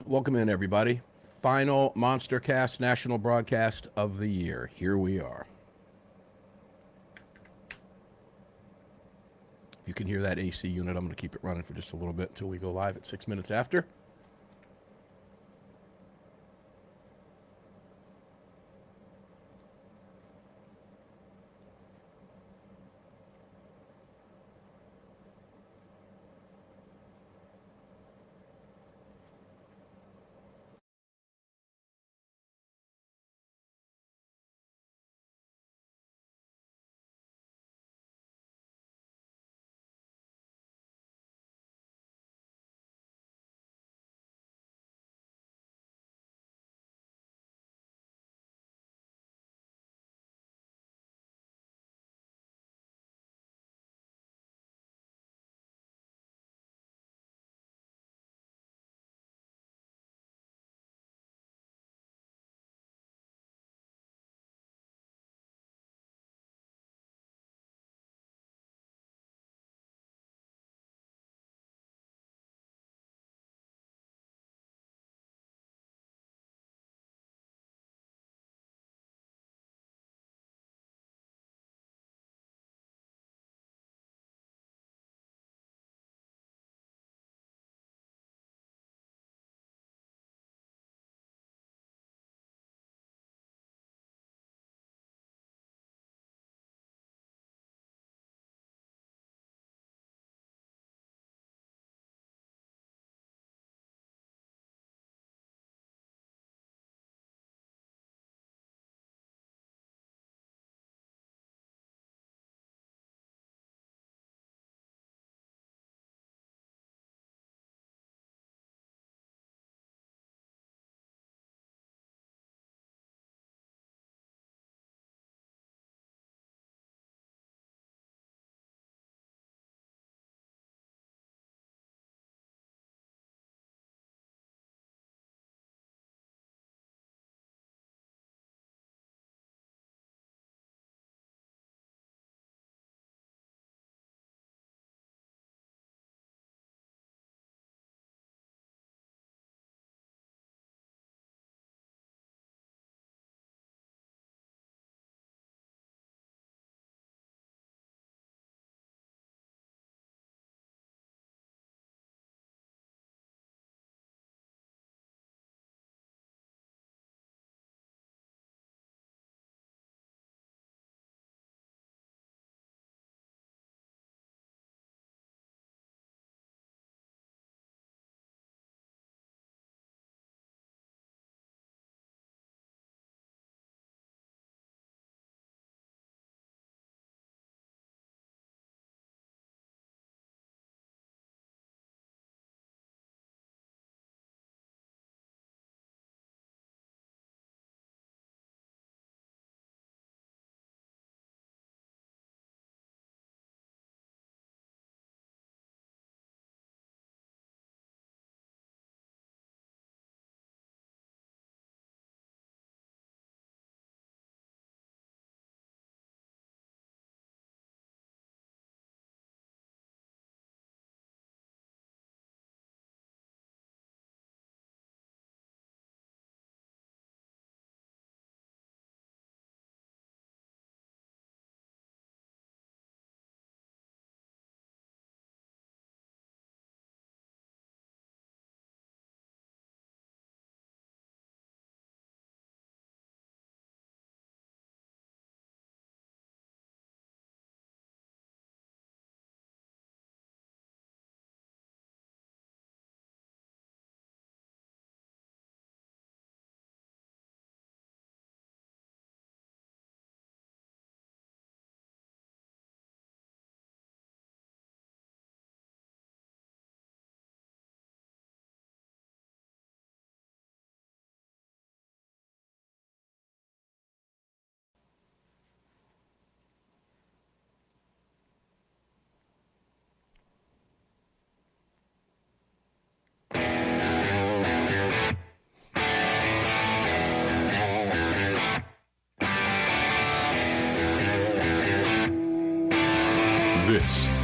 Welcome in, everybody. Final Monster Cast national broadcast of the year. Here we are. If you can hear that AC unit, I'm going to keep it running for just a little bit until we go live at 6 minutes after.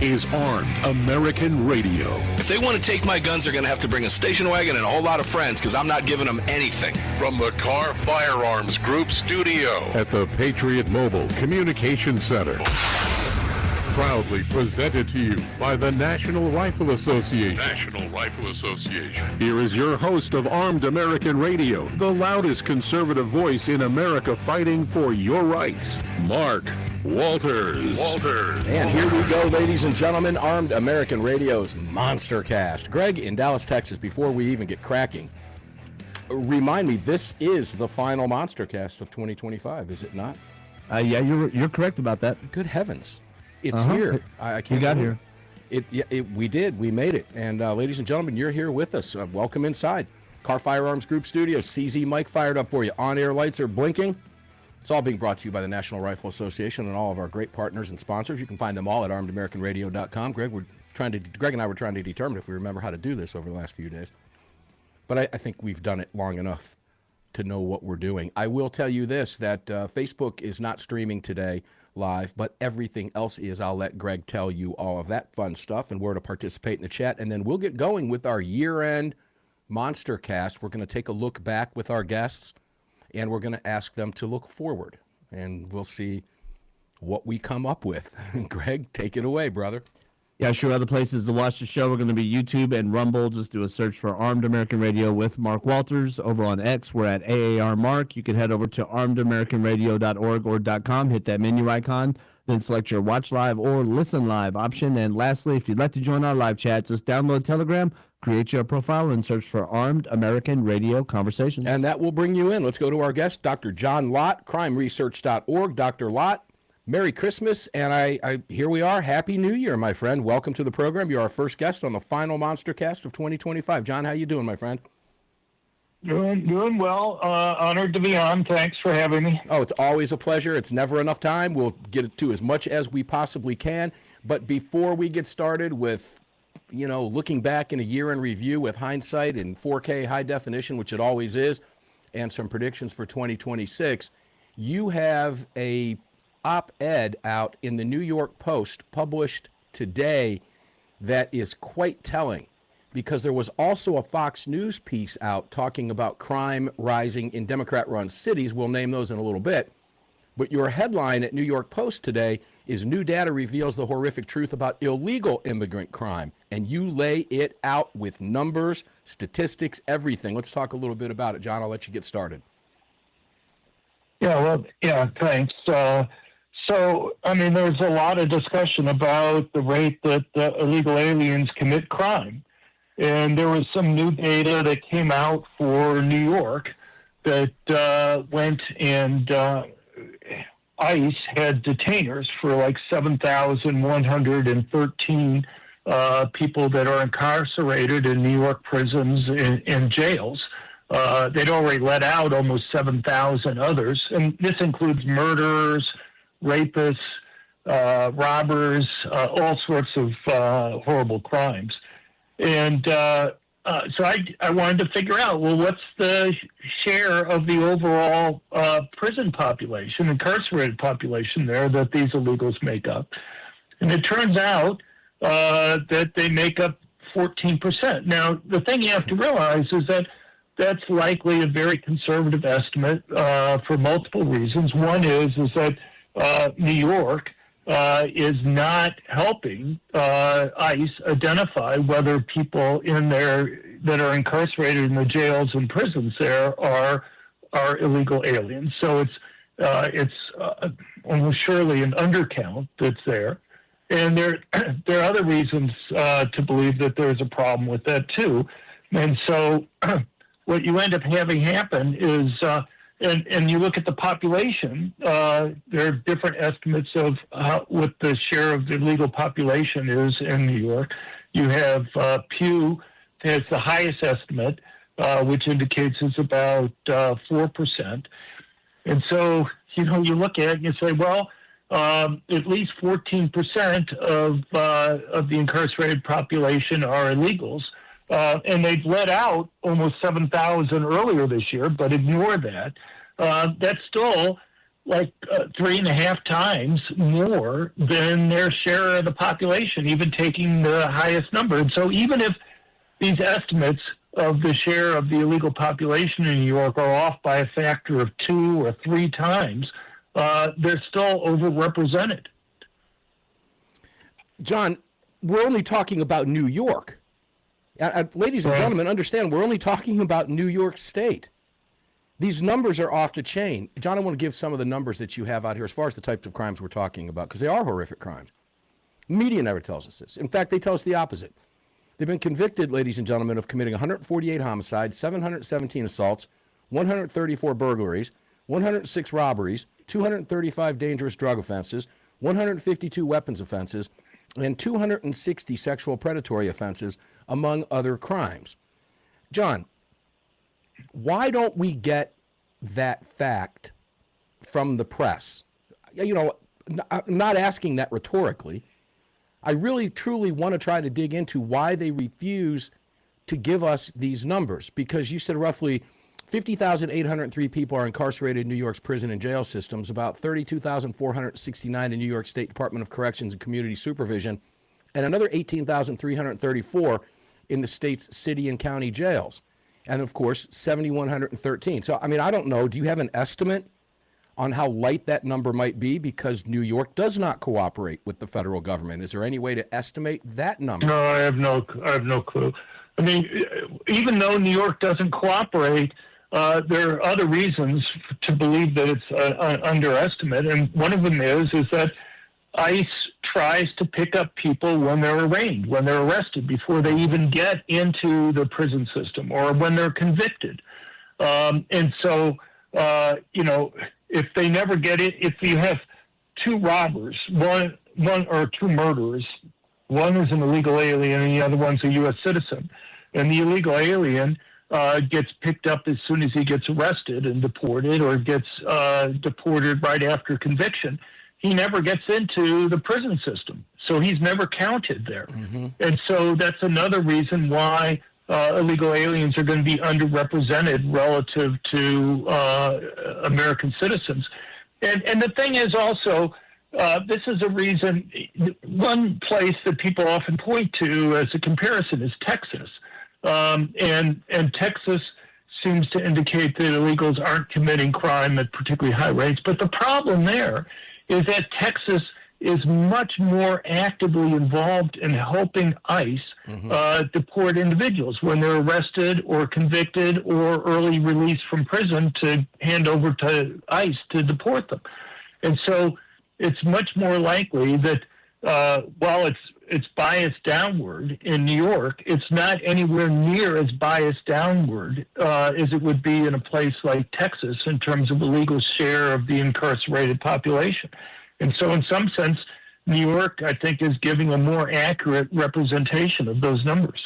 is Armed American Radio. If they want to take my guns, they're going to have to bring a station wagon and a whole lot of friends, because I'm not giving them anything. From the Car Firearms Group studio at the Patriot Mobile Communication Center. Proudly presented to you by the National Rifle Association. National Rifle Association. Here is your host of Armed American Radio, the loudest conservative voice in America fighting for your rights, Mark Walters. And here we go, ladies and gentlemen, Armed American Radio's Monster Cast. Greg, in Dallas, Texas, before we even get cracking, remind me, this is the final Monster Cast of 2025, is it not? Yeah, you're correct about that. Good heavens. It's here. I can't. We got here. We did. We made it. And ladies and gentlemen, you're here with us. Welcome inside. Car Firearms Group Studios. CZ Mike fired up for you. On-air lights are blinking. It's all being brought to you by the National Rifle Association and all of our great partners and sponsors. You can find them all at armedamericanradio.com. Greg and I were trying to determine if we remember how to do this over the last few days. But I think we've done it long enough to know what we're doing. I will tell you this, that Facebook is not streaming today live, but everything else is. I'll let Greg tell you all of that fun stuff and where to participate in the chat. And then we'll get going with our year-end Monster Cast. We're going to take a look back with our guests, and we're going to ask them to look forward. And we'll see what we come up with. Greg, take it away, brother. Yeah, sure. Other places to watch the show are going to be YouTube and Rumble. Just do a search for Armed American Radio with Mark Walters. Over on X, we're at AAR Mark. You can head over to armedamericanradio.org or .com, hit that menu icon, then select your Watch Live or Listen Live option. And lastly, if you'd like to join our live chat, just download Telegram, create your profile, and search for Armed American Radio Conversations. And that will bring you in. Let's go to our guest, Dr. John Lott, crimeresearch.org. Dr. Lott, Merry Christmas, and I here we are. Happy New Year, my friend. Welcome to the program. You're our first guest on the final Monster Cast of 2025. John, how you doing, my friend? Doing well. Honored to be on. Thanks for having me. Oh, it's always a pleasure. It's never enough time. We'll get to as much as we possibly can. But before we get started with, looking back in a year in review with hindsight in 4K high definition, which it always is, and some predictions for 2026, you have a op-ed out in the New York Post published today that is quite telling, because there was also a Fox News piece out talking about crime rising in Democrat-run cities. We'll name those in a little bit. But your headline at New York Post today is "New Data Reveals the Horrific Truth About Illegal Immigrant Crime." And you lay it out with numbers, statistics, everything. Let's talk a little bit about it. John, I'll let you get started. Thanks. There's a lot of discussion about the rate that illegal aliens commit crime. And there was some new data that came out for New York that went and ICE had detainers for like 7,113 people that are incarcerated in New York prisons and jails. They'd already let out almost 7,000 others. And this includes murderers, rapists, robbers, all sorts of horrible crimes. And so I wanted to figure out, what's the share of the overall prison population, incarcerated population there that these illegals make up? And it turns out that they make up 14%. Now, the thing you have to realize is that that's likely a very conservative estimate for multiple reasons. One is that New York is not helping ICE identify whether people in there that are incarcerated in the jails and prisons there are illegal aliens. So it's almost surely an undercount that's there. And there are other reasons to believe that there's a problem with that too. And so what you end up having happen is and you look at the population, there are different estimates of what the share of the illegal population is in New York. You have Pew has the highest estimate, which indicates it's about 4%. And so, you look at it and you say, at least 14% of the incarcerated population are illegals. And they've let out almost 7,000 earlier this year, but ignore that. That's still like 3.5 times more than their share of the population, even taking the highest number. And so even if these estimates of the share of the illegal population in New York are off by a factor of 2 or 3 times, they're still overrepresented. John, we're only talking about New York. Ladies and gentlemen, understand, we're only talking about New York State. These numbers are off the chain. John, I want to give some of the numbers that you have out here as far as the types of crimes we're talking about, because they are horrific crimes. Media never tells us this. In fact, they tell us the opposite. They've been convicted, ladies and gentlemen, of committing 148 homicides, 717 assaults, 134 burglaries, 106 robberies, 235 dangerous drug offenses, 152 weapons offenses, and 260 sexual predatory offenses, among other crimes. John, why don't we get that fact from the press? You know, I'm not asking that rhetorically. I really, truly want to try to dig into why they refuse to give us these numbers, because you said roughly 50,803 people are incarcerated in New York's prison and jail systems, about 32,469 in New York State Department of Corrections and Community Supervision, and another 18,334 in the state's city and county jails. And of course, 7,113. So, I mean, I don't know. Do you have an estimate on how light that number might be? Because New York does not cooperate with the federal government. Is there any way to estimate that number? No, I have no clue. I mean, even though New York doesn't cooperate, there are other reasons to believe that it's an underestimate. And one of them is that ICE tries to pick up people when they're arraigned, when they're arrested, before they even get into the prison system or when they're convicted. And so, you know, if they never get it, if you have 2 robbers, one or 2 murderers, one is an illegal alien and the other one's a U.S. citizen, and the illegal alien gets picked up as soon as he gets arrested and deported, or gets deported right after conviction, he never gets into the prison system. So he's never counted there. Mm-hmm. And so that's another reason why illegal aliens are going to be underrepresented relative to American citizens. And the thing is also, this is a reason, one place that people often point to as a comparison is Texas. And Texas seems to indicate that illegals aren't committing crime at particularly high rates. But the problem there is that Texas is much more actively involved in helping ICE deport individuals when they're arrested or convicted or early released from prison, to hand over to ICE to deport them. And so it's much more likely that while it's biased downward in New York, it's not anywhere near as biased downward as it would be in a place like Texas in terms of illegal share of the incarcerated population. And so in some sense, New York, I think, is giving a more accurate representation of those numbers.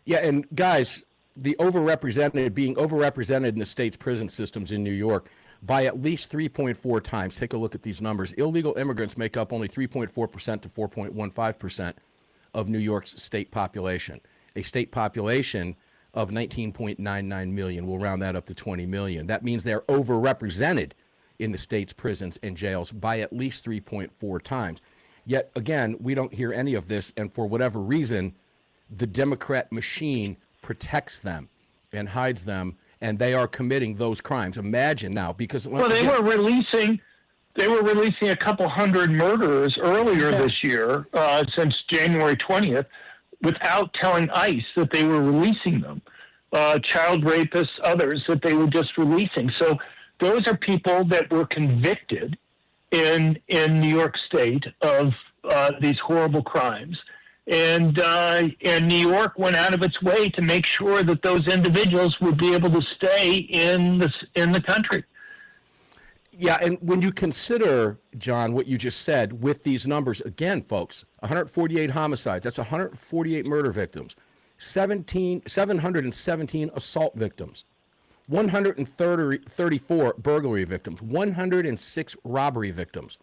Yeah, and guys, being overrepresented in the state's prison systems in New York by at least 3.4 times. Take a look at these numbers. Illegal immigrants make up only 3.4% to 4.15% of New York's state population. A state population of 19.99 million. We'll round that up to 20 million. That means they're overrepresented in the state's prisons and jails by at least 3.4 times. Yet, again, we don't hear any of this, and for whatever reason, the Democrat machine protects them and hides them, and they are committing those crimes. Imagine now, because... Well, they were releasing a couple hundred murderers earlier this year, since January 20th, without telling ICE that they were releasing them. Child rapists, others that they were just releasing. So those are people that were convicted in New York State of these horrible crimes. And New York went out of its way to make sure that those individuals would be able to stay in the country. Yeah, and when you consider, John, what you just said with these numbers, again, folks, 148 homicides, that's 148 murder victims, 717 assault victims, 134 burglary victims, 106 robbery victims,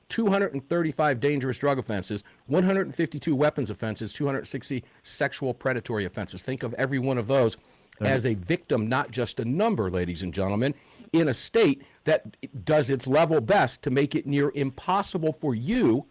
235 dangerous drug offenses, 152 weapons offenses, 260 sexual predatory offenses. Think of every one of those as a victim, not just a number, ladies and gentlemen, in a state that does its level best to make it near impossible for you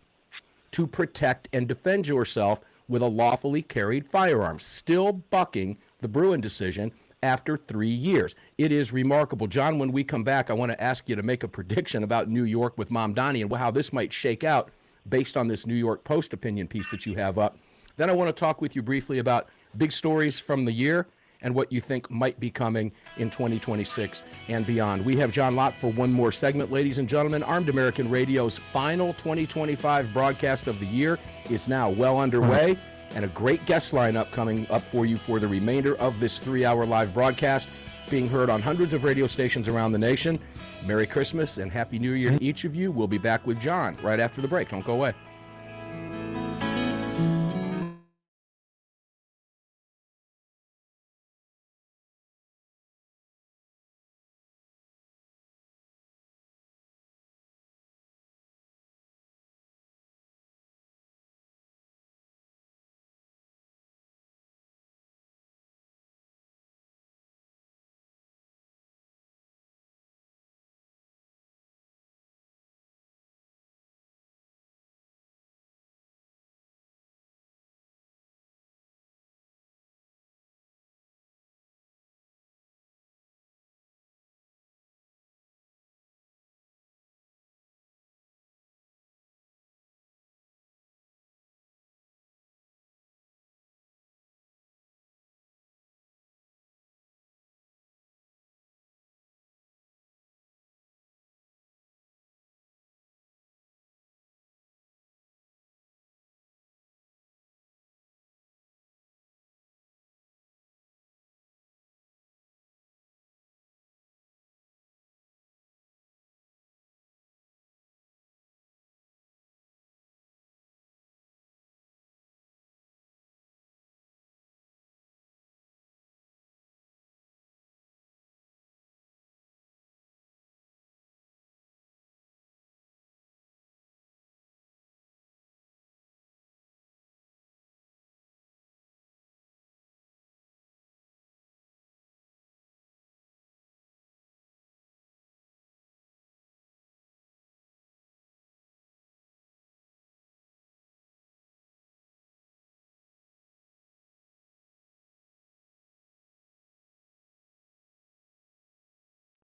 to protect and defend yourself with a lawfully carried firearm, still bucking the Bruen decision after 3 years. It is remarkable. John, when we come back, I want to ask you to make a prediction about New York with Mom Donnie and how this might shake out based on this New York Post opinion piece that you have up. Then I want to talk with you briefly about big stories from the year and what you think might be coming in 2026 and beyond. We have John Lott for one more segment, ladies and gentlemen. Armed American Radio's final 2025 broadcast of the year is now well underway, and a great guest lineup coming up for you for the remainder of this 3-hour live broadcast, being heard on hundreds of radio stations around the nation. Merry Christmas and Happy New Year to each of you. We'll be back with John right after the break. Don't go away.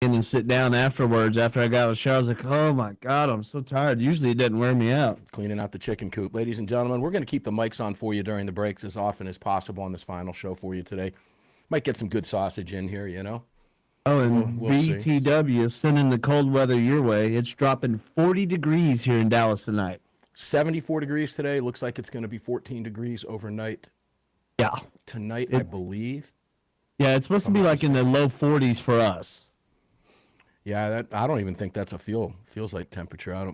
And sit down afterwards after I got out of the shower. I was like, oh my God, I'm so tired. Usually it doesn't wear me out. Cleaning out the chicken coop. Ladies and gentlemen, we're going to keep the mics on for you during the breaks as often as possible on this final show for you today. Might get some good sausage in here, you know. Oh, and We'll BTW is sending the cold weather your way. It's dropping 40 degrees here in Dallas tonight. 74 degrees today. Looks like it's going to be 14 degrees overnight. Yeah. Tonight, I believe. Yeah, it's supposed to be like in the low 40s for us. Yeah, I don't even think that's a feels like temperature. I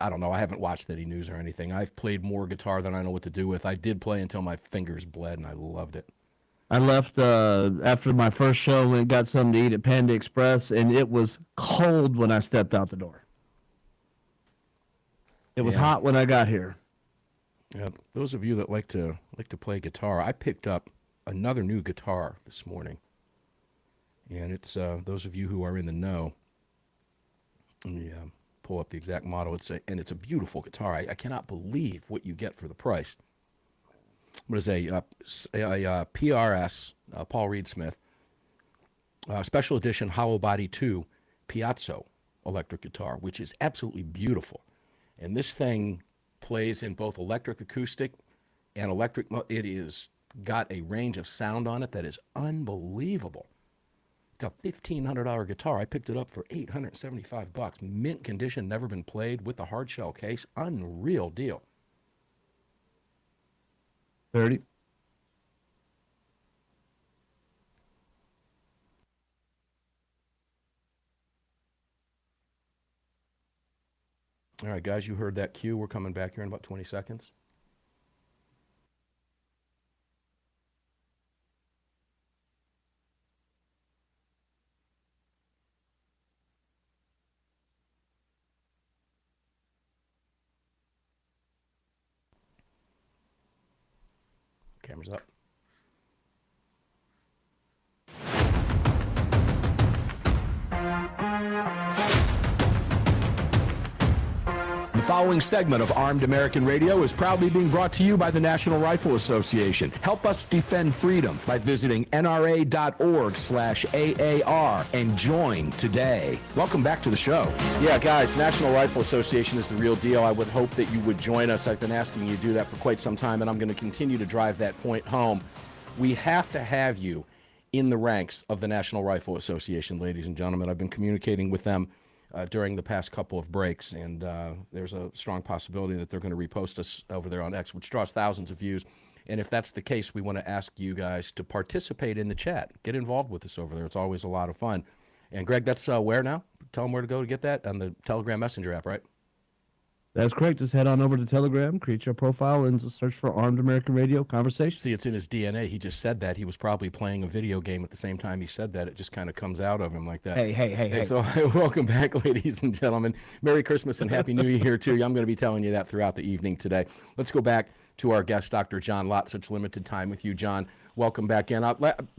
don't know. I haven't watched any news or anything. I've played more guitar than I know what to do with. I did play until my fingers bled, and I loved it. I left after my first show and got something to eat at Panda Express, and it was cold when I stepped out the door. It was hot when I got here. Yeah, those of you that like to play guitar, I picked up another new guitar this morning. And it's those of you who are in the know. Let me pull up the exact model. And it's a beautiful guitar. I cannot believe what you get for the price. What is a PRS, Paul Reed Smith, special edition Hollow Body 2 Piazzo electric guitar, which is absolutely beautiful. And this thing plays in both electric acoustic and electric. It is got a range of sound on it that is unbelievable. It's a $1,500 guitar. I picked it up for $875. Mint condition, never been played, with the hard shell case. Unreal deal. 30. All right, guys, you heard that cue. We're coming back here in about 20 seconds. Camera's up. following segment of Armed American Radio is proudly being brought to you by the National Rifle Association. Help us defend freedom by visiting nra.org/AAR and join today. Welcome back to the show. Yeah, guys, National Rifle Association is the real deal. I would hope that you would join us. I've been asking you to do that for quite some time, and I'm going to continue to drive that point home. We have to have you in the ranks of the National Rifle Association, ladies and gentlemen. I've been communicating with them during the past couple of breaks, and there's a strong possibility that they're going to repost us over there on X, which draws thousands of views. And if that's the case, we want to ask you guys to participate in the chat. Get involved with us over there. It's always a lot of fun. And Greg, that's where now? Tell them where to go to get that on the Telegram Messenger app, right? That's correct. Just head on over to Telegram, create your profile, and search for Armed American Radio Conversation. See, it's in his DNA. He just said that. He was probably playing a video game at the same time he said that. It just kind of comes out of him like that. Hey. So welcome back, ladies and gentlemen. Merry Christmas and Happy New Year, too. I'm going to be telling you that throughout the evening today. Let's go back to our guest, Dr. John Lott. Such limited time with you, John. Welcome back in.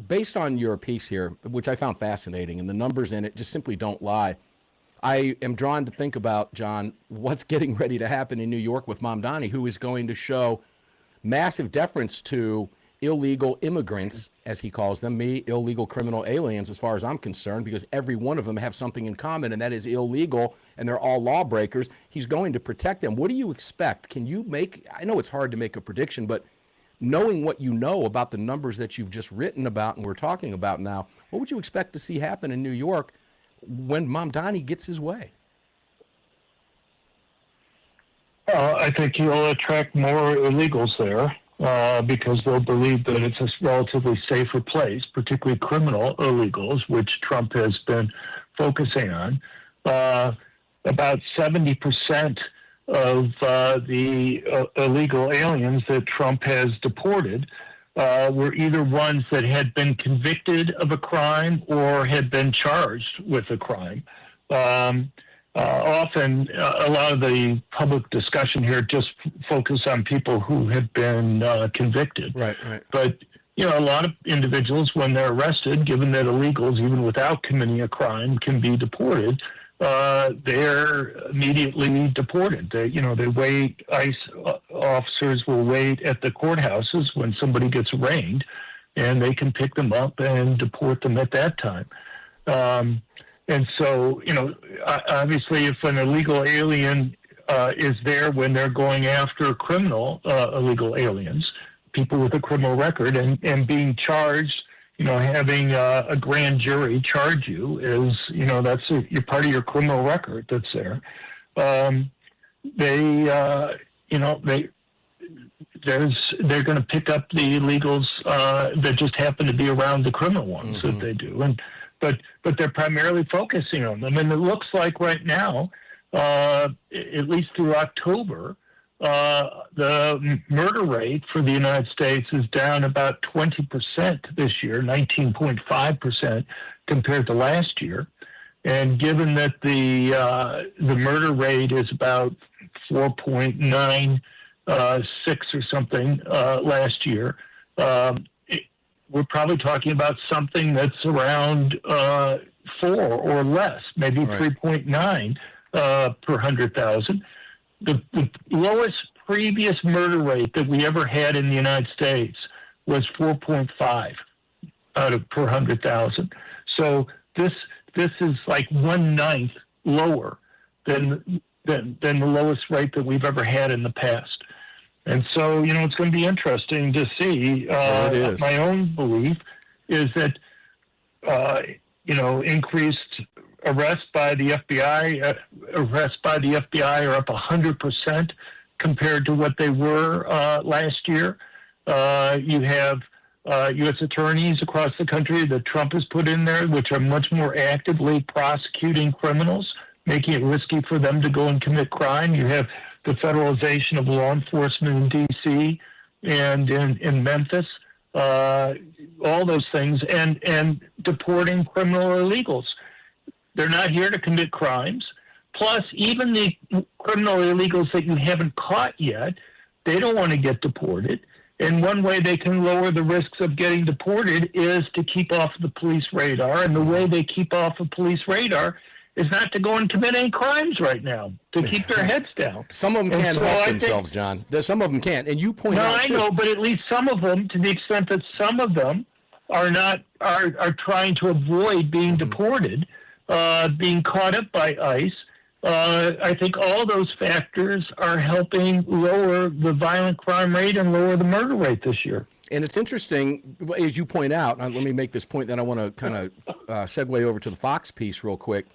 Based on your piece here, which I found fascinating, and the numbers in it just simply don't lie, I am drawn to think about, John, what's getting ready to happen in New York with Mamdani, who is going to show massive deference to illegal immigrants, as he calls them, illegal criminal aliens, as far as I'm concerned, because every one of them have something in common, and that is illegal, and they're all lawbreakers. He's going to protect them. What do you expect? Can you I know it's hard to make a prediction, but knowing what you know about the numbers that you've just written about and we're talking about now, what would you expect to see happen in New York when Mamdani gets his way? I think he'll attract more illegals there because they'll believe that it's a relatively safer place, particularly criminal illegals, which Trump has been focusing on. About 70% of the illegal aliens that Trump has deported were either ones that had been convicted of a crime or had been charged with a crime. Often, a lot of the public discussion here just focus on people who have been convicted. Right. But, a lot of individuals, when they're arrested, given that illegals, even without committing a crime, can be deported, they're immediately deported. They wait. ICE officers will wait at the courthouses when somebody gets arraigned, and they can pick them up and deport them at that time. And so, obviously, if an illegal alien is there when they're going after criminal illegal aliens, people with a criminal record, and being charged, having a grand jury charge you is, that's you're part of your criminal record that's there. They're going to pick up the illegals that just happen to be around the criminal ones that they do, but they're primarily focusing on them. And it looks like right now, at least through October, the murder rate for the United States is down about 20% this year, 19.5% compared to last year. And given that the murder rate is about 4.96 or something last year, we're probably talking about something that's around 4 or less, maybe 3.9 per 100,000. The lowest previous murder rate that we ever had in the United States was 4.5 per 100,000. So this is like 1/9 lower than the lowest rate that we've ever had in the past. And so, it's going to be interesting to see. My own belief is that, increased arrests by the FBI are up 100% compared to what they were last year. You have U.S. attorneys across the country that Trump has put in there, which are much more actively prosecuting criminals, making it risky for them to go and commit crime. You have the federalization of law enforcement in D.C. and in Memphis, all those things, and deporting criminal illegals. They're not here to commit crimes. Plus, even the criminal illegals that you haven't caught yet, they don't want to get deported. And one way they can lower the risks of getting deported is to keep off the police radar. And the way they keep off the police radar is not to go and commit any crimes right now, to keep their heads down. Some of them can't help themselves, John. Some of them can't, and you point out. No, I know, but at least some of them, to the extent that some of them are trying to avoid being deported, being caught up by ICE. I think all those factors are helping lower the violent crime rate and lower the murder rate this year. And it's interesting, as you point out, let me make this point, then I want to kind of segue over to the Fox piece real quick.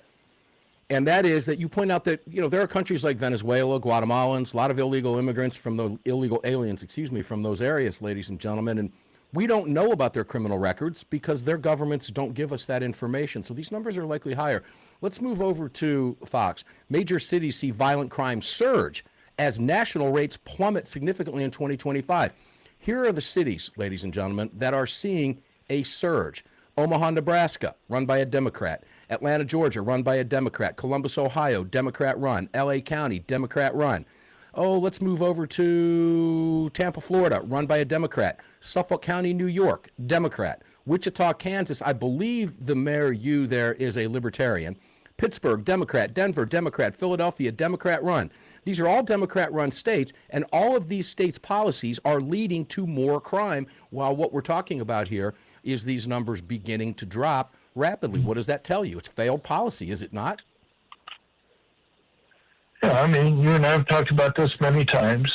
And that is that you point out that, there are countries like Venezuela, Guatemalans, a lot of illegal immigrants from the illegal aliens, from those areas, ladies and gentlemen. And we don't know about their criminal records because their governments don't give us that information. So these numbers are likely higher. Let's move over to Fox. Major cities see violent crime surge as national rates plummet significantly in 2025. Here are the cities, ladies and gentlemen, that are seeing a surge. Omaha, Nebraska, run by a Democrat. Atlanta, Georgia, run by a Democrat. Columbus, Ohio, Democrat run. LA County, Democrat run. Oh, let's move over to Tampa, Florida, run by a Democrat. Suffolk County, New York, Democrat. Wichita, Kansas, I believe the mayor there is a libertarian. Pittsburgh, Democrat. Denver, Democrat. Philadelphia, Democrat run. These are all Democrat-run states, and all of these states' policies are leading to more crime, while what we're talking about here is these numbers beginning to drop rapidly. What does that tell you? It's failed policy, is it not? Yeah, I mean, you and I have talked about this many times.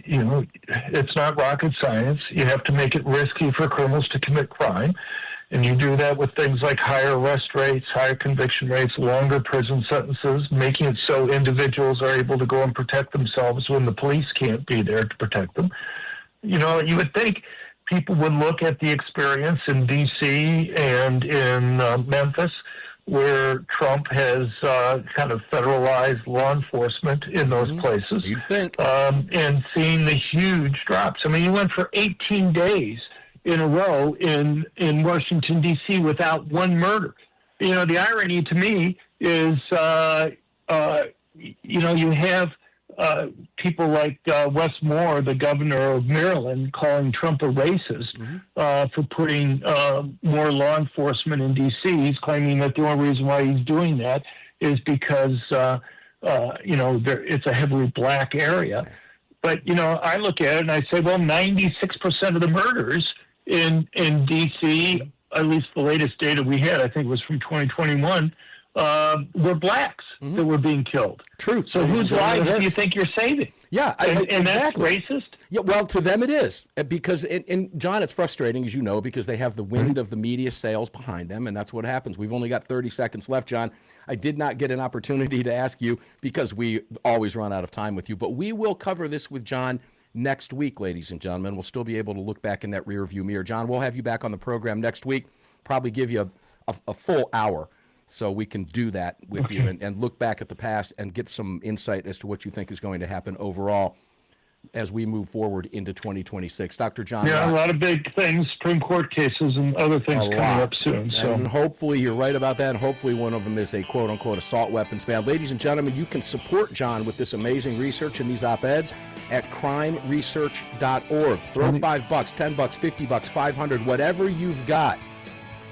It's not rocket science. You have to make it risky for criminals to commit crime. And you do that with things like higher arrest rates, higher conviction rates, longer prison sentences, making it so individuals are able to go and protect themselves when the police can't be there to protect them. You would think people would look at the experience in D.C. and in Memphis, where Trump has kind of federalized law enforcement in those places. You'd think. And seeing the huge drops. I mean, you went for 18 days in a row in Washington, D.C. without one murder. The irony to me is, you have people like Wes Moore, the governor of Maryland, calling Trump a racist for putting more law enforcement in D.C. He's claiming that the only reason why he's doing that is because, it's a heavily black area. But, I look at it and I say, well, 96% of the murders in D.C., at least the latest data we had, I think it was from 2021, were blacks that were being killed. True. So whose lives do you think you're saving? Yeah, and exactly. That's racist? Yeah, well, to them it is. Because, and John, it's frustrating, as you know, because they have the wind of the media sails behind them, and that's what happens. We've only got 30 seconds left, John. I did not get an opportunity to ask you because we always run out of time with you, but we will cover this with John next week, ladies and gentlemen. We'll still be able to look back in that rear view mirror. John, we'll have you back on the program next week, probably give you a full hour so we can do that with you and look back at the past and get some insight as to what you think is going to happen overall as we move forward into 2026. Dr. John Yeah, Lott, a lot of big things, Supreme Court cases and other things coming up soon. So. And hopefully you're right about that, and hopefully one of them is a quote-unquote assault weapons ban. Ladies and gentlemen, you can support John with this amazing research and these op-eds at crimeresearch.org. Throw $5, $10, $50, $500, whatever you've got,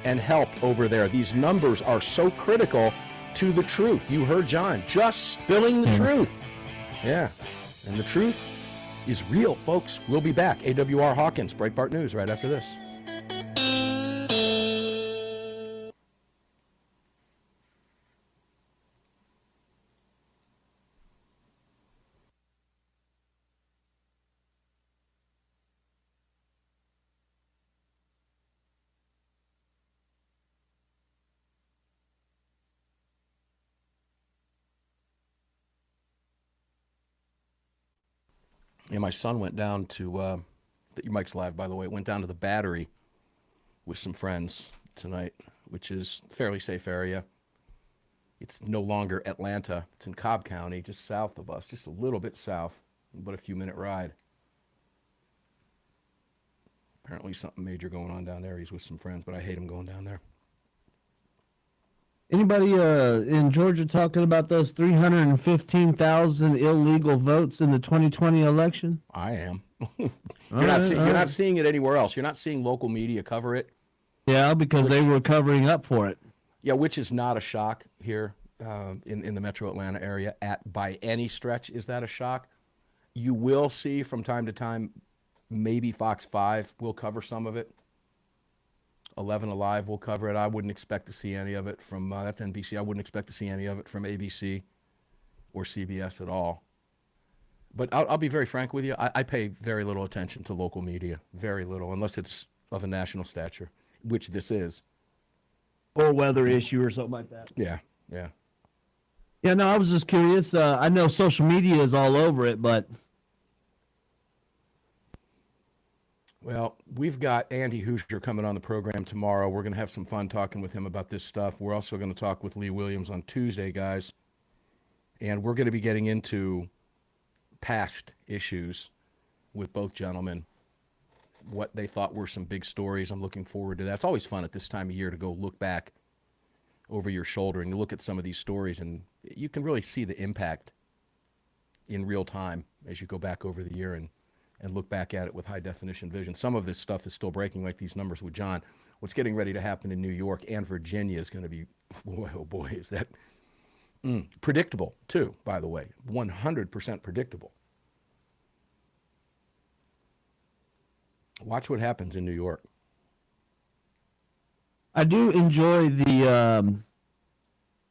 and help over there. These numbers are so critical to the truth. You heard John, just spilling the truth. Yeah, and the truth is real, folks. We'll be back. AWR Hawkins, Breitbart News, right after this. Yeah, my son went down to, Mike's live, by the way, went down to the Battery with some friends tonight, which is a fairly safe area. It's no longer Atlanta. It's in Cobb County, just south of us, just a little bit south, but a few-minute ride. Apparently something major going on down there. He's with some friends, but I hate him going down there. Anybody in Georgia talking about those 315,000 illegal votes in the 2020 election? I am. You're not seeing it anywhere else. You're not seeing local media cover it. Yeah, because they were covering up for it. Yeah, which is not a shock here in the metro Atlanta area by any stretch. Is that a shock? You will see from time to time, maybe Fox 5 will cover some of it. 11 Alive will cover it. I wouldn't expect to see any of it from, that's NBC. I wouldn't expect to see any of it from ABC or CBS at all. But I'll be very frank with you. I pay very little attention to local media, very little, unless it's of a national stature, which this is. Or weather issue or something like that. Yeah, yeah. Yeah, no, I was just curious. I know social media is all over it, but... Well, we've got Andy Hoosier coming on the program tomorrow. We're going to have some fun talking with him about this stuff. We're also going to talk with Lee Williams on Tuesday, guys. And we're going to be getting into past issues with both gentlemen, what they thought were some big stories. I'm looking forward to that. It's always fun at this time of year to go look back over your shoulder and you look at some of these stories, and you can really see the impact in real time as you go back over the year and look back at it with high-definition vision. Some of this stuff is still breaking, like these numbers with John. What's getting ready to happen in New York and Virginia is going to be, boy, oh boy, is that predictable, too, by the way. 100% predictable. Watch what happens in New York. I do enjoy the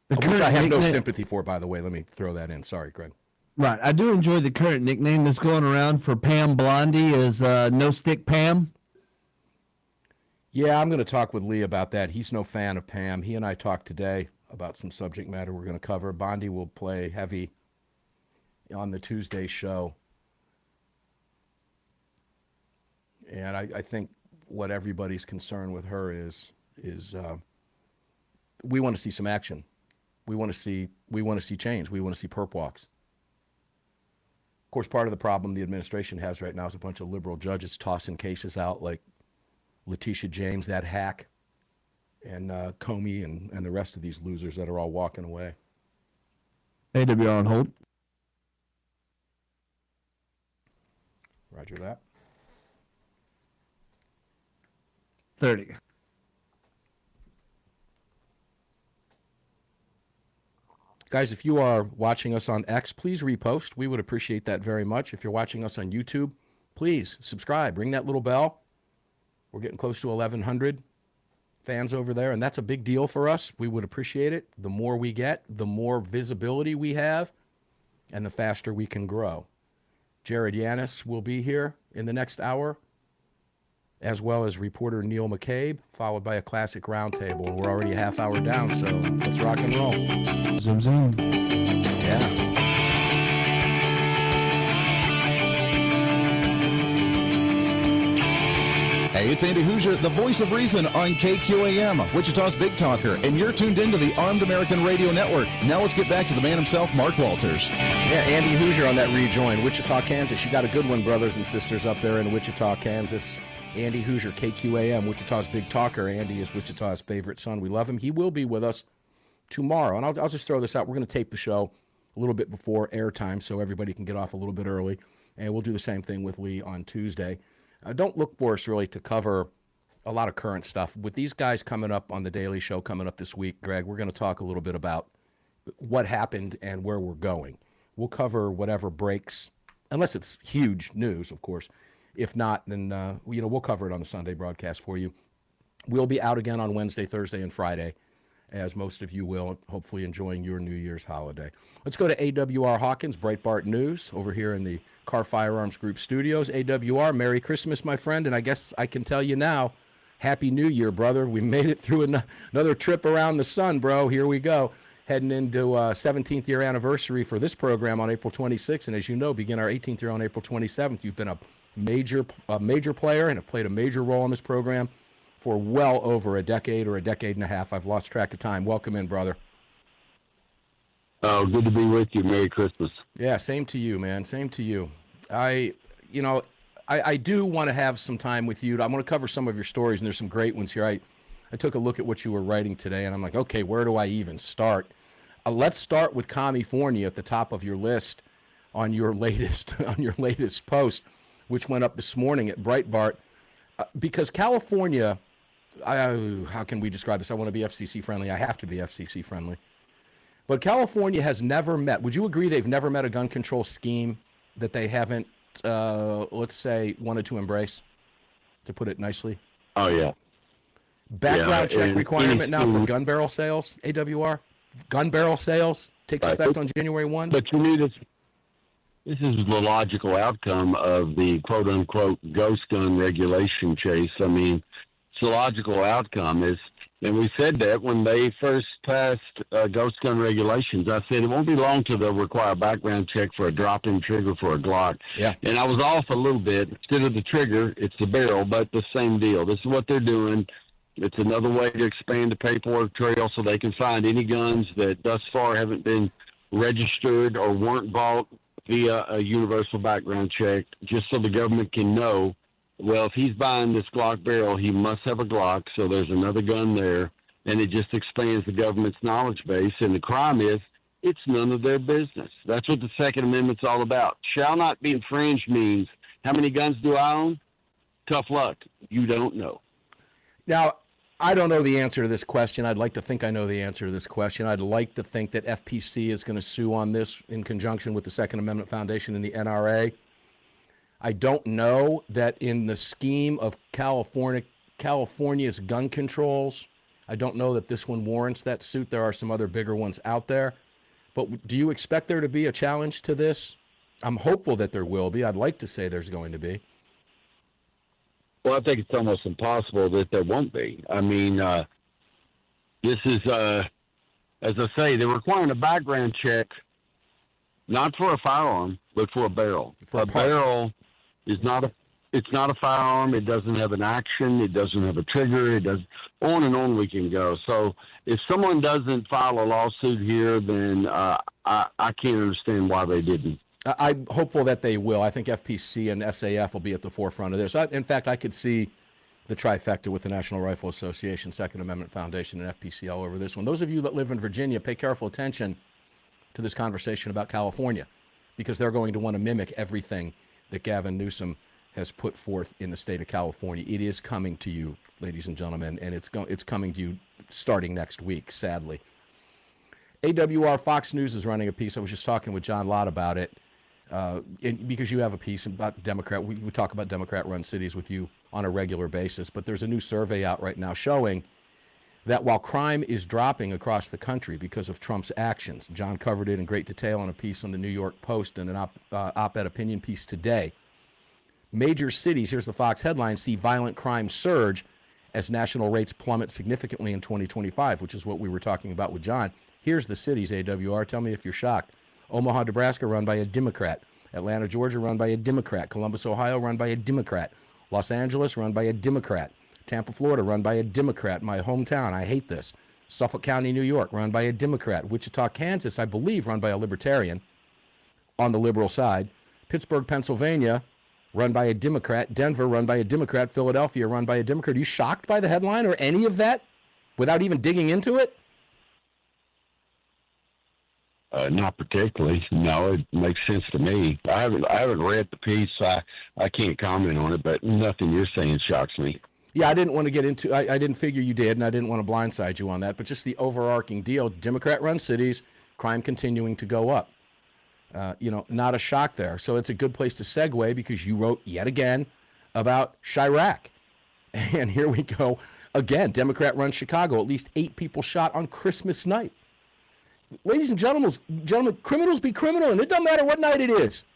which I have no sympathy for, by the way. Let me throw that in. Sorry, Greg. Right. I do enjoy the current nickname that's going around for Pam Blondie is No Stick Pam. Yeah, I'm going to talk with Lee about that. He's no fan of Pam. He and I talked today about some subject matter we're going to cover. Bondi will play heavy on the Tuesday show. And I think what everybody's concern with her is we want to see some action. We want to see change. We want to see perp walks. Of course, part of the problem the administration has right now is a bunch of liberal judges tossing cases out like Letitia James, that hack, and Comey and the rest of these losers that are all walking away. AWR on hold. Roger that. 30. Guys, if you are watching us on X, please repost. We would appreciate that very much. If you're watching us on YouTube, please subscribe. Ring that little bell. We're getting close to 1,100 fans over there, and that's a big deal for us. We would appreciate it. The more we get, the more visibility we have, and the faster we can grow. Jared Yanis will be here in the next hour, as well as reporter Neil McCabe, followed by a classic roundtable. And we're already a half hour down, so let's rock and roll. Zoom, zoom. Yeah. Hey, it's Andy Hoosier, the voice of reason on KQAM, Wichita's Big Talker, and you're tuned into the Armed American Radio Network. Now let's get back to the man himself, Mark Walters. Yeah, Andy Hoosier on that rejoin. Wichita, Kansas. You got a good one, brothers and sisters up there in Wichita, Kansas. Andy Hoosier, KQAM, Wichita's Big Talker. Andy is Wichita's favorite son. We love him. He will be with us tomorrow. And I'll just throw this out. We're going to tape the show a little bit before airtime so everybody can get off a little bit early. And we'll do the same thing with Lee on Tuesday. Don't look for us really to cover a lot of current stuff. With these guys coming up on the Daily Show coming up this week, Greg, we're going to talk a little bit about what happened and where we're going. We'll cover whatever breaks, unless it's huge news, of course. If not, then we'll cover it on the Sunday broadcast for you. We'll be out again on Wednesday, Thursday, and Friday, as most of you will, hopefully enjoying your New Year's holiday. Let's go to AWR Hawkins Breitbart News over here in the Car Firearms Group studios. AWR, Merry Christmas, my friend, and I guess I can tell you now, Happy New Year, brother. We made it through another trip around the sun, bro. Here we go. Heading into 17th year anniversary for this program on April 26th, and as you know, begin our 18th year on April 27th. You've been a major player and have played a major role in this program for well over a decade or a decade and a half. I've lost track of time. Welcome in, brother. Oh, good to be with you. Merry Christmas. Yeah, same to you, man. Same to you. I do want to have some time with you. I'm going to cover some of your stories, and there's some great ones here. I took a look at what you were writing today, and I'm like, okay, where do I even start? Let's start with California at the top of your list on your latest post, which went up this morning at Breitbart, because California how can we describe this? I want to be FCC friendly. I have to be FCC friendly. But California has never met. Would you agree they've never met a gun control scheme that they haven't, let's say, wanted to embrace, to put it nicely? Oh, yeah. Background check requirement now for gun barrel sales, AWR? Gun barrel sales takes effect on January 1? But to me, this is the logical outcome of the quote-unquote ghost gun regulation chase. I mean, it's the logical outcome is, and we said that when they first passed ghost gun regulations, I said it won't be long till they'll require a background check for a drop-in trigger for a Glock. Yeah. And I was off a little bit. Instead of the trigger, it's the barrel, but the same deal. This is what they're doing. It's another way to expand the paperwork trail so they can find any guns that thus far haven't been registered or weren't bought via a universal background check, just so the government can know, well, if he's buying this Glock barrel, he must have a Glock, so there's another gun there, and it just expands the government's knowledge base. And the crime is, it's none of their business. That's what the Second Amendment's all about. Shall not be infringed means, how many guns do I own? Tough luck. You don't know. Now, I don't know the answer to this question. I'd like to think I know the answer to this question. I'd like to think that FPC is going to sue on this in conjunction with the Second Amendment Foundation and the NRA. I don't know that in the scheme of California's gun controls, I don't know that this one warrants that suit. There are some other bigger ones out there. But do you expect there to be a challenge to this? I'm hopeful that there will be. I'd like to say there's going to be. Well, I think it's almost impossible that there won't be. I mean, this is, as I say, they're requiring a background check, not for a firearm, but for a barrel. A barrel is not it's not a firearm. It doesn't have an action. It doesn't have a trigger. It does on and on we can go. So if someone doesn't file a lawsuit here, then I can't understand why they didn't. I'm hopeful that they will. I think FPC and SAF will be at the forefront of this. In fact, I could see the trifecta with the National Rifle Association, Second Amendment Foundation, and FPC all over this one. Those of you that live in Virginia, pay careful attention to this conversation about California, because they're going to want to mimic everything that Gavin Newsom has put forth in the state of California. It is coming to you, ladies and gentlemen, and it's coming to you starting next week, sadly. AWR Fox News is running a piece. I was just talking with John Lott about it. Because you have a piece about Democrat, we talk about Democrat-run cities with you on a regular basis, but there's a new survey out right now showing that while crime is dropping across the country because of Trump's actions, John covered it in great detail in a piece on the New York Post and an op-ed opinion piece today. Major cities, here's the Fox headline, see violent crime surge as national rates plummet significantly in 2025, which is what we were talking about with John. Here's the cities, AWR. Tell me if you're shocked. Omaha, Nebraska, run by a Democrat. Atlanta, Georgia, run by a Democrat. Columbus, Ohio, run by a Democrat. Los Angeles, run by a Democrat. Tampa, Florida, run by a Democrat. My hometown, I hate this. Suffolk County, New York, run by a Democrat. Wichita, Kansas, I believe, run by a Libertarian on the liberal side. Pittsburgh, Pennsylvania, run by a Democrat. Denver, run by a Democrat. Philadelphia, run by a Democrat. Are you shocked by the headline or any of that without even digging into it? Not particularly. No, it makes sense to me. I haven't read the piece, so I can't comment on it, but nothing you're saying shocks me. Yeah, I didn't want to get into, I didn't figure you did, and I didn't want to blindside you on that, but just the overarching deal, Democrat-run cities, crime continuing to go up. Not a shock there. So it's a good place to segue because you wrote yet again about Chirac. And here we go again, Democrat-run Chicago, at least 8 people shot on Christmas night. Ladies and gentlemen, criminals be criminal, and it doesn't matter what night it is.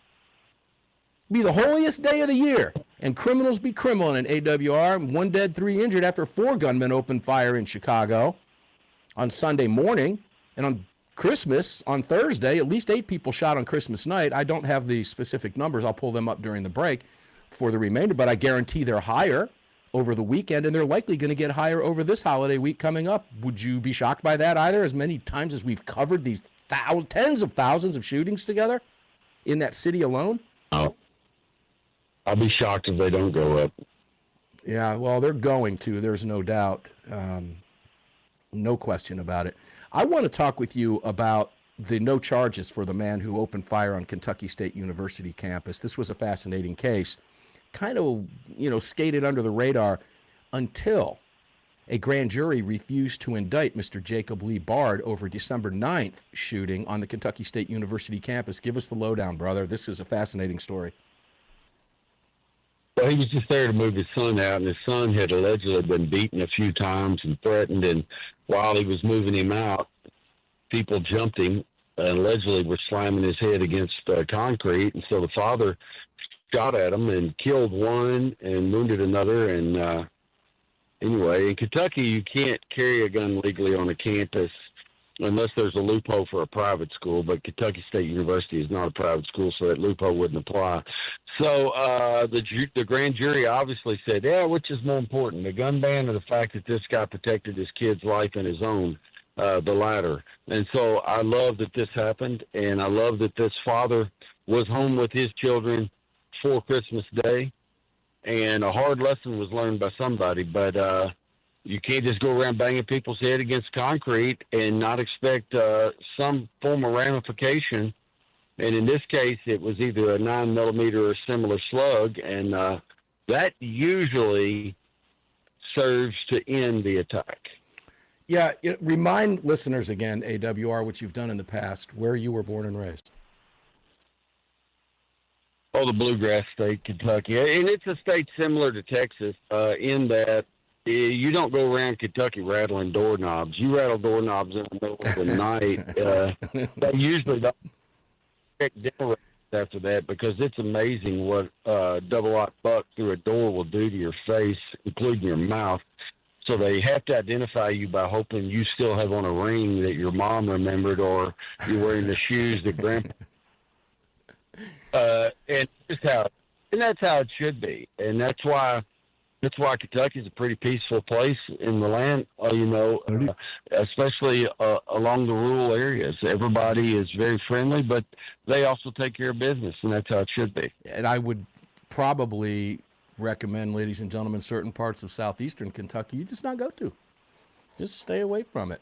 Be the holiest day of the year, and criminals be criminal. And AWR, 1 dead, 3 injured after 4 gunmen opened fire in Chicago on Sunday morning. And on Christmas, on Thursday, at least 8 people shot on Christmas night. I don't have the specific numbers. I'll pull them up during the break for the remainder, but I guarantee they're higher over the weekend, and they're likely going to get higher over this holiday week coming up. Would you be shocked by that either? As many times as we've covered these tens of thousands of shootings together in that city alone? Oh, I'll be shocked if they don't go up. Yeah, well, they're going to. There's no doubt. No question about it. I want to talk with you about the no charges for the man who opened fire on Kentucky State University campus. This was a fascinating case. Kind of, skated under the radar until A grand jury refused to indict Mr. Jacob Lee Bard over December 9th shooting on the Kentucky State University campus. Give us the lowdown, brother. This is a fascinating story. Well, he was just there to move his son out, and his son had allegedly been beaten a few times and threatened, and while he was moving him out, people jumped him and allegedly were slamming his head against concrete, and so the father shot at him and killed one and wounded another, and anyway, in Kentucky, you can't carry a gun legally on a campus unless there's a loophole for a private school, but Kentucky State University is not a private school, so that loophole wouldn't apply. So the grand jury obviously said, yeah, which is more important, the gun ban or the fact that this guy protected his kid's life and his own, the latter. And so I love that this happened, and I love that this father was home with his children for Christmas Day, and a hard lesson was learned by somebody, but you can't just go around banging people's head against concrete and not expect some form of ramification. And in this case, it was either a 9mm or similar slug, and that usually serves to end the attack. Yeah, remind listeners again, AWR, what you've done in the past, where you were born and raised. Oh, the Bluegrass State, Kentucky. And it's a state similar to Texas in that you don't go around Kentucky rattling doorknobs. You rattle doorknobs in the middle of the night. They usually don't check dinner after that, because it's amazing what double-aught buck through a door will do to your face, including your mouth. So they have to identify you by hoping you still have on a ring that your mom remembered, or you're wearing the shoes that grandpa. And that's how it should be, and that's why Kentucky is a pretty peaceful place in the land. Especially along the rural areas, everybody is very friendly, but they also take care of business, and that's how it should be. And I would probably recommend, ladies and gentlemen, certain parts of southeastern Kentucky you just not go to. Just stay away from it.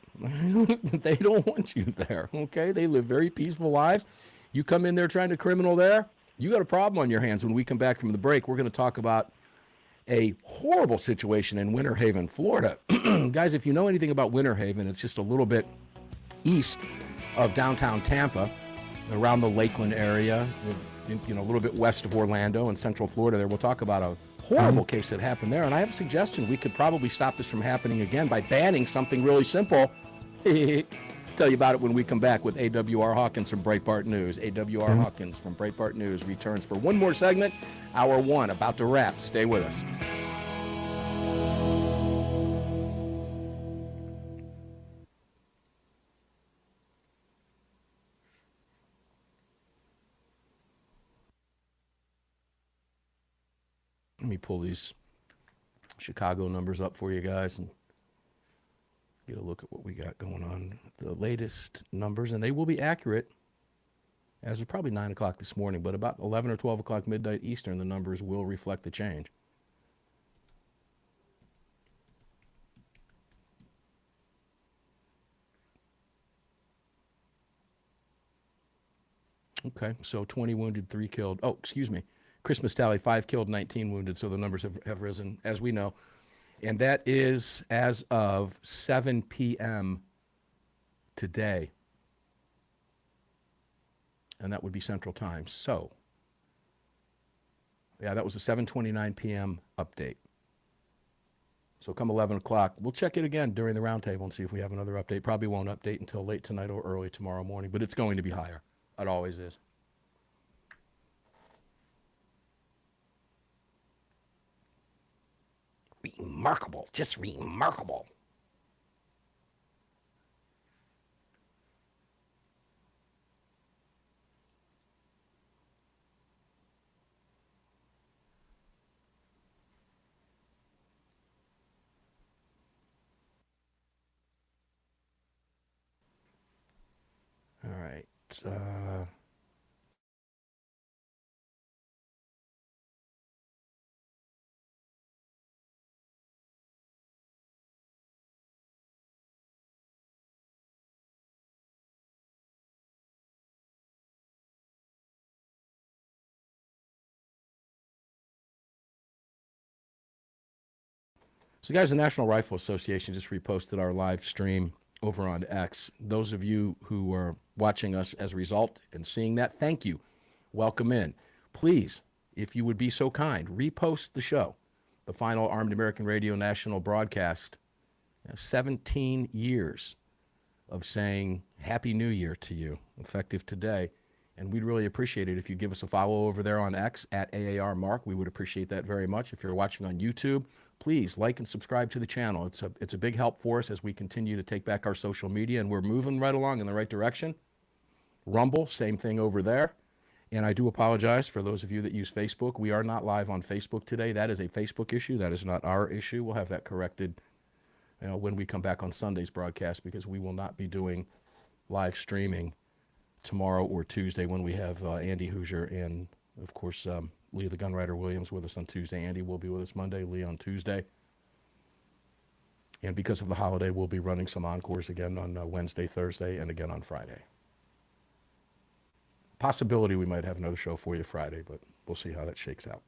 They don't want you there. Okay, they live very peaceful lives. You come in there trying to criminal there, you got a problem on your hands. When we come back from the break, we're going to talk about a horrible situation in Winter Haven, Florida. Guys, if you know anything about Winter Haven, it's just a little bit east of downtown Tampa, around the Lakeland area, a little bit west of Orlando and central Florida there. We'll talk about a horrible case that happened there, and I have a suggestion. We could probably stop this from happening again by banning something really simple. Tell you about it when we come back with AWR Hawkins from Breitbart News. AWR Hawkins from Breitbart News returns for one more segment. Hour one, about to wrap. Stay with us. Let me pull these Chicago numbers up for you guys and get a look at what we got going on. The latest numbers, and they will be accurate as of probably 9 o'clock this morning, but about 11 or 12 o'clock midnight Eastern, the numbers will reflect the change. Okay, so 20 wounded, 3 killed. Oh, excuse me. Christmas tally, 5 killed, 19 wounded, so the numbers have risen, as we know. And that is as of 7 p.m. today. And that would be Central Time. So, yeah, that was a 7:29 p.m. update. So come 11 o'clock, we'll check it again during the roundtable and see if we have another update. Probably won't update until late tonight or early tomorrow morning, but it's going to be higher. It always is. Remarkable, just remarkable. All right. So, guys, the National Rifle Association just reposted our live stream over on X. Those of you who are watching us as a result and seeing that, thank you. Welcome in. Please, if you would be so kind, repost the show, the final Armed American Radio national broadcast. 17 years of saying Happy New Year to you, effective today. And we'd really appreciate it if you'd give us a follow over there on X at AAR Mark. We would appreciate that very much. If you're watching on YouTube, please like and subscribe to the channel. It's a big help for us as we continue to take back our social media, and we're moving right along in the right direction. Rumble, same thing over there. And I do apologize for those of you that use Facebook. We are not live on Facebook today. That is a Facebook issue. That is not our issue. We'll have that corrected when we come back on Sunday's broadcast, because we will not be doing live streaming tomorrow or Tuesday when we have Andy Hoosier and, of course, Lee the Gunwriter Williams with us on Tuesday. Andy will be with us Monday, Lee on Tuesday. And because of the holiday, we'll be running some encores again on Wednesday, Thursday, and again on Friday. Possibility we might have another show for you Friday, but we'll see how that shakes out.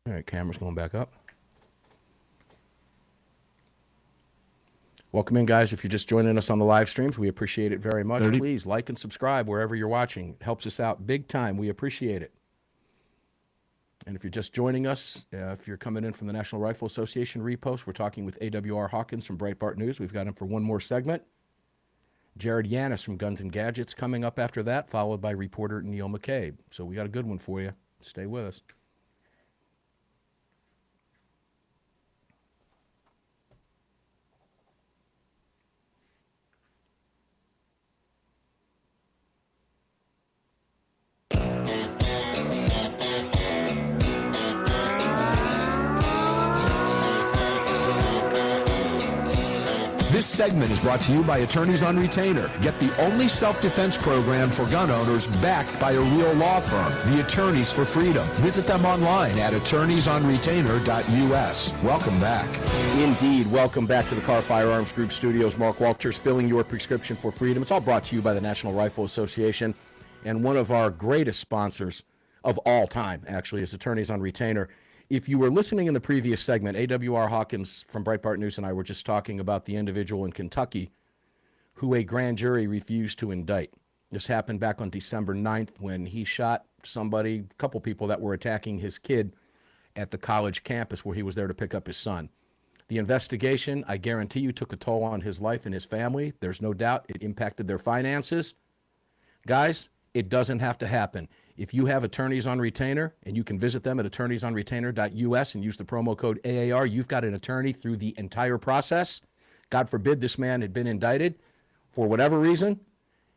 All right, camera's going back up. Welcome in, guys. If you're just joining us on the live streams, we appreciate it very much. Please like and subscribe wherever you're watching. It helps us out big time. We appreciate it. And if you're just joining us, if you're coming in from the National Rifle Association repost, we're talking with AWR Hawkins from Breitbart News. We've got him for one more segment. Jared Yanis from Guns and Gadgets coming up after that, followed by reporter Neil McCabe. So we got a good one for you. Stay with us. This segment is brought to you by Attorneys on Retainer. Get the only self-defense program for gun owners backed by a real law firm, the Attorneys for Freedom. Visit them online at attorneysonretainer.us. Welcome back. Indeed. Welcome back to the Car Firearms Group Studios. Mark Walters filling your prescription for freedom. It's all brought to you by the National Rifle Association, and one of our greatest sponsors of all time, actually, is Attorneys on Retainer. If you were listening in the previous segment, AWR Hawkins from Breitbart News and I were just talking about the individual in Kentucky who a grand jury refused to indict. This happened back on December 9th when he shot somebody, a couple people that were attacking his kid at the college campus where he was there to pick up his son. The investigation, I guarantee you, took a toll on his life and his family. There's no doubt it impacted their finances. Guys, it doesn't have to happen. If you have Attorneys on Retainer, and you can visit them at attorneysonretainer.us and use the promo code AAR, you've got an attorney through the entire process. God forbid this man had been indicted. For whatever reason,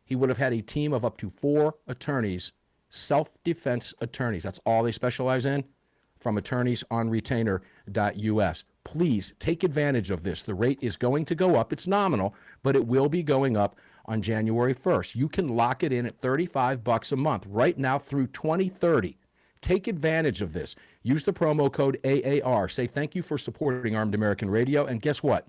he would have had a team of up to 4 attorneys, self-defense attorneys. That's all they specialize in, from attorneysonretainer.us. Please take advantage of this. The rate is going to go up. It's nominal, but it will be going up on January 1st. You can lock it in at $35 a month right now through 2030. Take advantage of this. Use the promo code AAR. Say thank you for supporting Armed American Radio. And guess what?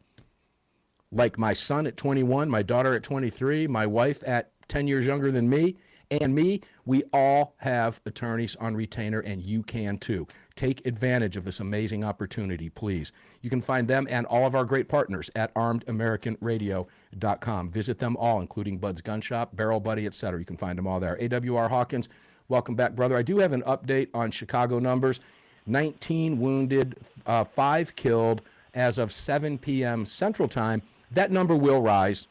Like my son at 21, my daughter at 23, my wife at 10 years younger than me, and me, we all have Attorneys on Retainer, and you can too. Take advantage of this amazing opportunity, please. You can find them and all of our great partners at armedamericanradio.com. Visit them all, including Bud's Gun Shop, Barrel Buddy, etc. You can find them all there. AWR Hawkins, welcome back, brother. I do have an update on Chicago numbers. 19 wounded, 5 killed as of 7 p.m. Central Time. That number will rise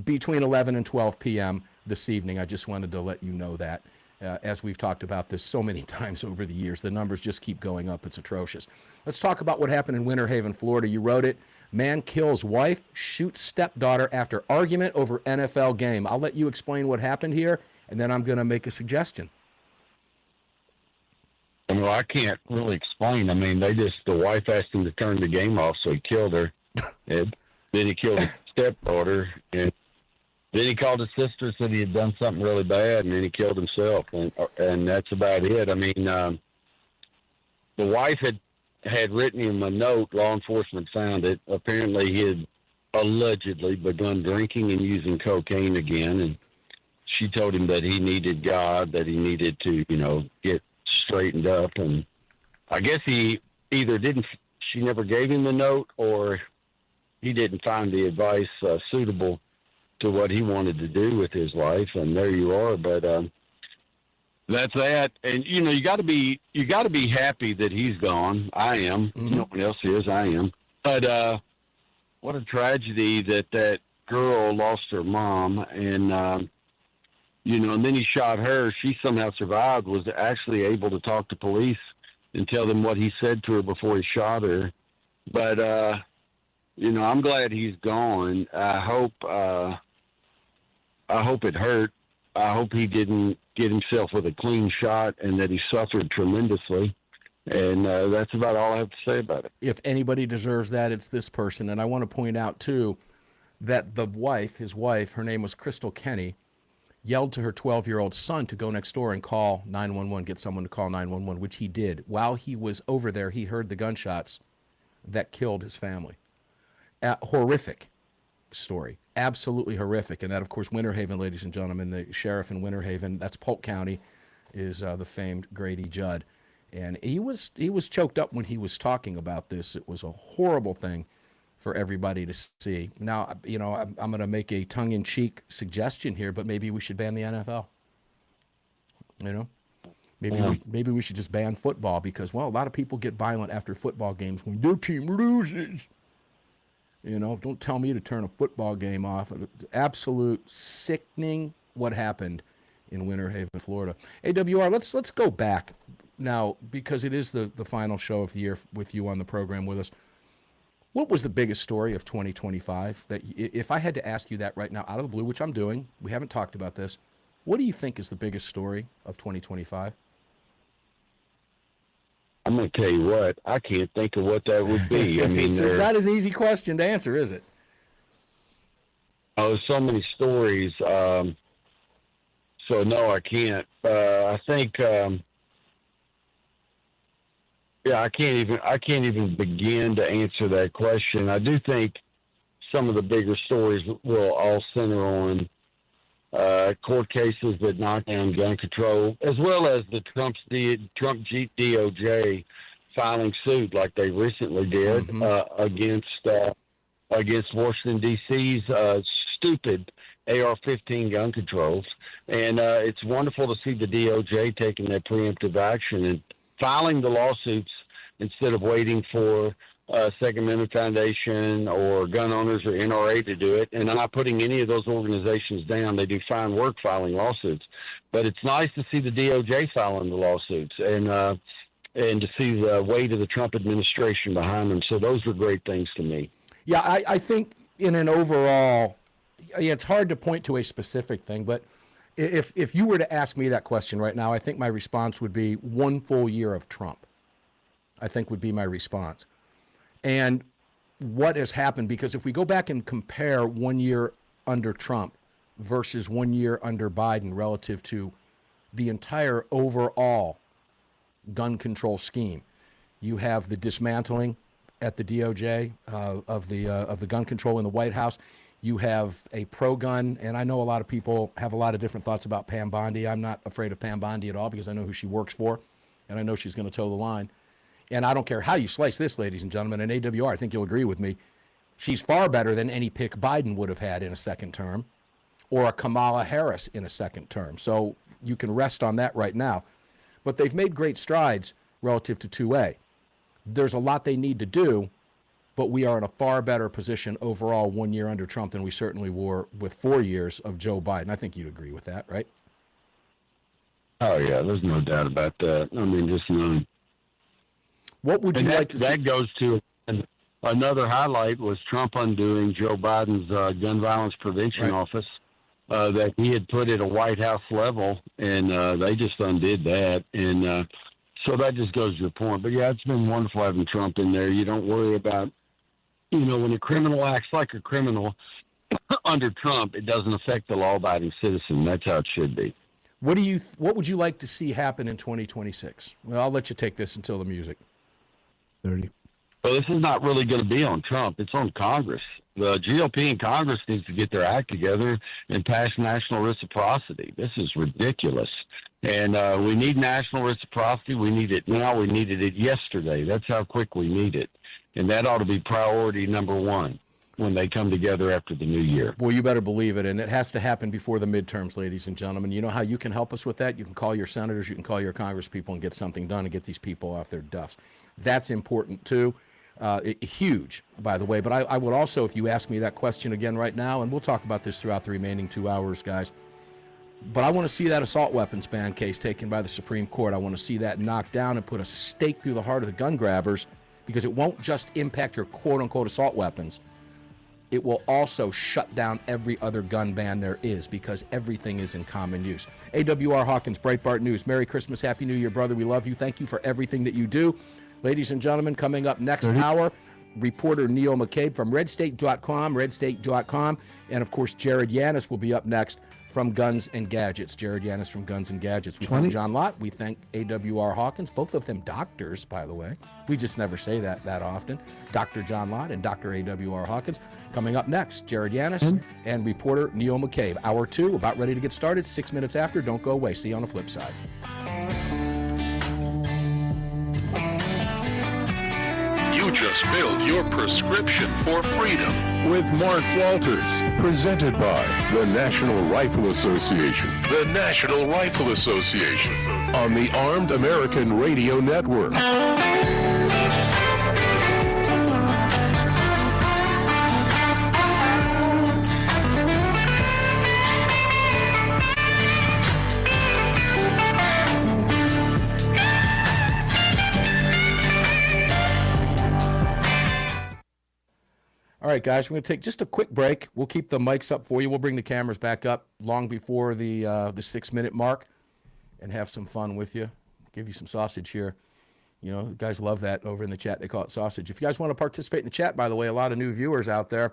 between 11 and 12 p.m. this evening. I just wanted to let you know that. As we've talked about this so many times over the years, the numbers just keep going up. It's atrocious. Let's talk about what happened in Winter Haven, Florida. You wrote it. Man kills wife, shoots stepdaughter after argument over NFL game. I'll let you explain what happened here, and then I'm going to make a suggestion. Well, I can't really explain. I mean, the wife asked him to turn the game off, so he killed her. And then he killed his stepdaughter, and then he called his sister, said he had done something really bad, and then he killed himself, and that's about it. I mean, the wife had written him a note. Law enforcement found it. Apparently, he had allegedly begun drinking and using cocaine again, and she told him that he needed God, that he needed to, get straightened up. And I guess he either she never gave him the note, or he didn't find the advice suitable to what he wanted to do with his life. And there you are. But that's that. And, you got to be happy that he's gone. I am. Mm-hmm. No one else is. I am. But what a tragedy that girl lost her mom. And, and then he shot her. She somehow survived, was actually able to talk to police and tell them what he said to her before he shot her. But, I'm glad he's gone. I hope it hurt. I hope he didn't get himself with a clean shot and that he suffered tremendously. And that's about all I have to say about it. If anybody deserves that, it's this person. And I want to point out, too, that his wife, her name was Crystal Kenny, yelled to her 12-year-old son to go next door and call 911, get someone to call 911, which he did. While he was over there, he heard the gunshots that killed his family. Horrific story. Absolutely horrific. And that, of course, Winter Haven, ladies and gentlemen, the sheriff in Winter Haven, that's Polk County, is the famed Grady Judd. And he was choked up when he was talking about this. It was a horrible thing for everybody to see. Now, I'm going to make a tongue-in-cheek suggestion here, but maybe we should ban the NFL. Maybe we should just ban football because, well, a lot of people get violent after football games when their team loses. Don't tell me to turn a football game off. Absolute sickening what happened in Winter Haven, Florida. AWR, let's go back now because it is the final show of the year with you on the program with us. What was the biggest story of 2025? That if I had to ask you that right now out of the blue, which I'm doing, we haven't talked about this, what do you think is the biggest story of 2025? I'm going to tell you what, I can't think of what that would be. I mean, it's not an easy question to answer, is it? Oh, so many stories. So no, I can't. I think, I can't even begin to answer that question. I do think some of the bigger stories will all center on court cases that knock down gun control, as well as the Trump DOJ filing suit like they recently did against Washington D.C.'s stupid AR-15 gun controls. And it's wonderful to see the DOJ taking that preemptive action and filing the lawsuits instead of waiting for Second Amendment Foundation or gun owners or NRA to do it. And I'm not putting any of those organizations down. They do fine work filing lawsuits. But it's nice to see the DOJ filing the lawsuits and to see the weight of the Trump administration behind them. So those were great things to me. Yeah, I think in an overall, it's hard to point to a specific thing, but if you were to ask me that question right now, I think my response would be 1 full year of Trump, I think would be my response. And what has happened, because if we go back and compare 1 year under Trump versus 1 year under Biden relative to the entire overall gun control scheme, you have the dismantling at the DOJ of the gun control in the White House. You have a pro-gun, and I know a lot of people have a lot of different thoughts about Pam Bondi. I'm not afraid of Pam Bondi at all because I know who she works for, and I know she's going to toe the line. And I don't care how you slice this, ladies and gentlemen, and AWR, I think you'll agree with me, she's far better than any pick Biden would have had in a second term or a Kamala Harris in a second term. So you can rest on that right now. But they've made great strides relative to 2A. There's a lot they need to do, but we are in a far better position overall 1 year under Trump than we certainly were with 4 years of Joe Biden. I think you'd agree with that, right? Oh, yeah, there's no doubt about that. I mean, just none. What would you like to see? That goes to another highlight was Trump undoing Joe Biden's gun violence prevention office that he had put at a White House level, and they just undid that. And so that just goes to your point. But, yeah, it's been wonderful having Trump in there. You don't worry about, when a criminal acts like a criminal under Trump, it doesn't affect the law-abiding citizen. That's how it should be. What would you like to see happen in 2026? Well, I'll let you take this until the music. 30. Well, this is not really going to be on Trump. It's on Congress. The GOP and Congress needs to get their act together and pass national reciprocity. This is ridiculous. And we need national reciprocity. We need it now. We needed it yesterday. That's how quick we need it. And that ought to be priority number one when they come together after the new year. Well, you better believe it. And it has to happen before the midterms, ladies and gentlemen. You know how you can help us with that? You can call your senators, you can call your congresspeople and get something done and get these people off their duffs. That's important, too. Huge, by the way. But I would also, if you ask me that question again right now, and we'll talk about this throughout the remaining 2 hours, guys, but I want to see that assault weapons ban case taken by the Supreme Court. I want to see that knocked down and put a stake through the heart of the gun grabbers, because it won't just impact your quote-unquote assault weapons. It will also shut down every other gun ban there is, because everything is in common use. AWR Hawkins Breitbart News. Merry Christmas, Happy New Year, brother. We love you. Thank you for everything that you do. Ladies and gentlemen, coming up next hour, reporter Neil McCabe from redstate.com, and of course, Jared Yanis will be up next from Guns and Gadgets. Jared Yanis from Guns and Gadgets. We thank John Lott. We thank AWR Hawkins, both of them doctors, by the way. We just never say that often. Dr. John Lott and Dr. AWR Hawkins. Coming up next, Jared Yanis and reporter Neil McCabe. Hour 2, about ready to get started. 6 minutes after. Don't go away. See you on the flip side. You just filled your prescription for freedom with Mark Walters, presented by the National Rifle Association. The National Rifle Association on the Armed American Radio Network. All right, guys, we're going to take just a quick break. We'll keep the mics up for you. We'll bring the cameras back up long before the 6-minute mark and have some fun with you. Give you some sausage here. You know, guys love that over in the chat. They call it sausage. If you guys want to participate in the chat, by the way, a lot of new viewers out there,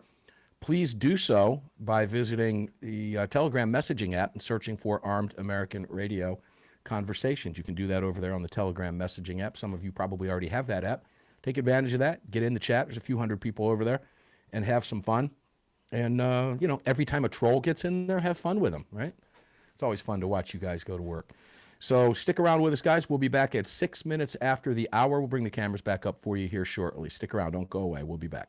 please do so by visiting the Telegram messaging app and searching for Armed American Radio Conversations. You can do that over there on the Telegram messaging app. Some of you probably already have that app. Take advantage of that. Get in the chat. There's a few hundred people over there. And have some fun. And, you know, every time a troll gets in there, have fun with them, right? It's always fun to watch you guys go to work. So stick around with us, guys. We'll be back at 6 minutes after the hour. We'll bring the cameras back up for you here shortly. Stick around. Don't go away. We'll be back.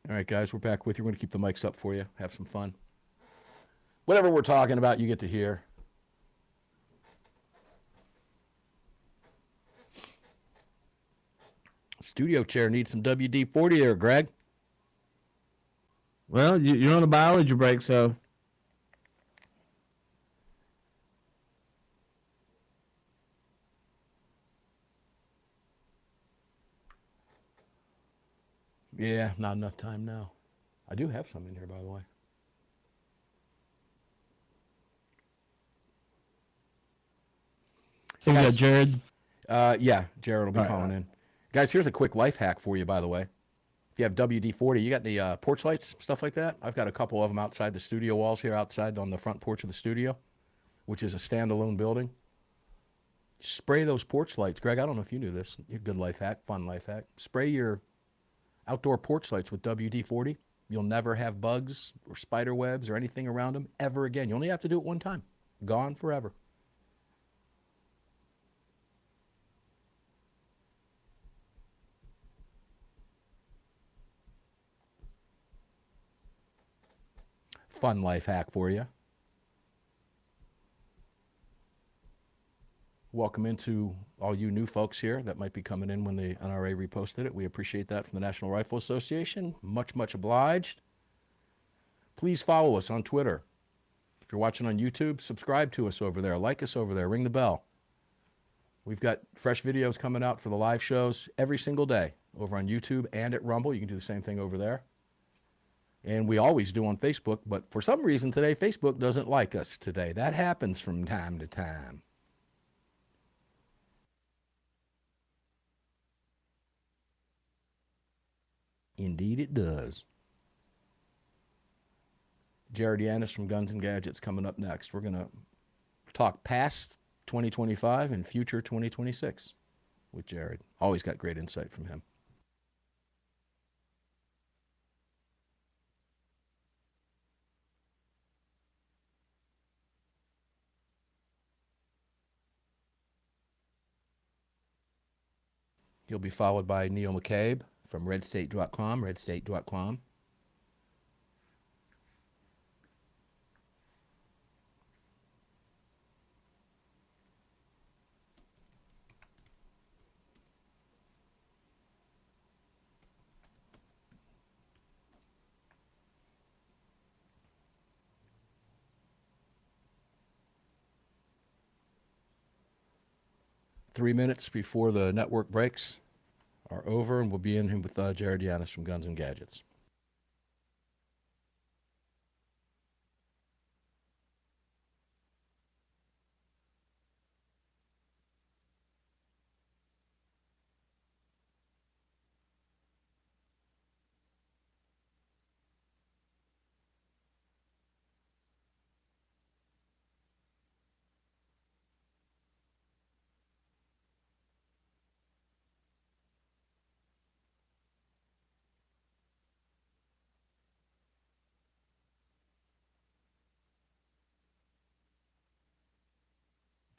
All right, guys, we're back with you. We're going to keep the mics up for you. Have some fun. Whatever we're talking about, you get to hear. Studio chair needs some WD-40 there, Greg. Well, you're on a biology break, so. Yeah, not enough time now. I do have some in here, by the way. So we got Jared. Yeah, Jared will be calling in. Guys, here's a quick life hack for you, by the way. If you have WD-40, you got any porch lights, stuff like that? I've got a couple of them outside the studio walls here, outside on the front porch of the studio, which is a standalone building. Spray those porch lights. Greg, I don't know if you knew this. Good life hack, fun life hack. Spray your outdoor porch lights with WD-40. You'll never have bugs or spider webs or anything around them ever again. You only have to do it one time. Gone forever. Fun life hack for you. Welcome into all you new folks here that might be coming in when the NRA reposted it. We appreciate that from the National Rifle Association. Much, much obliged. Please follow us on Twitter. If you're watching on YouTube, subscribe to us over there. Like us over there. Ring the bell. We've got fresh videos coming out for the live shows every single day over on YouTube and at Rumble. You can do the same thing over there. And we always do on Facebook, but for some reason today, Facebook doesn't like us today. That happens from time to time. Indeed it does. Jared Yanis from Guns and Gadgets coming up next. We're going to talk past 2025 and future 2026 with Jared. Always got great insight from him. He'll be followed by Neil McCabe from redstate.com, redstate.com. Three minutes before the network breaks are over, and we'll be in with Jared Yanis from Guns and Gadgets.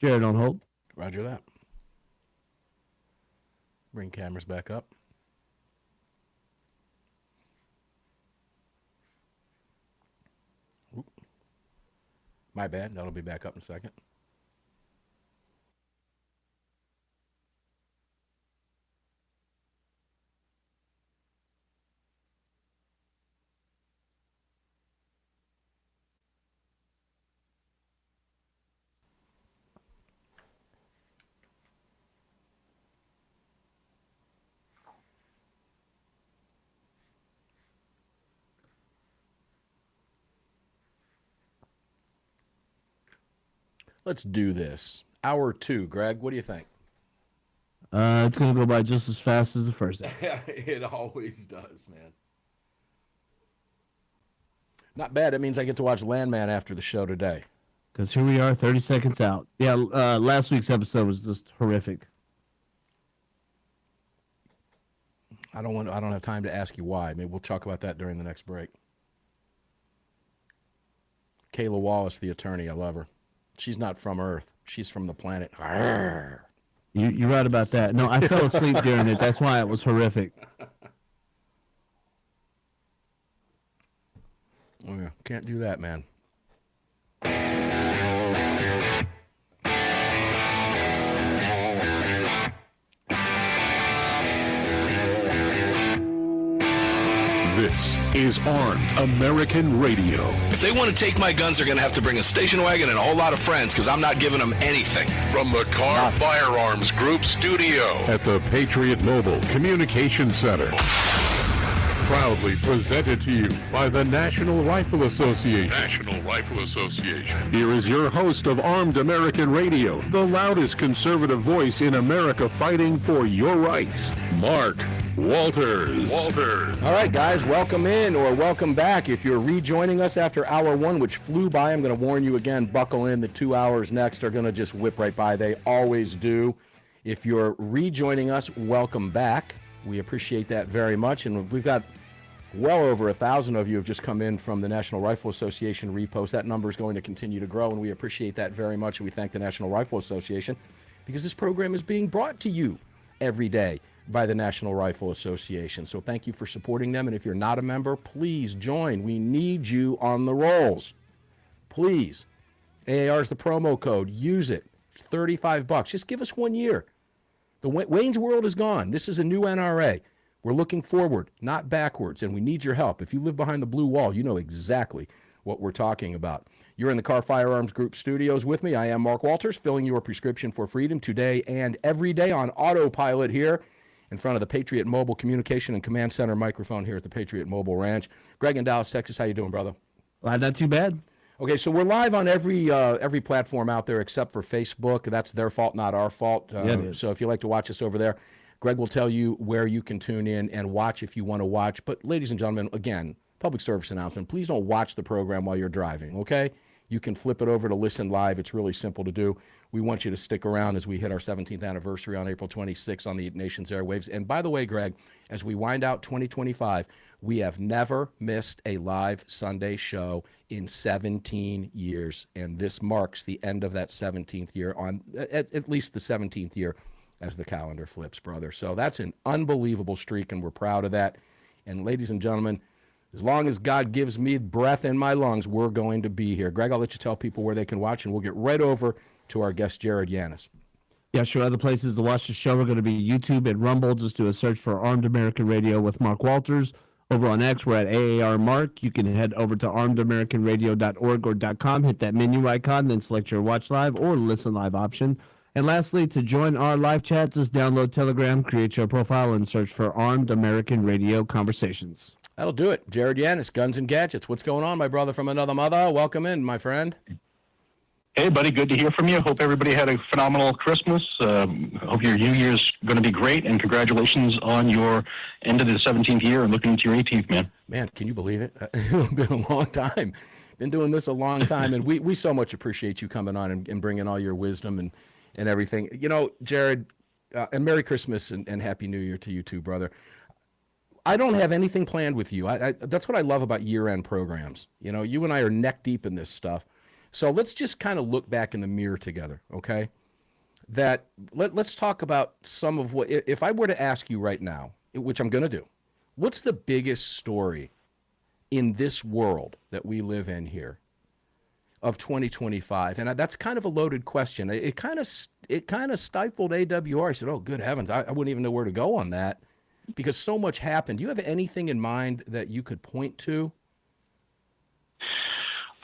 Jared on hold. Roger that. Bring cameras back up. Oop. My bad. That'll be back up in a second. Let's do this. Hour 2, Greg. What do you think? It's going to go by just as fast as the first hour. It always does, man. Not bad. That means I get to watch Landman after the show today. Because here we are, 30 seconds out. Yeah, last week's episode was just horrific. I don't have time to ask you why. Maybe we'll talk about that during the next break. Kayla Wallace, the attorney. I love her. She's not from Earth. She's from the planet. You're right about that. No, I fell asleep during it. That's why it was horrific. Oh, yeah. Can't do that, man. This is Armed American Radio. If they want to take my guns, they're going to have to bring a station wagon and a whole lot of friends, because I'm not giving them anything. From the Car Firearms Group studio at the Patriot Mobile Communication Center. Proudly presented to you by the National Rifle Association. National Rifle Association. Here is your host of Armed American Radio, the loudest conservative voice in America fighting for your rights, Mark Walters. All right, guys, welcome in or welcome back. If you're rejoining us after hour one, which flew by, I'm going to warn you again, buckle in. The 2 hours next are going to just whip right by. They always do. If you're rejoining us, welcome back. We appreciate that very much, and we've got well over 1,000 of you have just come in from the National Rifle Association repost. That number is going to continue to grow, and we appreciate that very much. We thank the National Rifle Association because this program is being brought to you every day by the National Rifle Association. So thank you for supporting them, and if you're not a member, please join. We need you on the rolls. Please. AAR is the promo code. Use it. It's $35. Just give us 1 year. The Wayne's World is gone. This is a new NRA. We're looking forward, not backwards, and we need your help. If you live behind the blue wall, you know exactly what we're talking about. You're in the Car Firearms Group studios with me. I am Mark Walters, filling your prescription for freedom today and every day on autopilot here in front of the Patriot Mobile Communication and Command Center microphone here at the Patriot Mobile Ranch. Greg in Dallas, Texas, how you doing, brother? Not too bad. Okay, so we're live on every platform out there except for Facebook. That's their fault, not our fault. Yeah, it is. So if you like to watch us over there, Greg will tell you where you can tune in and watch if you want to watch. But ladies and gentlemen, again, public service announcement, please don't watch the program while you're driving, okay? You can flip it over to listen live. It's really simple to do. We want you to stick around as we hit our 17th anniversary on April 26th on the nation's airwaves. And by the way, Greg, as we wind out 2025, we have never missed a live Sunday show in 17 years, and this marks the end of that 17th year, on at least the 17th year as the calendar flips, brother. So that's an unbelievable streak, and we're proud of that. And ladies and gentlemen, as long as God gives me breath in my lungs, we're going to be here. Greg, I'll let you tell people where they can watch, and we'll get right over to our guest, Jared Yanis. Yeah, sure. Other places to watch the show are going to be YouTube and Rumble. Just do a search for Armed American Radio with Mark Walters. Over on X, we're at AAR Mark. You can head over to armedamericanradio.org or .com, hit that menu icon, then select your watch live or listen live option. And lastly, to join our live chat, just download Telegram, create your profile, and search for Armed American Radio Conversations. That'll do it. Jared Yanis, Guns and Gadgets. What's going on, my brother from another mother? Welcome in, my friend. Hey, buddy. Good to hear from you. Hope everybody had a phenomenal Christmas. Hope your New Year's going to be great, and congratulations on your end of the 17th year and looking into your 18th, man. Man, can you believe it? It's been a long time. Been doing this a long time, and we so much appreciate you coming on and bringing all your wisdom and everything. You know, Jared, and Merry Christmas and Happy New Year to you too, brother. I don't have anything planned with you. That's what I love about year-end programs. You know, you and I are neck deep in this stuff. So let's just kind of look back in the mirror together, okay? Let's talk about some of what, if I were to ask you right now, which I'm going to do, what's the biggest story in this world that we live in here of 2025? And that's kind of a loaded question. It kind of stifled AWR. I said, oh, good heavens, I wouldn't even know where to go on that because so much happened. Do you have anything in mind that you could point to?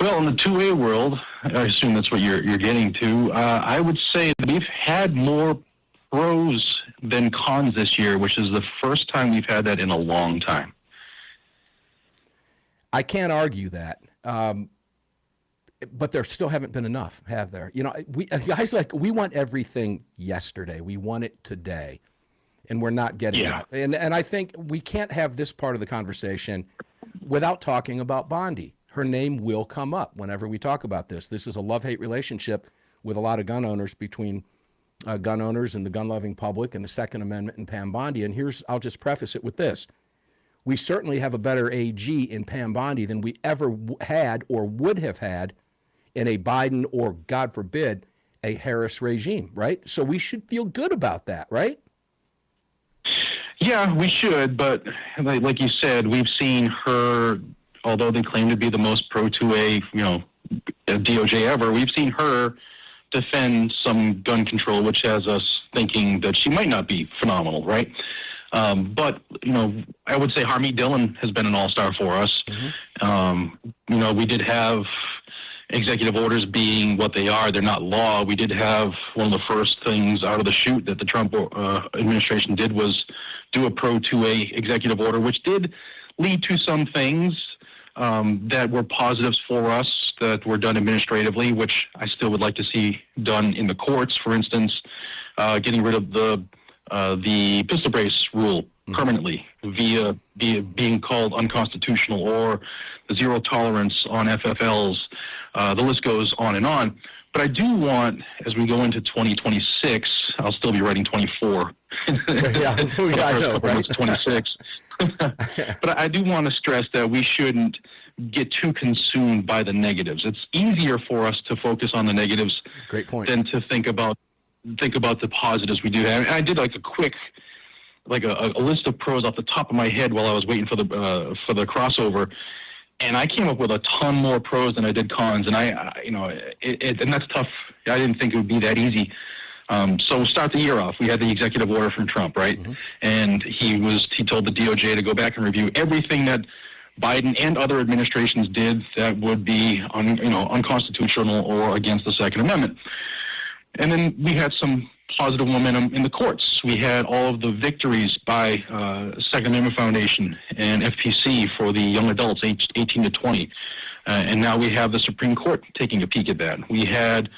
Well, in the 2A world, I assume that's what you're getting to, I would say that we've had more pros than cons this year, which is the first time we've had that in a long time. I can't argue that. But there still haven't been enough, have there? You know, we want everything yesterday. We want it today, and we're not getting that. And I think we can't have this part of the conversation without talking about Bondi. Her name will come up whenever we talk about this. This is a love-hate relationship with a lot of gun owners between gun owners and the gun-loving public and the Second Amendment and Pam Bondi. And I'll just preface it with this. We certainly have a better AG in Pam Bondi than we ever had or would have had in a Biden or, God forbid, a Harris regime, right? So we should feel good about that, right? Yeah, we should, but like you said, we've seen her although they claim to be the most pro-2A, DOJ ever, we've seen her defend some gun control, which has us thinking that she might not be phenomenal, right? But, I would say Harmeet Dillon has been an all-star for us. Mm-hmm. We did have executive orders being what they are. They're not law. We did have one of the first things out of the chute that the Trump administration did was do a pro-2A executive order, which did lead to some things that were positives for us that were done administratively, which I still would like to see done in the courts. For instance, getting rid of the pistol brace rule permanently via being called unconstitutional, or the zero tolerance on FFLs. The list goes on and on. But I do want, as we go into 2026, I'll still be writing 24. Yeah, I know, right? 26. But I do want to stress that we shouldn't get too consumed by the negatives. It's easier for us to focus on the negatives. Great point. Than to think about the positives we do have. And I did like a quick, a list of pros off the top of my head while I was waiting for the crossover, and I came up with a ton more pros than I did cons. And and that's tough. I didn't think it would be that easy. So we'll start the year off. We had the executive order from Trump, right? Mm-hmm. And he told the DOJ to go back and review everything that Biden and other administrations did that would be unconstitutional or against the Second Amendment. And then we had some positive momentum in the courts. We had all of the victories by Second Amendment Foundation and FPC for the young adults aged 18 to 20. And now we have the Supreme Court taking a peek at that. We had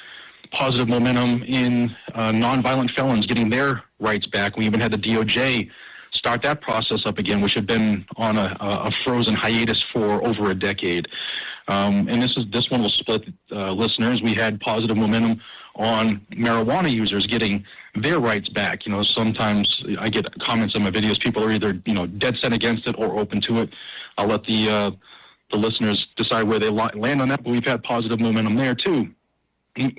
positive momentum in nonviolent felons getting their rights back. We even had the DOJ start that process up again, which had been on a frozen hiatus for over a decade. And this one will split listeners. We had positive momentum on marijuana users getting their rights back. Sometimes I get comments on my videos. People are either dead set against it or open to it. I'll let the listeners decide where they land on that. But we've had positive momentum there too.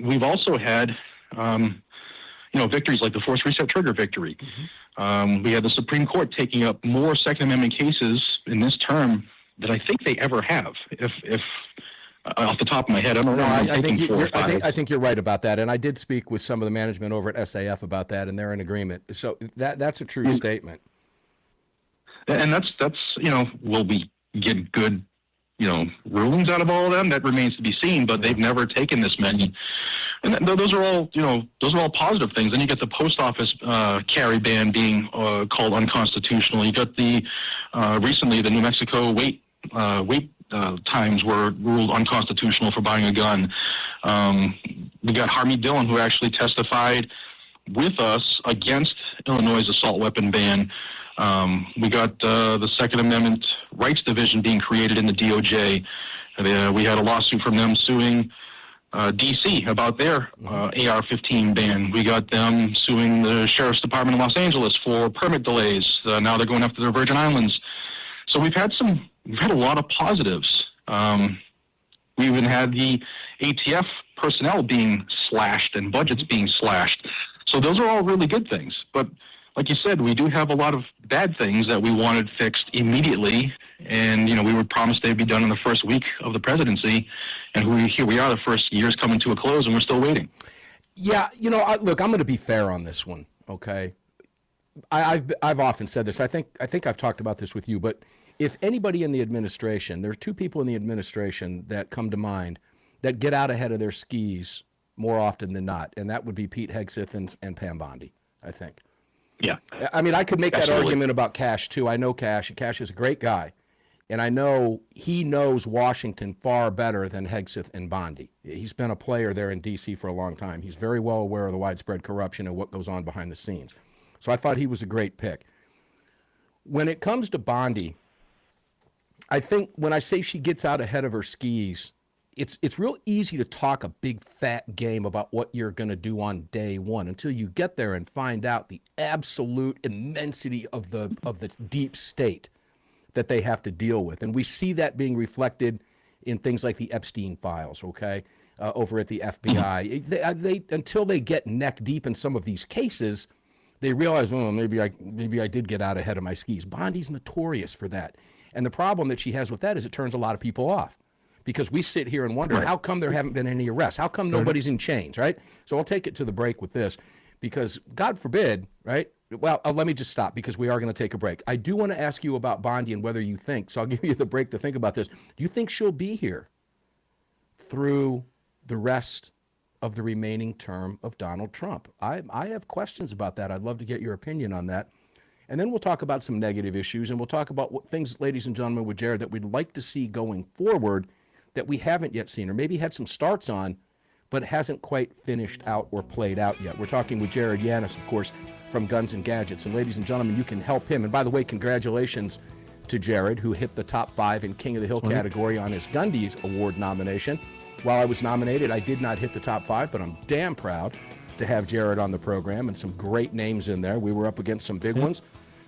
We've also had victories like the forced reset trigger victory. Mm-hmm. We had the Supreme Court taking up more Second Amendment cases in this term than I think they ever have. If off the top of my head, I don't know. I think you're right about that, and I did speak with some of the management over at SAF about that, and they're in agreement. So that's a true statement. And that's will we get good rulings out of all of them? That remains to be seen. But they've never taken this many. And those are all positive things. Then you get the post office carry ban being called unconstitutional. You got the recently the New Mexico wait times were ruled unconstitutional for buying a gun. We got Harmeet Dillon, who actually testified with us against Illinois' assault weapon ban. We got the Second Amendment Rights Division being created in the DOJ. We had a lawsuit from them suing D.C. about their AR-15 ban. We got them suing the Sheriff's Department of Los Angeles for permit delays. Now they're going after the Virgin Islands. So we've had a lot of positives. We even had the ATF personnel being slashed and budgets being slashed. So those are all really good things. But like you said, we do have a lot of bad things that we wanted fixed immediately. And, we would promise they'd be done in the first week of the presidency. And here we are, the first year's coming to a close, and we're still waiting. Yeah, look, I'm going to be fair on this one, okay? I've often said this. I think I've talked about this with you, but if anybody in the administration, there's two people in the administration that come to mind that get out ahead of their skis more often than not, and that would be Pete Hegseth and Pam Bondi, I think. Yeah. I mean, I could make Absolutely. that argument about Cash, too. I know Cash. Cash is a great guy, and I know he knows Washington far better than Hegseth and Bondi. He's been a player there in D.C. for a long time. He's very well aware of the widespread corruption and what goes on behind the scenes. So I thought he was a great pick. When it comes to Bondi, I think when I say she gets out ahead of her skis, it's real easy to talk a big fat game about what you're going to do on day one until you get there and find out the absolute immensity of the deep state that they have to deal with. And we see that being reflected in things like the Epstein files, okay, over at the FBI. They until they get neck deep in some of these cases, they realize, well, maybe I did get out ahead of my skis. Bondi's notorious for that. And the problem that she has with that is it turns a lot of people off, because we sit here and wonder, how come there haven't been any arrests? How come nobody's in chains, right? So I'll take it to the break with this, because God forbid, right? Well, let me just stop, because we are going to take a break. I do want to ask you about Bondi and whether you think, so I'll give you the break to think about this. Do you think she'll be here through the rest of the remaining term of Donald Trump? I have questions about that. I'd love to get your opinion on that. And then we'll talk about some negative issues, and we'll talk about what things, ladies and gentlemen, with Jared, that we'd like to see going forward that we haven't yet seen, or maybe had some starts on, but hasn't quite finished out or played out yet. We're talking with Jared Yanis, of course, from Guns and Gadgets. And ladies and gentlemen, you can help him. And by the way, congratulations to Jared, who hit the top 5 in King of the Hill category on his Gundy's Award nomination. While I was nominated, I did not hit the top 5, but I'm damn proud to have Jared on the program, and some great names in there. We were up against some big ones.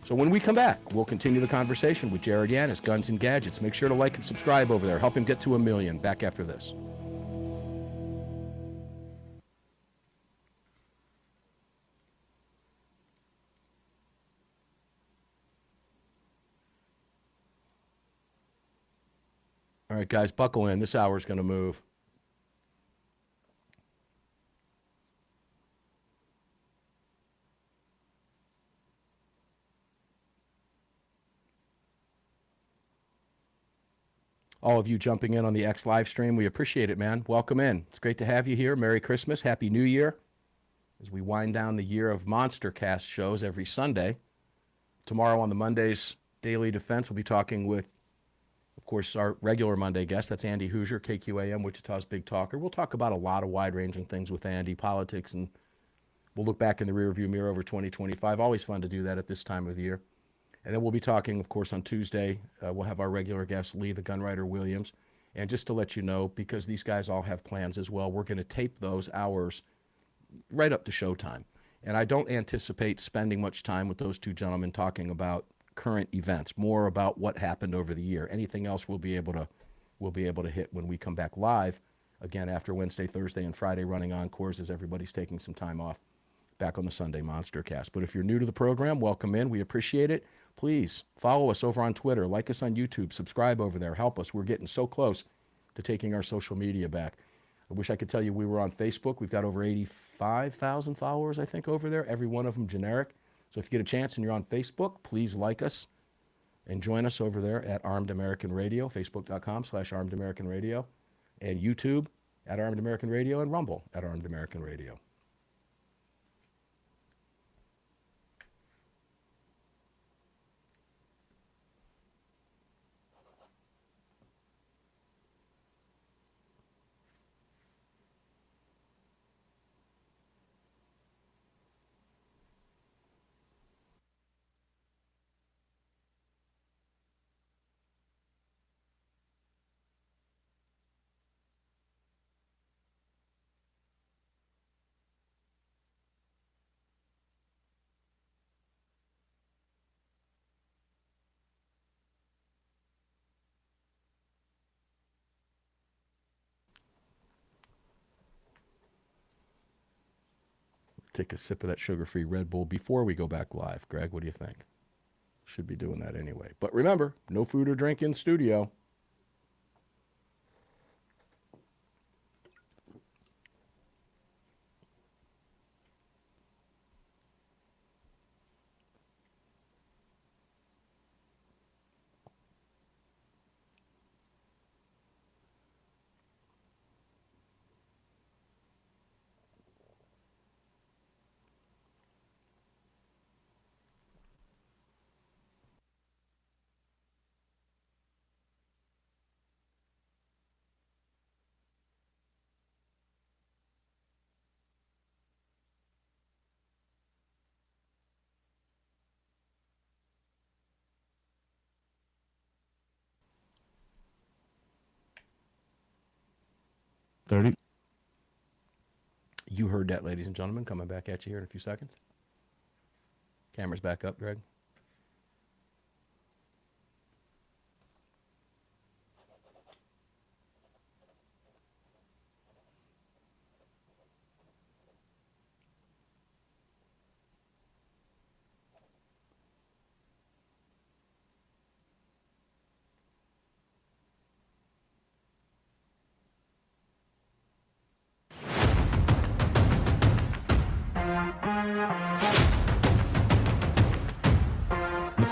So when we come back, we'll continue the conversation with Jared Yanis, Guns and Gadgets. Make sure to like and subscribe over there. Help him get to 1 million. Back after this. All right, guys, buckle in. This hour is going to move. All of you jumping in on the X live stream, we appreciate it, man. Welcome in. It's great to have you here. Merry Christmas. Happy New Year. As we wind down the year of Monster Cast shows every Sunday. Tomorrow on the Monday's Daily Defense, we'll be talking with, of course, our regular Monday guest. That's Andy Hoosier, KQAM, Wichita's Big Talker. We'll talk about a lot of wide-ranging things with Andy, politics, and we'll look back in the rearview mirror over 2025. Always fun to do that at this time of the year. And then we'll be talking, of course, on Tuesday. We'll have our regular guest, Lee, the Gunwriter Williams. And just to let you know, because these guys all have plans as well, we're going to tape those hours right up to showtime. And I don't anticipate spending much time with those two gentlemen talking about current events, more about what happened over the year. Anything else we'll be able to hit when we come back live, again, after Wednesday, Thursday, and Friday running encores as everybody's taking some time off back on the Sunday Monster Cast. But if you're new to the program, welcome in. We appreciate it. Please follow us over on Twitter, like us on YouTube, subscribe over there, help us. We're getting so close to taking our social media back. I wish I could tell you we were on Facebook. We've got over 85,000 followers, I think, over there, every one of them generic. So if you get a chance and you're on Facebook, please like us and join us over there at Armed American Radio, facebook.com/Armed American Radio, and YouTube at Armed American Radio, and Rumble at Armed American Radio. Take a sip of that sugar-free Red Bull before we go back live. Greg, what do you think? Should be doing that anyway. But remember, no food or drink in studio. You heard that, ladies and gentlemen. Coming back at you here in a few seconds. Camera's back up, Greg.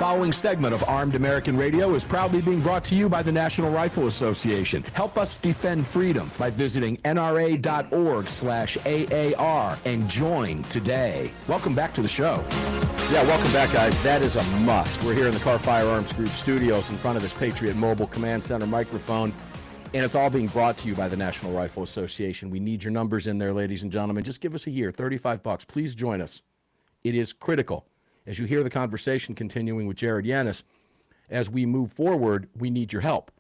following segment of Armed American Radio is proudly being brought to you by the National Rifle Association. Help us defend freedom by visiting nra.org/AAR and join today. Welcome back to the show. Yeah, welcome back, guys. That is a must. We're here in the Car Firearms Group studios in front of this Patriot Mobile Command Center microphone, and it's all being brought to you by the National Rifle Association. We need your numbers in there, ladies and gentlemen. Just give us a year, $35. Please join us. It is critical. As you hear the conversation continuing with Jared Yanis, as we move forward, we need your help.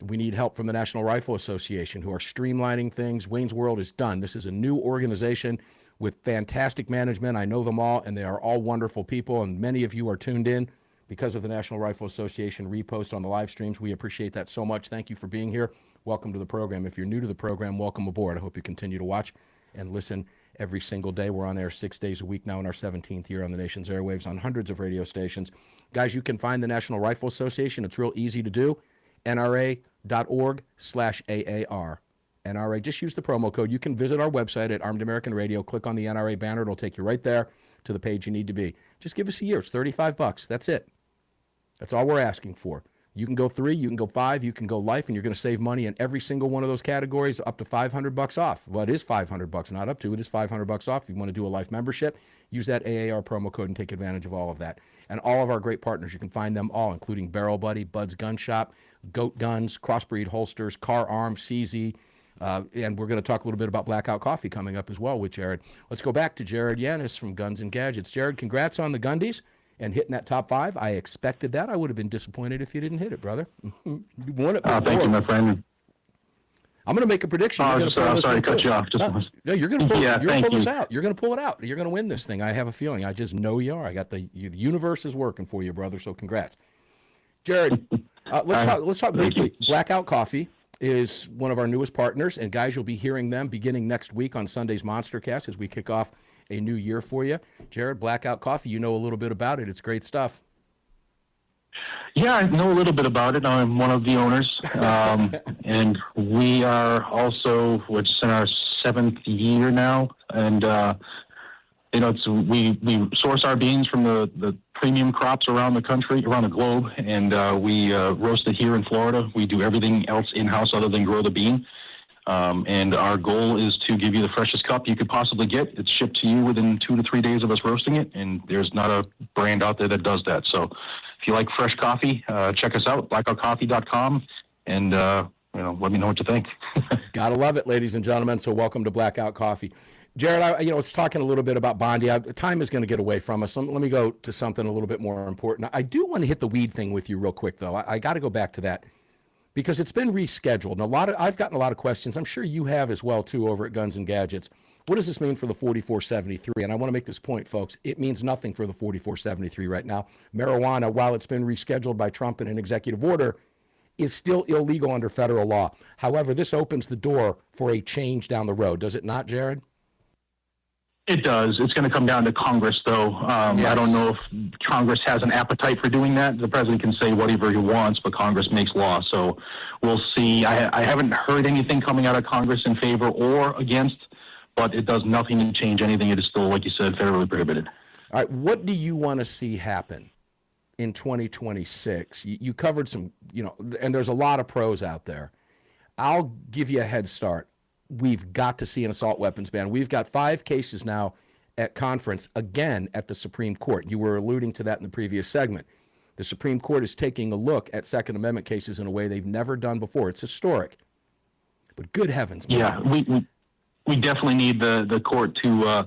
We need help from the National Rifle Association, who are streamlining things. Wayne's World is done. This is a new organization with fantastic management. I know them all, and they are all wonderful people, and many of you are tuned in because of the National Rifle Association repost on the live streams. We appreciate that so much. Thank you for being here. Welcome to the program. If you're new to the program, welcome aboard. I hope you continue to watch and listen every single day. We're on air 6 days a week now in our 17th year on the nation's airwaves on hundreds of radio stations. Guys, you can find the National Rifle Association. It's real easy to do. NRA.org/AAR. NRA, just use the promo code. You can visit our website at Armed American Radio. Click on the NRA banner. It'll take you right there to the page you need to be. Just give us a year. It's $35. That's it. That's all we're asking for. You can go 3, you can go 5, you can go life, and you're going to save money in every single one of those categories, up to $500 off. Well, it is $500, not up to. It is $500 off. If you want to do a life membership, use that AAR promo code and take advantage of all of that. And all of our great partners, you can find them all, including Barrel Buddy, Bud's Gun Shop, Goat Guns, Crossbreed Holsters, Car Arms, CZ, and we're going to talk a little bit about Blackout Coffee coming up as well with Jared. Let's go back to Jared Yanis from Guns and Gadgets. Jared, congrats on the Gundies and hitting that top 5. I expected that. I would have been disappointed if you didn't hit it, brother. You won it before. Thank you, my friend. I'm going to make a prediction. Sorry to cut you off. No, you're going to pull, pull this out. You're going to pull it out. You're going to win this thing. I have a feeling. I just know you are. I got the universe is working for you, brother. So congrats, Jared. Let's talk briefly. Blackout Coffee is one of our newest partners, and guys, you'll be hearing them beginning next week on Sunday's Monstercast as we kick off a new year for you. Jared, Blackout Coffee, you know a little bit about it. It's great stuff. Yeah, I know a little bit about it. I'm one of the owners, and we are also, which is in our 7th year now, and we source our beans from the premium crops around the country, around the globe, and we roast it here in Florida. We do everything else in-house other than grow the bean. And our goal is to give you the freshest cup you could possibly get. It's shipped to you within 2 to 3 days of us roasting it, and there's not a brand out there that does that. So if you like fresh coffee, check us out, blackoutcoffee.com, and let me know what you think. Gotta love it, ladies and gentlemen. So welcome to Blackout Coffee. Jared, I was talking a little bit about Bondi. Time is going to get away from us. Let me go to something a little bit more important. I do want to hit the weed thing with you real quick, though. I got to go back to that, because it's been rescheduled. And I've gotten a lot of questions. I'm sure you have as well, too, over at Guns and Gadgets. What does this mean for the 4473? And I want to make this point, folks. It means nothing for the 4473 right now. Marijuana, while it's been rescheduled by Trump in an executive order, is still illegal under federal law. However, this opens the door for a change down the road. Does it not, Jared? It does. It's going to come down to Congress, though. Yes. I don't know if Congress has an appetite for doing that. The president can say whatever he wants, but Congress makes law. So we'll see. I haven't heard anything coming out of Congress in favor or against, but it does nothing to change anything. It is still, like you said, federally prohibited. All right. What do you want to see happen in 2026? You covered some, and there's a lot of pros out there. I'll give you a head start. We've got to see an assault weapons ban. We've got 5 cases now at conference, again, at the Supreme Court. You were alluding to that in the previous segment. The Supreme Court is taking a look at Second Amendment cases in a way they've never done before. It's historic. But good heavens, man. Yeah, we definitely need the court to,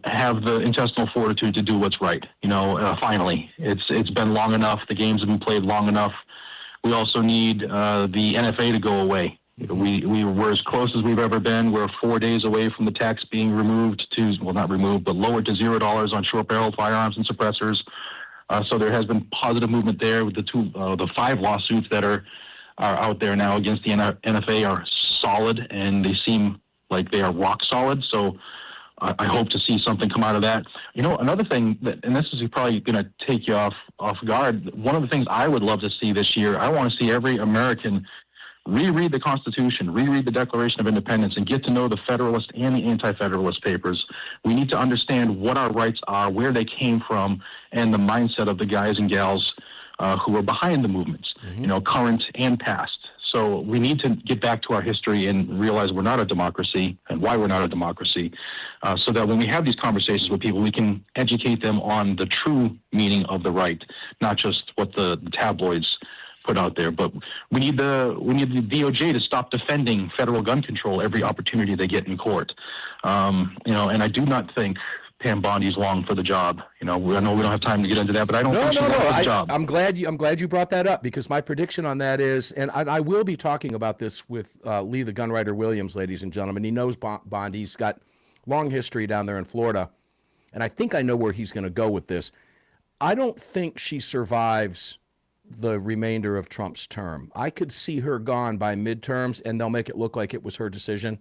have the intestinal fortitude to do what's right. Finally. It's been long enough. The games have been played long enough. We also need the NFA to go away. We're as close as we've ever been. We're 4 days away from the tax being removed not removed, but lowered to $0 on short-barreled firearms and suppressors. So there has been positive movement there. With the 5 lawsuits that are out there now against the NFA are solid, and they seem like they are rock solid. So I hope to see something come out of that. Another thing, and this is probably going to take you off guard, one of the things I would love to see this year, I want to see every American reread the Constitution, reread the Declaration of Independence, and get to know the Federalist and the Anti-Federalist papers. We need to understand what our rights are, where they came from, and the mindset of the guys and gals who were behind the movements, current and past. So we need to get back to our history and realize we're not a democracy and why we're not a democracy, so that when we have these conversations with people, we can educate them on the true meaning of the right, not just what the tabloids put out there. But we need the DOJ to stop defending federal gun control every opportunity they get in court. And I do not think Pam Bondi's long for the job. I know we don't have time to get into that, but I don't think she's long for the job. I'm glad you brought that up, because my prediction on that is, and I will be talking about this with Lee the Gunwriter Williams, ladies and gentlemen. He knows Bondi. He's got long history down there in Florida, and I think I know where he's going to go with this. I don't think she survives the remainder of Trump's term. I could see her gone by midterms, and they'll make it look like it was her decision.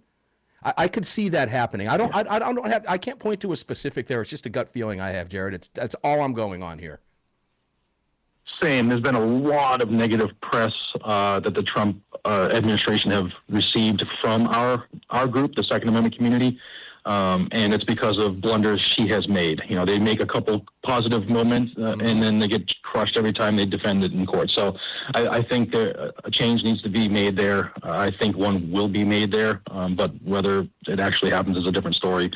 I could see that happening. I can't point to a specific there. It's just a gut feeling I have, Jared. That's all I'm going on here. Same. There's been a lot of negative press that the Trump administration have received from our group, the Second Amendment community. And it's because of blunders she has made. They make a couple positive moments, and then they get crushed every time they defend it in court. So I think a change needs to be made there. I think one will be made there, but whether it actually happens is a different story.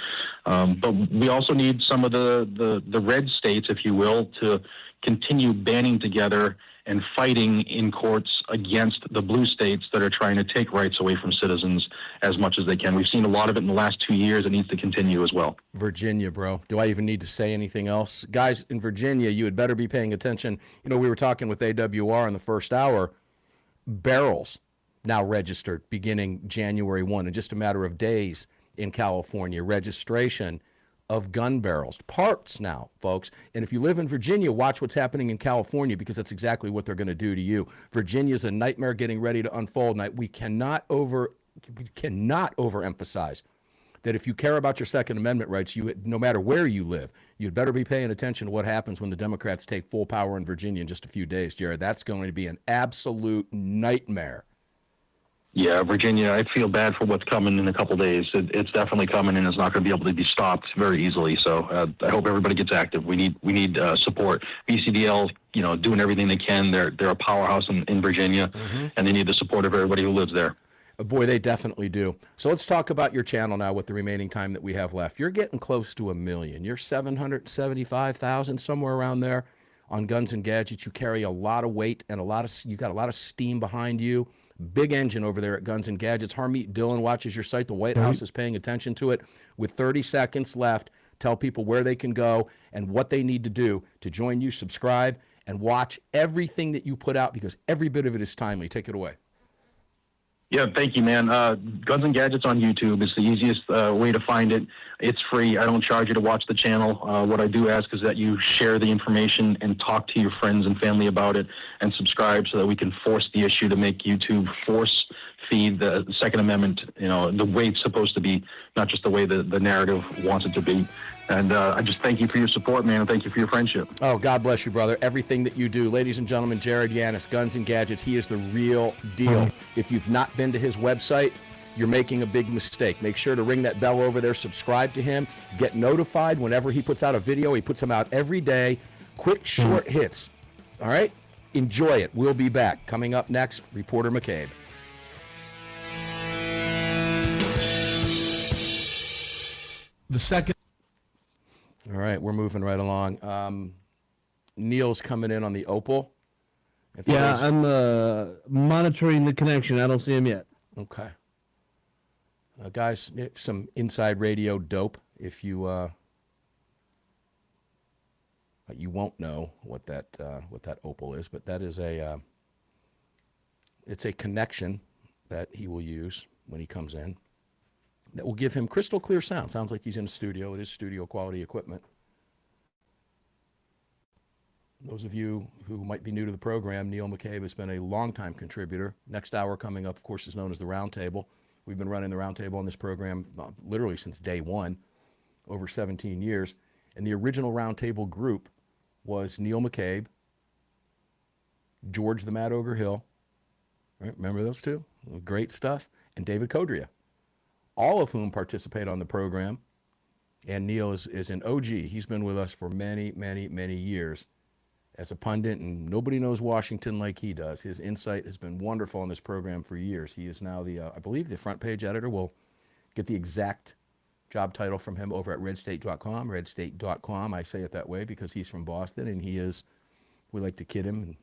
But we also need some of the red states, if you will, to continue banding together and fighting in courts against the blue states that are trying to take rights away from citizens as much as they can. We've seen a lot of it in the last 2 years. It needs to continue as well. Virginia, bro. Do I even need to say anything else? Guys, in Virginia, you had better be paying attention. We were talking with AWR in the first hour. Barrels now registered beginning January 1, in just a matter of days in California. Registration of gun barrels, parts now, folks. And if you live in Virginia, watch what's happening in California, because that's exactly what they're going to do to you. Virginia's a nightmare getting ready to unfold. And we cannot overemphasize that if you care about your Second Amendment rights, no matter where you live, you'd better be paying attention to what happens when the Democrats take full power in Virginia in just a few days, Jared. That's going to be an absolute nightmare. Yeah, Virginia, I feel bad for what's coming in a couple days. It's definitely coming, and it's not going to be able to be stopped very easily. So I hope everybody gets active. We need support. BCDL, doing everything they can. They're a powerhouse in Virginia, and they need the support of everybody who lives there. Boy, they definitely do. So let's talk about your channel now with the remaining time that we have left. You're getting close to 1 million. You're 775,000, somewhere around there on Guns and Gadgets. You carry a lot of weight and you got a lot of steam behind you. Big engine over there at Guns and Gadgets. Harmeet Dillon watches your site. The White House is paying attention to it. With 30 seconds left, tell people where they can go and what they need to do to join you, subscribe, and watch everything that you put out, because every bit of it is timely. Take it away. Yeah, thank you, man. Guns and Gadgets on YouTube is the easiest way to find it. It's free. I don't charge you to watch the channel. What I do ask is that you share the information and talk to your friends and family about it, and subscribe so that we can force the issue to make YouTube force feed the Second Amendment, the way it's supposed to be, not just the way the narrative wants it to be. And I just thank you for your support, man, and thank you for your friendship. Oh, God bless you, brother. Everything that you do. Ladies and gentlemen, Jared Yanis, Guns and Gadgets, he is the real deal. If you've not been to his website, you're making a big mistake. Make sure to ring that bell over there, subscribe to him, get notified whenever he puts out a video. He puts them out every day. Quick, short hits. All right? Enjoy it. We'll be back. Coming up next, Reporter McCabe. The second. All right, we're moving right along. Neil's coming in on the Opal. Yeah, I'm monitoring the connection. I don't see him yet. Okay. Guys, some inside radio dope. If you you won't know what that Opal is, but that is it's a connection that he will use when he comes in that will give him crystal clear sound. Sounds like he's in a studio. It is studio quality equipment. Those of you who might be new to the program, Neil McCabe has been a longtime contributor. Next hour coming up, of course, is known as the Roundtable. We've been running the Roundtable on this program literally since day one, over 17 years. And the original Roundtable group was Neil McCabe, George the Mad Ogre Hill. Right, remember those two? Great stuff. And David Codria, all of whom participate on the program. And Neil is an OG. He's been with us for many, many, many years as a pundit, and nobody knows Washington like he does. His insight has been wonderful on this program for years. He is now the, I believe, the front page editor. We'll get the exact job title from him over at redstate.com. Redstate.com, I say it that way because he's from Boston, and he is, we like to kid him and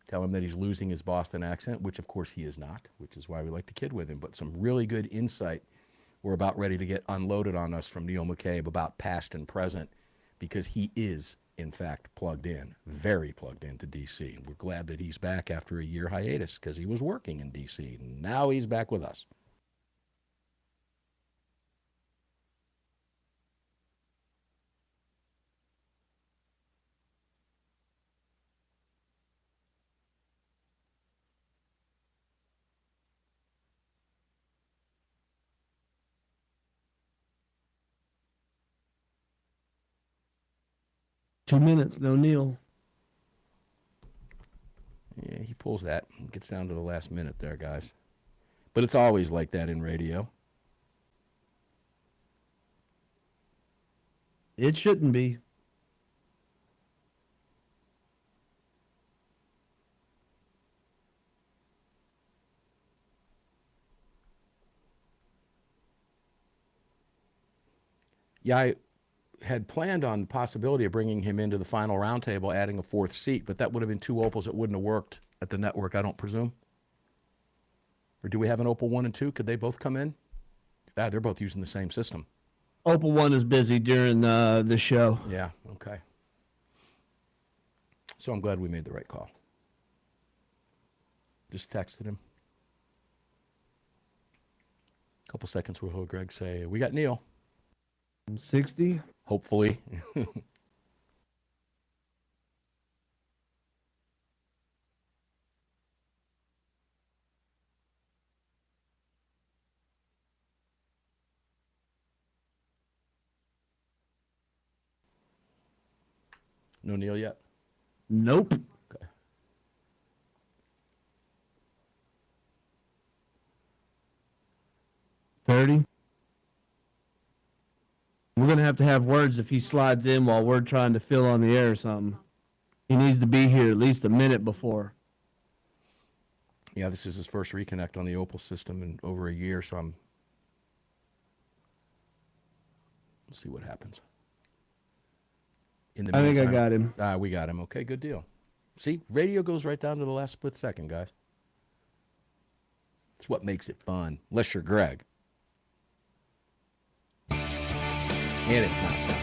tell him that he's losing his Boston accent, which of course he is not, which is why we like to kid with him. But some really good insight. We're about ready to get unloaded on us from Neil McCabe about past and present, because he is, in fact, plugged in, very plugged into D.C. And we're glad that he's back after a year hiatus because he was working in D.C. And now he's back with us. Two minutes, no Neil. Yeah, he pulls that. Gets down to the last minute there, guys. But it's always like that in radio. It shouldn't be. Yeah, I had planned on the possibility of bringing him into the final roundtable, adding a fourth seat, but that would have been two opals that wouldn't have worked at the network, I don't presume. Or do we have an opal 1 and 2? Could they both come in? Yeah, they're both using the same system. Opal 1 is busy during the show. Yeah, okay. So I'm glad we made the right call. Just texted him. A couple seconds, we'll hear Greg say, we got Neil. 60? Hopefully. No Neil yet? Nope. Okay. $30. We're going to have words if he slides in while we're trying to fill on the air or something. He needs to be here at least a minute before. Yeah, this is his first reconnect on the Opal system in over a year, so we'll see what happens. I think I got him. We got him. Okay, good deal. See, radio goes right down to the last split second, guys. It's what makes it fun, unless you're Greg. And it's not fun.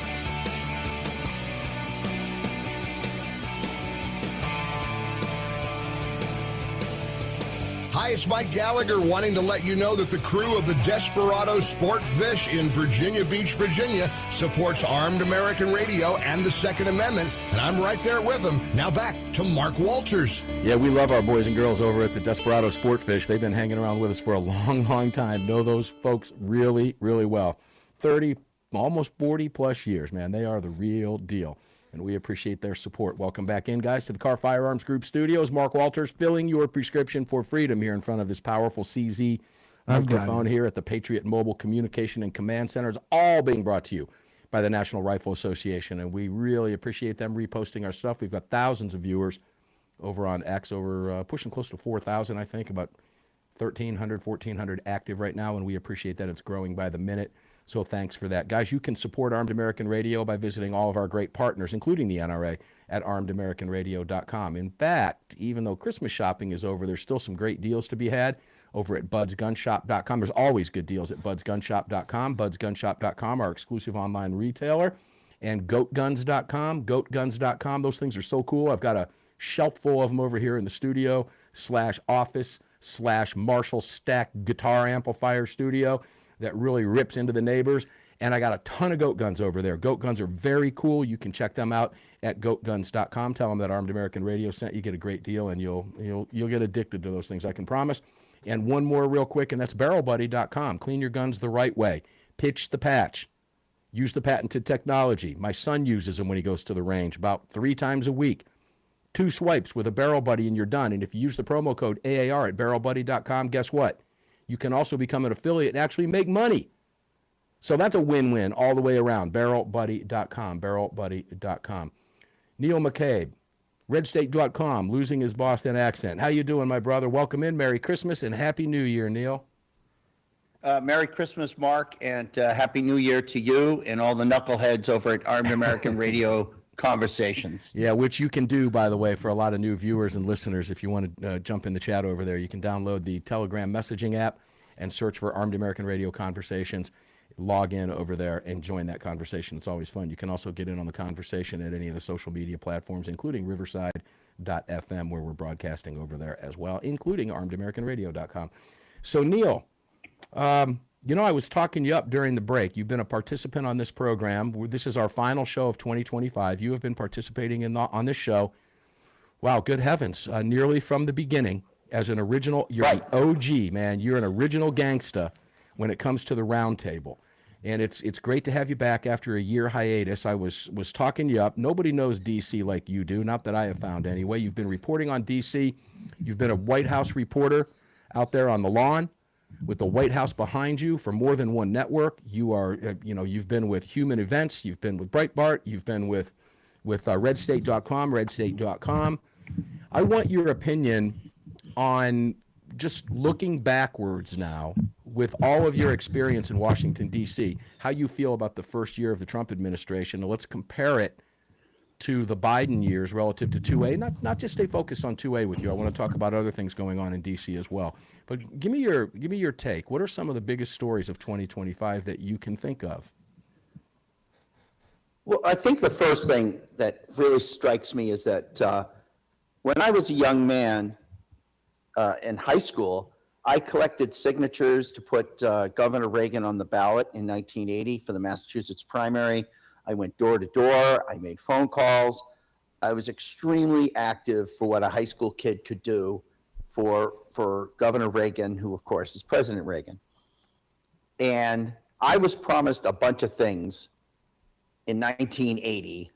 Hi, it's Mike Gallagher wanting to let you know that the crew of the Desperado Sport Fish in Virginia Beach, Virginia supports Armed American Radio and the Second Amendment, and I'm right there with them. Now back to Mark Walters. Yeah, we love our boys and girls over at the Desperado Sport Fish. They've been hanging around with us for a long, long time. Know those folks really, really well. 30, almost 40 plus years, man. They are the real deal, and we appreciate their support. Welcome back in, guys, to the Car Firearms Group Studios. Mark Walters filling your prescription for freedom here in front of this powerful CZ microphone here at the Patriot Mobile Communication and Command Centers, all being brought to you by the National Rifle Association, and we really appreciate them reposting our stuff. We've got thousands of viewers over on X, over pushing close to 4,000, I think, about 1,300, 1,400 active right now, and we appreciate that. It's growing by the minute. So thanks for that. Guys, you can support Armed American Radio by visiting all of our great partners, including the NRA, at armedamericanradio.com. In fact, even though Christmas shopping is over, there's still some great deals to be had over at budsgunshop.com. There's always good deals at budsgunshop.com. Budsgunshop.com, our exclusive online retailer. And goatguns.com, goatguns.com. Those things are so cool. I've got a shelf full of them over here in the studio /office/ Marshall Stack guitar amplifier studio that really rips into the neighbors. And I got a ton of goat guns over there. Goat guns are very cool. You can check them out at goatguns.com. Tell them that Armed American Radio sent you. Get a great deal, and you'll get addicted to those things, I can promise. And one more real quick, and that's barrelbuddy.com. Clean your guns the right way. Pitch the patch. Use the patented technology. My son uses them when he goes to the range about 3 times a week. 2 swipes with a Barrel Buddy and you're done. And if you use the promo code AAR at barrelbuddy.com, guess what? You can also become an affiliate and actually make money. So that's a win-win all the way around. barrelbuddy.com, barrelbuddy.com. Neil McCabe, redstate.com, losing his Boston accent. How you doing, my brother? Welcome in. Merry Christmas and Happy New Year, Neil. Merry Christmas, Mark, and Happy New Year to you and all the knuckleheads over at Armed American Radio Conversations. Yeah, which you can do, by the way, for a lot of new viewers and listeners. If you want to jump in the chat over there, you can download the Telegram messaging app and search for Armed American Radio Conversations. Log in over there and join that conversation. It's always fun. You can also get in on the conversation at any of the social media platforms, including Riverside.fm, where we're broadcasting over there as well, including ArmedAmericanRadio.com. So, Neil, I was talking you up during the break. You've been a participant on this program. This is our final show of 2025. You have been participating on this show. Wow, good heavens. Nearly from the beginning as an original. You're an OG, man. You're an original gangsta when it comes to the roundtable. And it's great to have you back after a year hiatus. I was talking you up. Nobody knows D.C. like you do, not that I have found anyway. You've been reporting on D.C. You've been a White House reporter out there on the lawn with the White House behind you for more than one network. You are, you've been with Human Events. You've been with Breitbart. You've been with redstate.com. I want your opinion on just looking backwards now with all of your experience in Washington, D.C., how you feel about the first year of the Trump administration. Now, let's compare it to the Biden years relative to 2A. Not just stay focused on 2A with you. I want to talk about other things going on in D.C. as well. But give me your take. What are some of the biggest stories of 2025 that you can think of? Well, I think the first thing that really strikes me is that when I was a young man in high school, I collected signatures to put Governor Reagan on the ballot in 1980 for the Massachusetts primary. I went door to door. I made phone calls. I was extremely active for what a high school kid could do for Governor Reagan, who, of course, is President Reagan. And I was promised a bunch of things in 1980,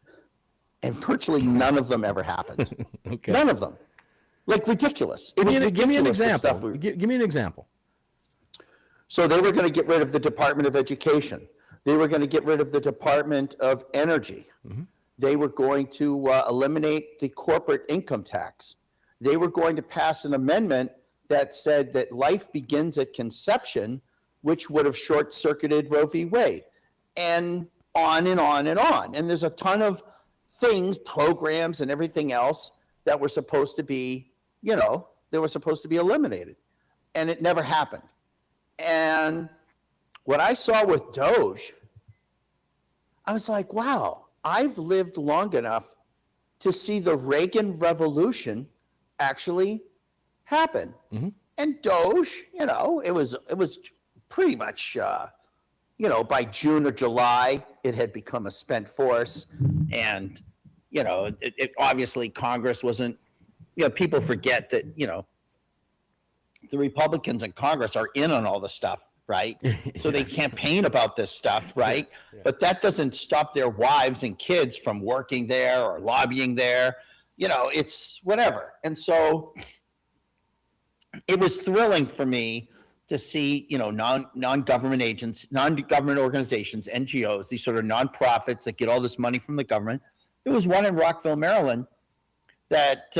and virtually none of them ever happened. Okay. None of them. Like, ridiculous. Give me an example. Give me an example. So they were going to get rid of the Department of Education. They were going to get rid of the Department of Energy. Mm-hmm. They were going to eliminate the corporate income tax. They were going to pass an amendment that said that life begins at conception, which would have short-circuited Roe v. Wade, and on and on and on. And there's a ton of things, programs, and everything else that were supposed to be, they were supposed to be eliminated. And it never happened. And what I saw with Doge, I was like, wow, I've lived long enough to see the Reagan Revolution actually happen. Mm-hmm. And Doge, it was pretty much, by June or July, it had become a spent force. And, it obviously Congress wasn't, people forget that, the Republicans in Congress are in on all the stuff, right? So they campaign about this stuff, right? Yeah. But that doesn't stop their wives and kids from working there or lobbying there. It's whatever. And so it was thrilling for me to see, non-government agents, non-government organizations, NGOs, these sort of nonprofits that get all this money from the government. There was one in Rockville, Maryland, that,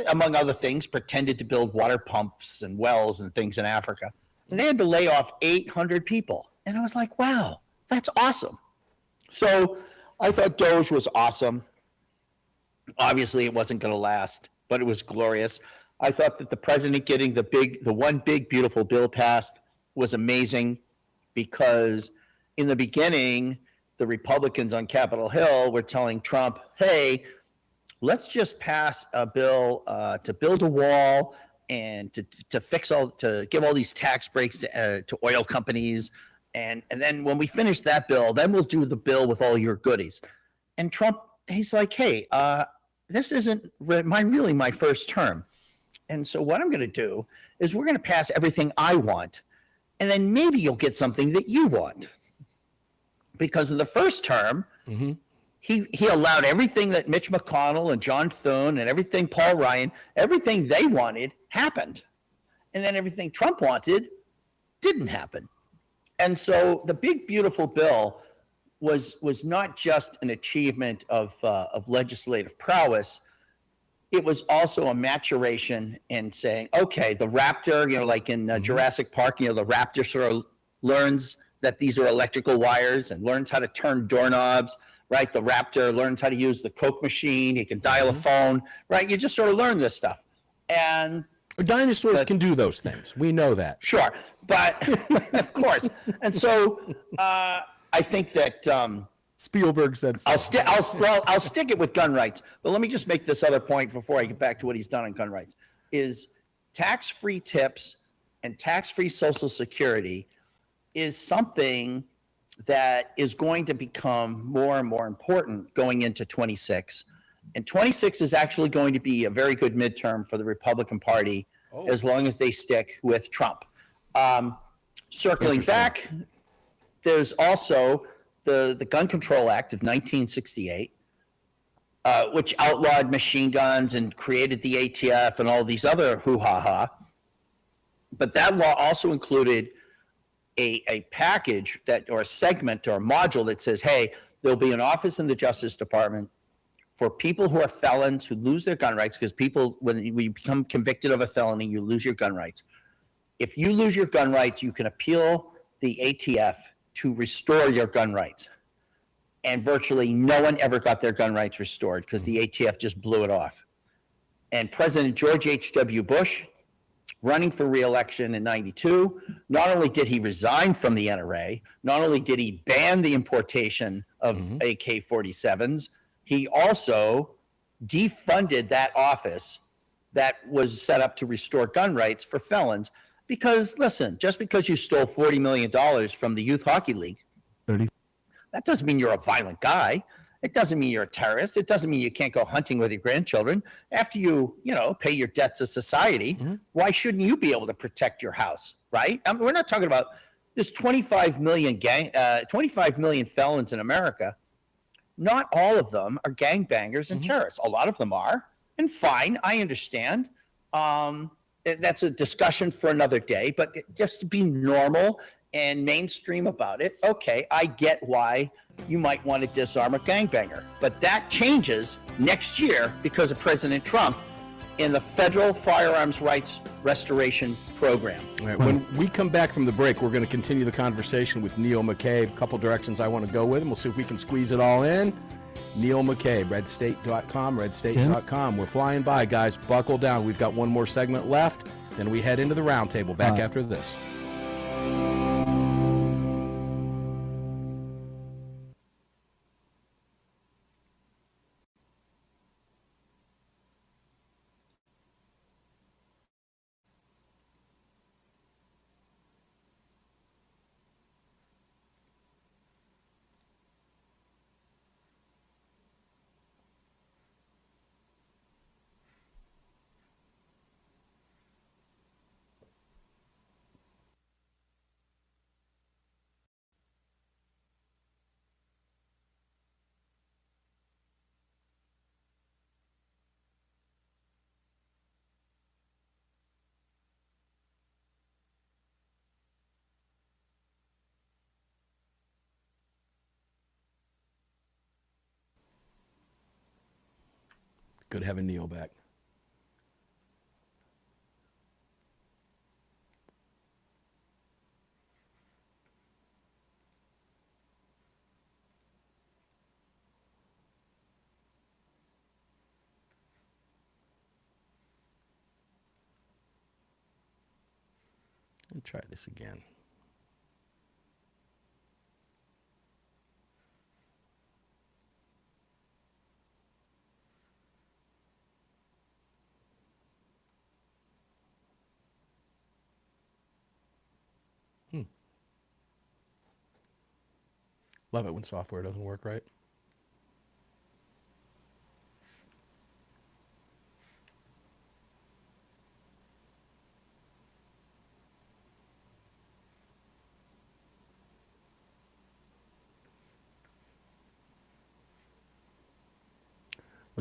among other things, pretended to build water pumps and wells and things in Africa. And they had to lay off 800 people. And I was like, wow, that's awesome. So I thought Doge was awesome. Obviously, it wasn't going to last, but it was glorious. I thought that the president getting the one big, beautiful bill passed was amazing, because in the beginning, the Republicans on Capitol Hill were telling Trump, hey, let's just pass a bill to build a wall and to give all these tax breaks to oil companies. And then when we finish that bill, then we'll do the bill with all your goodies. And Trump, he's like, hey, this isn't my first term. And so what I'm going to do is we're going to pass everything I want. And then maybe you'll get something that you want. Because in the first term, mm-hmm. he allowed everything that Mitch McConnell and John Thune and everything Paul Ryan, everything they wanted happened. And then everything Trump wanted didn't happen. And so the big, beautiful bill was not just an achievement of legislative prowess. It was also a maturation in saying, okay, the raptor, like in Jurassic Park, the raptor sort of learns that these are electrical wires and learns how to turn doorknobs, right? The raptor learns how to use the Coke machine. He can dial a phone, right? You just sort of learn this stuff. And dinosaurs can do those things. We know that. Sure. But of course. And so I think that Spielberg said so. I'll stick it with gun rights. But let me just make this other point before I get back to what he's done on gun rights, is tax-free tips and tax-free Social Security is something that is going to become more and more important going into 26. And 26 is actually going to be a very good midterm for the Republican Party as long as they stick with Trump. Circling back, there's also the Gun Control Act of 1968, which outlawed machine guns and created the ATF and all these other hoo-ha-ha. But that law also included a package or a segment or a module that says, hey, there'll be an office in the Justice Department for people who are felons who lose their gun rights, because people, when you become convicted of a felony, you lose your gun rights. If you lose your gun rights, you can appeal the ATF to restore your gun rights. And virtually no one ever got their gun rights restored because the ATF just blew it off. And President George H.W. Bush, running for re-election in 92, not only did he resign from the NRA, not only did he ban the importation of AK-47s, he also defunded that office that was set up to restore gun rights for felons. Because, listen, just because you stole $40 million from the Youth Hockey League, 30. That doesn't mean you're a violent guy. It doesn't mean you're a terrorist. It doesn't mean you can't go hunting with your grandchildren. After you pay your debts to society, why shouldn't you be able to protect your house, right? I mean, we're not talking about there's 25 million felons in America. Not all of them are gangbangers and terrorists. A lot of them are, and fine, I understand. That's a discussion for another day, but just to be normal and mainstream about it, okay, I get why you might want to disarm a gangbanger. But that changes next year because of President Trump in the federal firearms rights restoration program. All right, when we come back from the break, we're going to continue the conversation with Neil McCabe. A couple directions I want to go with him. We'll see if we can squeeze it all in. Neil McCabe, redstate.com, redstate.com. We're flying by, guys. Buckle down. We've got one more segment left. Then we head into the roundtable. Back after this. Good having Neil back. Let me try this again. Love it when software doesn't work right.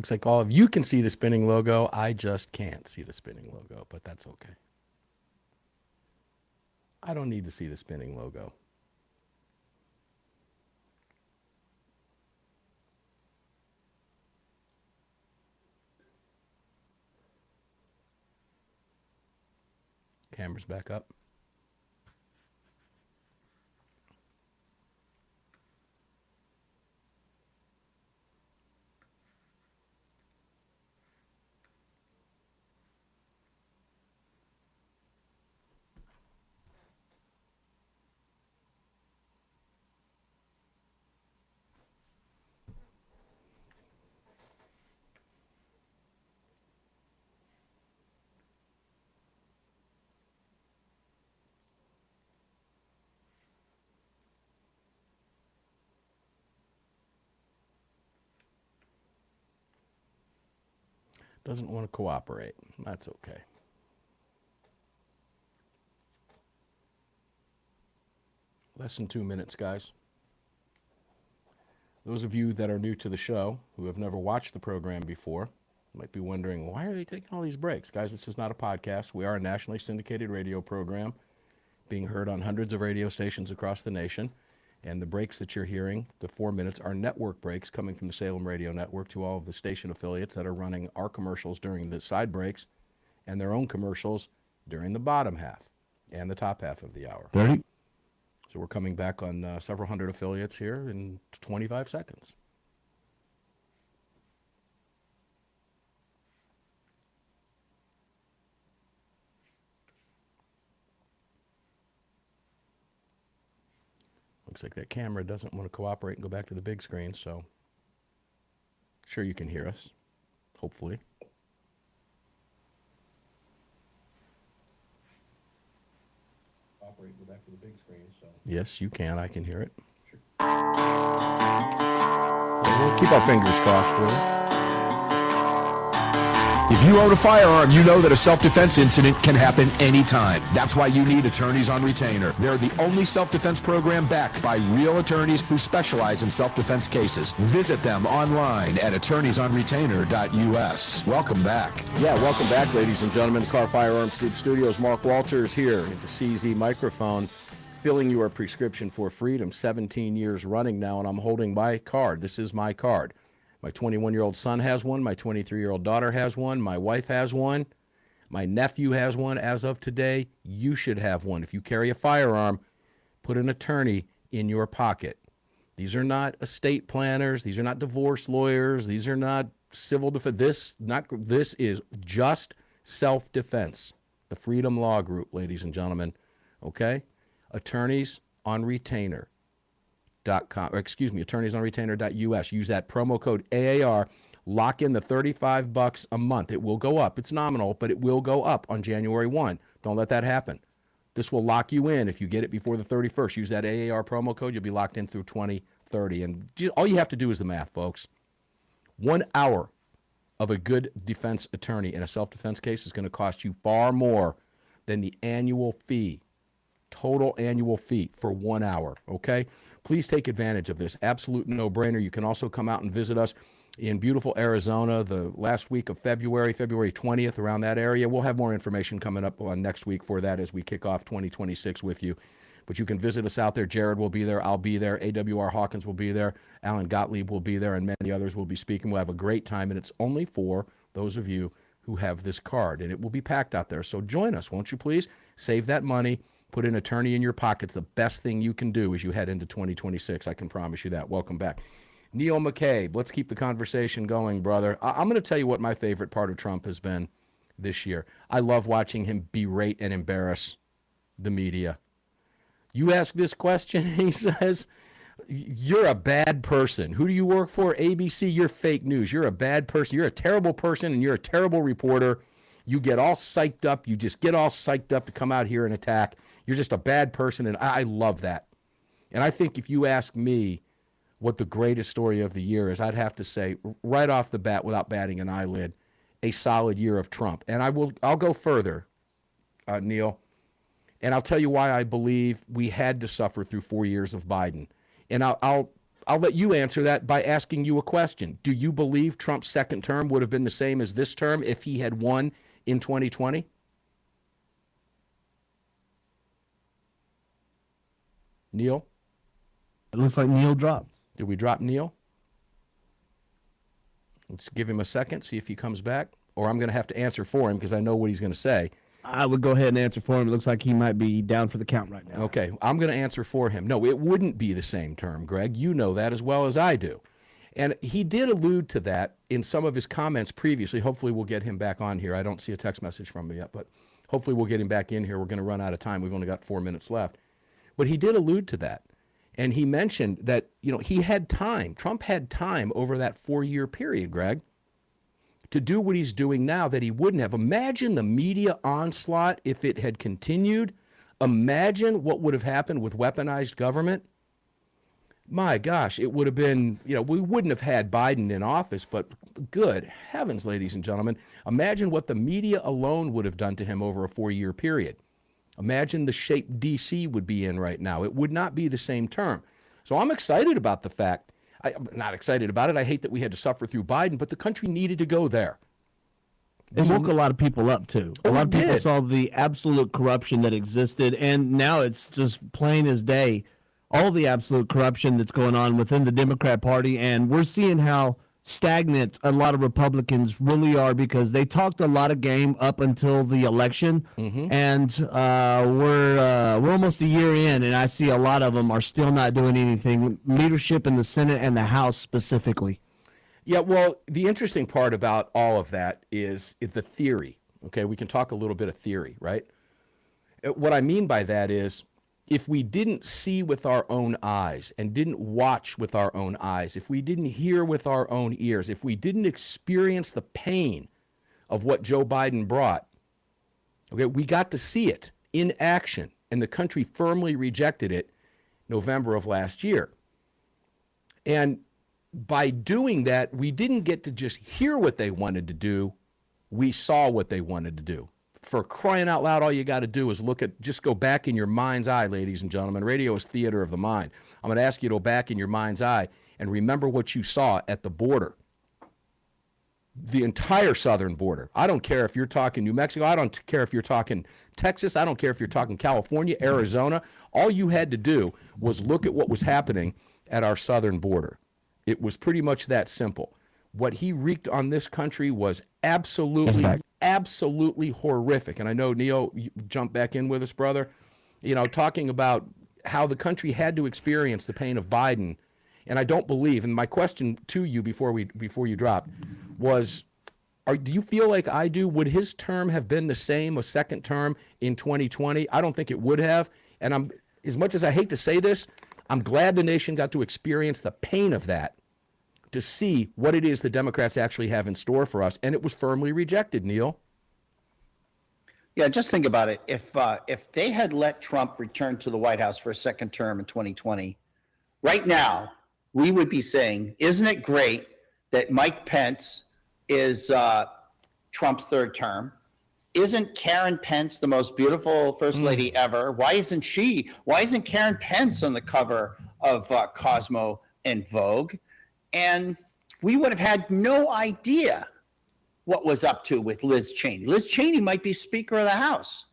Looks like all of you can see the spinning logo. I just can't see the spinning logo, but that's okay. I don't need to see the spinning logo. Camera's back up. Doesn't want to cooperate. That's okay. Less than 2 minutes, guys. Those of you that are new to the show, who have never watched the program before, might be wondering, why are they taking all these breaks? Guys, this is not a podcast. We are a nationally syndicated radio program being heard on hundreds of radio stations across the nation. And the breaks that you're hearing, the 4 minutes, are network breaks coming from the Salem Radio Network to all of the station affiliates that are running our commercials during the side breaks and their own commercials during the bottom half and the top half of the hour. 30. So we're coming back on several hundred affiliates here in 25 seconds. Looks like that camera doesn't want to cooperate and go back to the big screen, so sure you can hear us, hopefully. Operate and go back to the big screen, so. Yes, you can. I can hear it. Sure. So we'll keep our fingers crossed for you. If you own a firearm, you know that a self-defense incident can happen anytime. That's why you need Attorneys on Retainer. They're the only self-defense program backed by real attorneys who specialize in self-defense cases. Visit them online at attorneysonretainer.us. Welcome back. Yeah, welcome back, ladies and gentlemen. The Car Firearms Group Studios. Mark Walters here at the CZ microphone, filling your prescription for freedom. 17 years running now, and I'm holding my card. This is my card. My 21-year-old son has one. My 23-year-old daughter has one. My wife has one. My nephew has one as of today. You should have one. If you carry a firearm, put an attorney in your pocket. These are not estate planners. These are not divorce lawyers. These are not civil defense. This is just self-defense. The Freedom Law Group, ladies and gentlemen. Okay? Attorneys on Retainer. attorneysonretainer.us. Use that promo code AAR. Lock in the $35 a month. It will go up. It's nominal, but it will go up on January 1. Don't let that happen. This will lock you in if you get it before the 31st. Use that AAR promo code. You'll be locked in through 2030. And all you have to do is the math, folks. 1 hour of a good defense attorney in a self-defense case is going to cost you far more than the annual fee, total annual fee for 1 hour, okay? Please take advantage of this. Absolute no-brainer. You can also come out and visit us in beautiful Arizona the last week of February 20th, around that area. We'll have more information coming up on next week for that as we kick off 2026 with you. But you can visit us out there. Jared will be there. I'll be there. AWR Hawkins will be there. Alan Gottlieb will be there, and many others will be speaking. We'll have a great time, and it's only for those of you who have this card, and it will be packed out there. So join us, won't you please? Save that money. Put an attorney in your pocket. It's the best thing you can do as you head into 2026. I can promise you that. Welcome back. Neil McCabe, let's keep the conversation going, brother. I'm going to tell you what my favorite part of Trump has been this year. I love watching him berate and embarrass the media. You ask this question, he says, you're a bad person. Who do you work for? ABC, you're fake news. You're a bad person. You're a terrible person, and you're a terrible reporter. You get all psyched up. You just get all psyched up to come out here and attack. You're just a bad person, and I love that. And I think if you ask me what the greatest story of the year is, I'd have to say, right off the bat, without batting an eyelid, a solid year of Trump. And I'll go further, Neil, and I'll tell you why I believe we had to suffer through 4 years of Biden. And I'll I'll let you answer that by asking you a question. Do you believe Trump's second term would have been the same as this term if he had won in 2020? Neil? It looks like Neil dropped. Did we drop Neil? Let's give him a second, see if he comes back. Or I'm going to have to answer for him because I know what he's going to say. I would go ahead and answer for him. It looks like he might be down for the count right now. Okay, I'm going to answer for him. No, it wouldn't be the same term, Greg. You know that as well as I do. And he did allude to that in some of his comments previously. Hopefully we'll get him back on here. I don't see a text message from him yet, but hopefully we'll get him back in here. We're going to run out of time. We've only got 4 minutes left. But he did allude to that. And he mentioned that, he had time. Trump had time over that 4-year period, Greg, to do what he's doing now that he wouldn't have. Imagine the media onslaught if it had continued. Imagine what would have happened with weaponized government. My gosh, it would have been, we wouldn't have had Biden in office, but good heavens, ladies and gentlemen, imagine what the media alone would have done to him over a 4-year period. Imagine the shape D.C. would be in right now. It would not be the same term. So I'm excited about the fact. I'm not excited about it. I hate that we had to suffer through Biden, but the country needed to go there. It woke a lot of people up, too. A lot of people saw the absolute corruption that existed, and now it's just plain as day, all the absolute corruption that's going on within the Democrat Party, and we're seeing how stagnant a lot of Republicans really are because they talked a lot of game up until the election, and we're almost a year in, and I see a lot of them are still not doing anything. Leadership in the Senate and the House specifically. Yeah, well, the interesting part about all of that is the theory. Okay, we can talk a little bit of theory, right? What I mean by that is, if we didn't see with our own eyes and didn't watch with our own eyes, if we didn't hear with our own ears, if we didn't experience the pain of what Joe Biden brought, okay, we got to see it in action, and the country firmly rejected it November of last year. And by doing that, we didn't get to just hear what they wanted to do, we saw what they wanted to do. For crying out loud, all you got to do is just go back in your mind's eye, ladies and gentlemen. Radio is theater of the mind. I'm going to ask you to go back in your mind's eye and remember what you saw at the border. The entire southern border. I don't care if you're talking New Mexico. I don't care if you're talking Texas. I don't care if you're talking California, Arizona. All you had to do was look at what was happening at our southern border. It was pretty much that simple. What he wreaked on this country was absolutely horrific. And I know, Neil, you jump back in with us, brother, talking about how the country had to experience the pain of Biden. And I don't believe, and my question to you before you drop was, do you feel like I do? Would his term have been the same, a second term in 2020? I don't think it would have. And as much as I hate to say this, I'm glad the nation got to experience the pain of that, to see what it is the Democrats actually have in store for us, and it was firmly rejected, Neil. Yeah, just think about it. If they had let Trump return to the White House for a second term in 2020, right now, we would be saying, isn't it great that Mike Pence is Trump's third term? Isn't Karen Pence the most beautiful first lady ever? Why isn't Karen Pence on the cover of Cosmo and Vogue? And we would have had no idea what was up to with Liz Cheney. Liz Cheney might be Speaker of the House.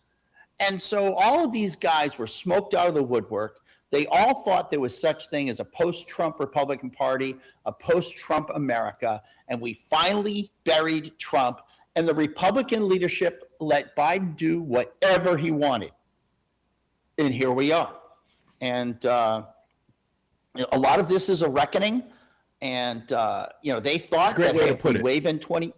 And so all of these guys were smoked out of the woodwork. They all thought there was such thing as a post-Trump Republican Party, a post-Trump America, and we finally buried Trump. And the Republican leadership let Biden do whatever he wanted. And here we are. And a lot of this is a reckoning. And, they thought that if we wave in 20,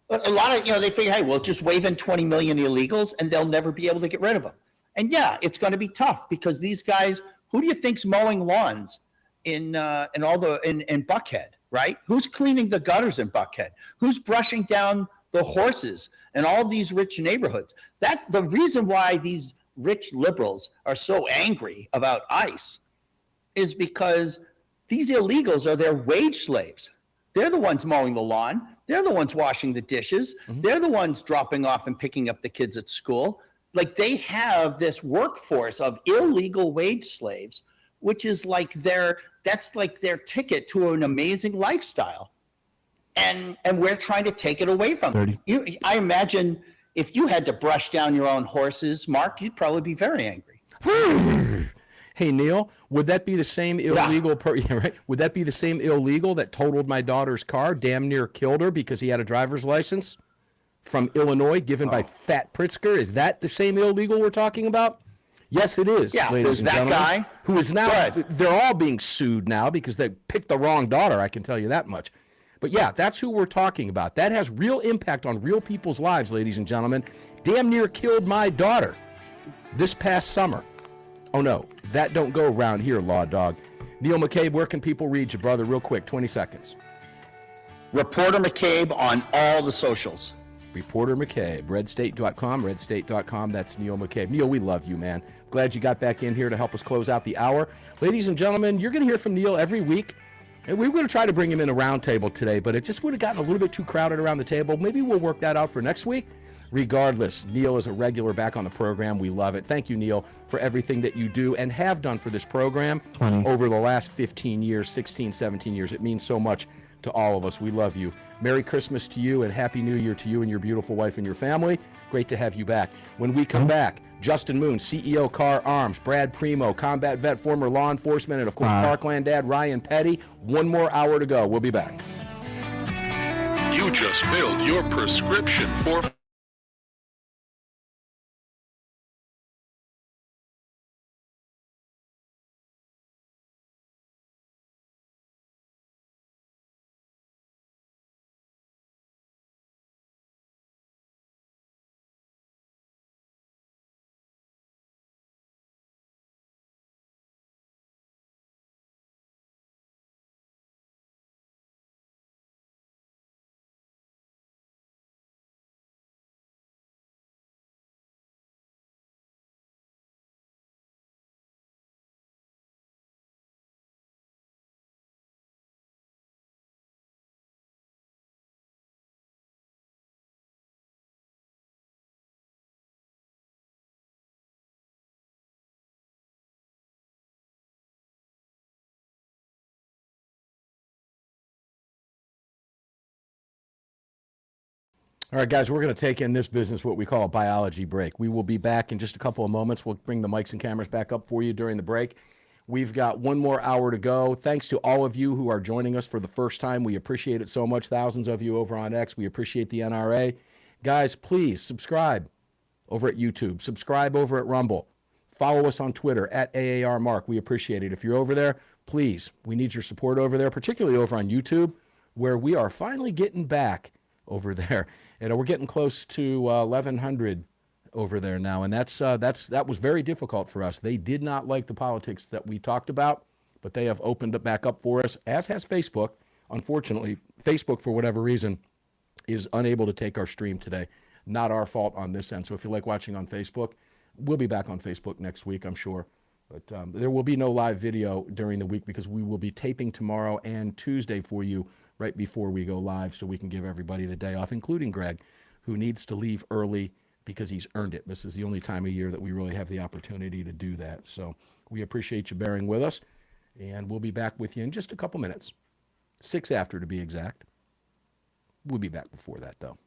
a lot of, they figure, hey, we'll just wave in 20 million illegals and they'll never be able to get rid of them. And yeah, it's going to be tough because these guys, who do you think's mowing lawns in Buckhead, right? Who's cleaning the gutters in Buckhead? Who's brushing down the horses in all these rich neighborhoods? The reason why these rich liberals are so angry about ICE is because these illegals are their wage slaves. They're the ones mowing the lawn. They're the ones washing the dishes. They're the ones dropping off and picking up the kids at school. Like, they have this workforce of illegal wage slaves, which is like their that's like their ticket to an amazing lifestyle. And we're trying to take it away from them. I imagine if you had to brush down your own horses, Mark, you'd probably be very angry. Hey, Neil, would that be the same illegal? Right? Would that be the same illegal that totaled my daughter's car, damn near killed her because he had a driver's license from Illinois given by Fat Pritzker? Is that the same illegal we're talking about? Yes, it is. Yeah, ladies there's and that gentlemen, guy who is now. They're all being sued now because they picked the wrong daughter. I can tell you that much. But yeah, that's who we're talking about. That has real impact on real people's lives, ladies and gentlemen. Damn near killed my daughter this past summer. Oh no, that don't go around here, Law Dog. Neil McCabe, where can people read you, brother? Real quick, 20 seconds. Reporter McCabe on all the socials. Reporter McCabe, redstate.com, redstate.com. That's Neil McCabe. Neil, we love you, man. Glad you got back in here to help us close out the hour. Ladies and gentlemen, you're going to hear from Neil every week. And we were going to try to bring him in a roundtable today, but it just would have gotten a little bit too crowded around the table. Maybe we'll work that out for next week. Regardless, Neil is a regular back on the program. We love it. Thank you, Neil, for everything that you do and have done for this program over the last 15 years, 16, 17 years. It means so much to all of us. We love you. Merry Christmas to you and Happy New Year to you and your beautiful wife and your family. Great to have you back. When we come back, Justin Moon, CEO, Car Arms, Brad Primo, combat vet, former law enforcement, and of course, Parkland dad, Ryan Petty. One more hour to go. We'll be back. You just filled your prescription for All right, guys, we're going to take in this business what we call a biology break. We will be back in just a couple of moments. We'll bring the mics and cameras back up for you during the break. We've got one more hour to go. Thanks to all of you who are joining us for the first time. We appreciate it so much. Thousands of you over on X. We appreciate the NRA. Guys, please subscribe over at YouTube. Subscribe over at Rumble. Follow us on Twitter at AAR Mark. We appreciate it. If you're over there, please, we need your support over there, particularly over on YouTube, where we are finally getting back over there. And we're getting close to 1,100 over there now, and that was very difficult for us. They did not like the politics that we talked about, but they have opened it back up for us, as has Facebook. Unfortunately, Facebook, for whatever reason, is unable to take our stream today. Not our fault on this end. So if you like watching on Facebook, we'll be back on Facebook next week, I'm sure. But there will be no live video during the week because we will be taping tomorrow and Tuesday for you right before we go live so we can give everybody the day off, including Greg, who needs to leave early because he's earned it. This is the only time of year that we really have the opportunity to do that. So we appreciate you bearing with us, and we'll be back with you in just a couple minutes. 6 after to be exact. We'll be back before that, though.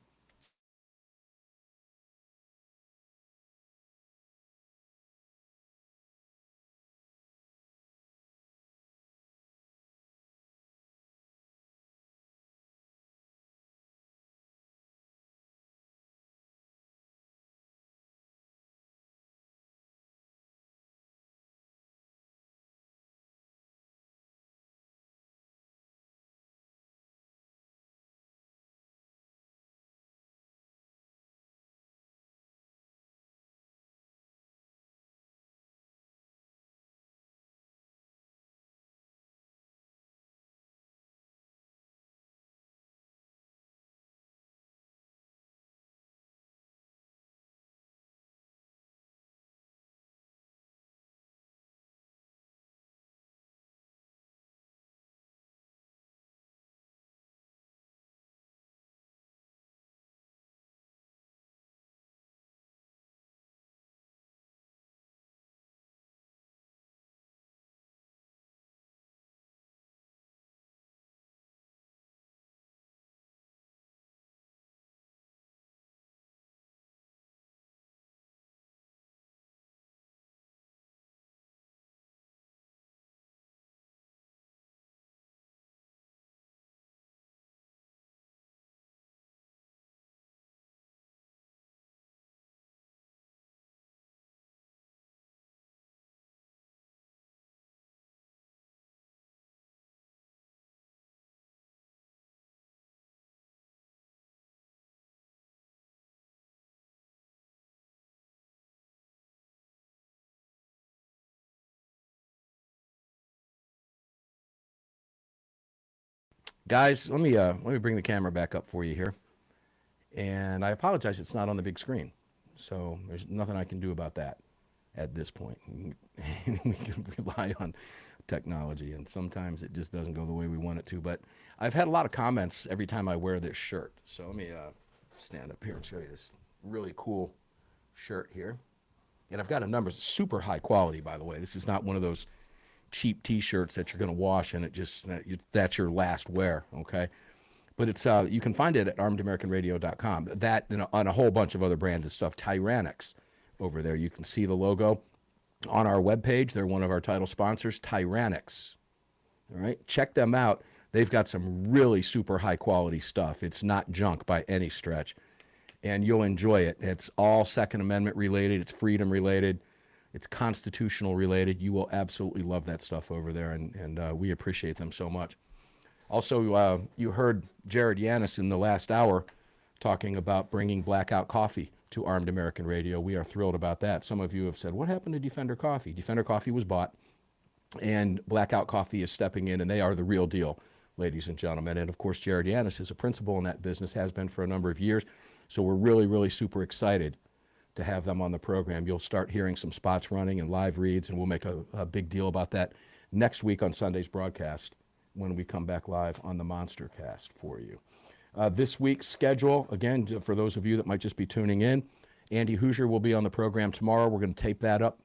Guys, let me bring the camera back up for you here. And I apologize, it's not on the big screen. So there's nothing I can do about that at this point. We can rely on technology, and sometimes it just doesn't go the way we want it to. But I've had a lot of comments every time I wear this shirt. So let me stand up here and show you this really cool shirt here. And I've got a number, it's super high quality, by the way. This is not one of those cheap T-shirts that you're going to wash and it just that's your last wear, okay? But it's you can find it at armedamericanradio.com. That and on a whole bunch of other branded stuff. Tyrannics over there. You can see the logo on our webpage. They're one of our title sponsors, Tyrannics. All right, check them out. They've got some really super high quality stuff. It's not junk by any stretch, and you'll enjoy it. It's all Second Amendment related. It's freedom related. It's constitutional related. You will absolutely love that stuff over there, and we appreciate them so much. Also, you heard Jared Yanis in the last hour talking about bringing Blackout Coffee to Armed American Radio. We are thrilled about that. Some of you have said, what happened to Defender Coffee? Defender Coffee was bought, and Blackout Coffee is stepping in, and they are the real deal, ladies and gentlemen. And, of course, Jared Yanis is a principal in that business, has been for a number of years. So we're really, really super excited to have them on the program. You'll start hearing some spots running and live reads, and we'll make a big deal about that next week on Sunday's broadcast when we come back live on the Monster Cast for you. This week's schedule, again, for those of you that might just be tuning in, Andy Hoosier will be on the program tomorrow. We're going to tape that up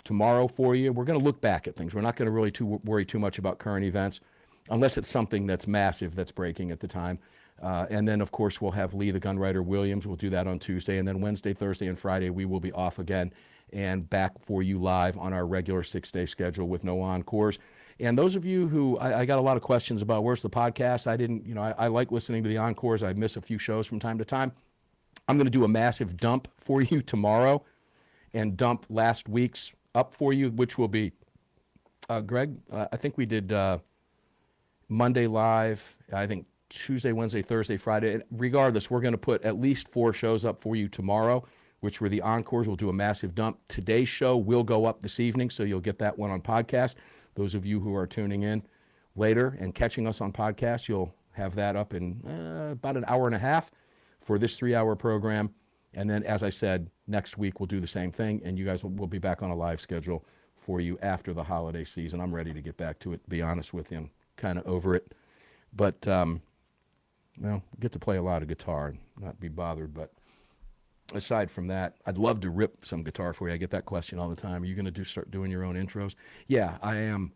tomorrow for you. We're going to look back at things. We're not going to really worry too much about current events unless it's something that's massive that's breaking at the time. And then, of course, we'll have Lee the Gunwriter Williams. We'll do that on Tuesday. And then Wednesday, Thursday, and Friday, we will be off again and back for you live on our regular 6-day schedule with no encores. And those of you who, I got a lot of questions about where's the podcast. I like listening to the encores. I miss a few shows from time to time. I'm going to do a massive dump for you tomorrow and dump last week's up for you, which will be, Greg, I think we did Monday live, I think Tuesday, Wednesday, Thursday, Friday. And regardless, we're going to put at least 4 shows up for you tomorrow, which were the encores. We'll do a massive dump. Today's show will go up this evening, so you'll get that one on podcast. Those of you who are tuning in later and catching us on podcast, you'll have that up in about an hour and a half for this 3-hour program. And then, as I said, next week we'll do the same thing, and you guys will be back on a live schedule for you after the holiday season. I'm ready to get back to it, to be honest with you. I'm kind of over it. But, get to play a lot of guitar and not be bothered. But aside from that, I'd love to rip some guitar for you. I get that question all the time. Are you going to start doing your own intros? Yeah, I am.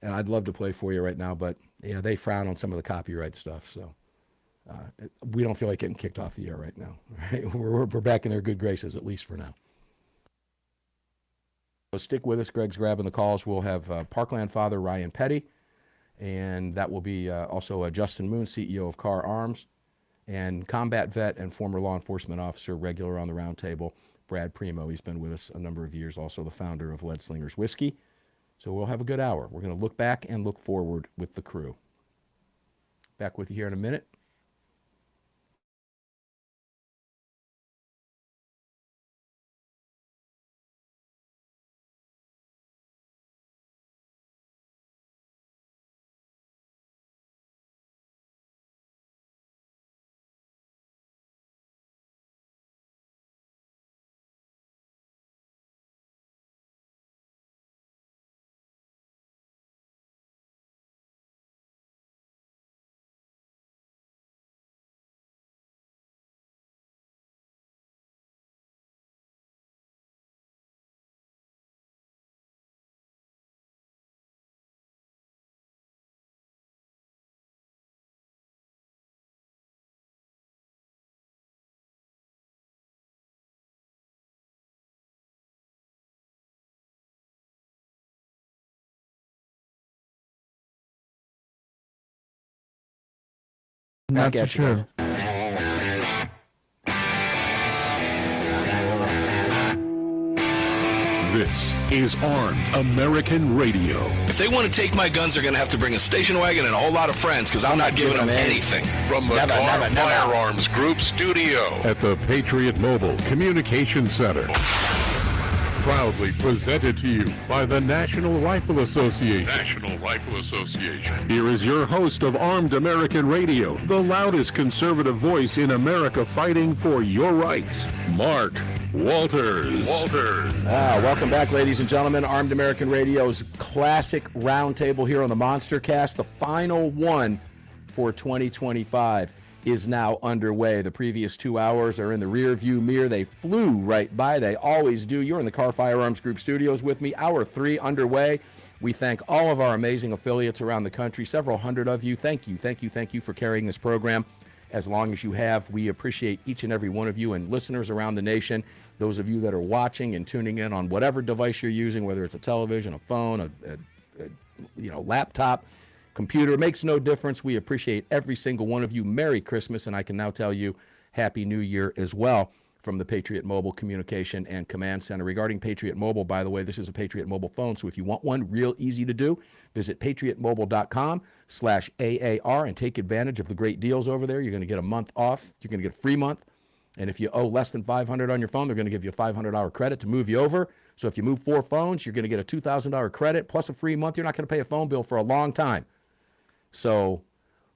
And I'd love to play for you right now, but they frown on some of the copyright stuff. So we don't feel like getting kicked off the air right now. Right? We're back in their good graces, at least for now. So stick with us. Greg's grabbing the calls. We'll have Parkland father Ryan Petty, and that will be also Justin Moon, CEO of Car Arms, and combat vet and former law enforcement officer, regular on the roundtable, Brad Primo. He's been with us a number of years, also the founder of Lead Slingers Whiskey. So we'll have a good hour. We're going to look back and look forward with the crew. Back with you here in a minute. Not so sure. This is Armed American Radio. If they want to take my guns, they're going to have to bring a station wagon and a whole lot of friends, because I'm not giving them anything. From the Car Firearms Group studio at the Patriot Mobile Communication Center. Proudly presented to you by the National Rifle Association. National Rifle Association. Here is your host of Armed American Radio, the loudest conservative voice in America fighting for your rights, Mark Walters. Welcome back, ladies and gentlemen. Armed American Radio's classic roundtable here on the Monster Cast. The final one for 2025 is now underway. The previous 2 hours are in the rear view mirror. They flew right by. They always do. You're in the Car Firearms Group studios with me. Hour 3 underway. We thank all of our amazing affiliates around the country, several hundred of you. Thank you for carrying this program as long as you have. We appreciate each and every one of you and listeners around the nation, those of you that are watching and tuning in on whatever device you're using, whether it's a television, a phone, a laptop, computer, makes no difference. We appreciate every single one of you. Merry Christmas, and I can now tell you Happy New Year as well from the Patriot Mobile Communication and Command Center. Regarding Patriot Mobile, by the way, this is a Patriot Mobile phone, so if you want one, real easy to do, visit patriotmobile.com/AAR and take advantage of the great deals over there. You're going to get a month off. You're going to get a free month, and if you owe less than $500 on your phone, they're going to give you a $500 credit to move you over. So if you move 4 phones, you're going to get a $2,000 credit plus a free month. You're not going to pay a phone bill for a long time. So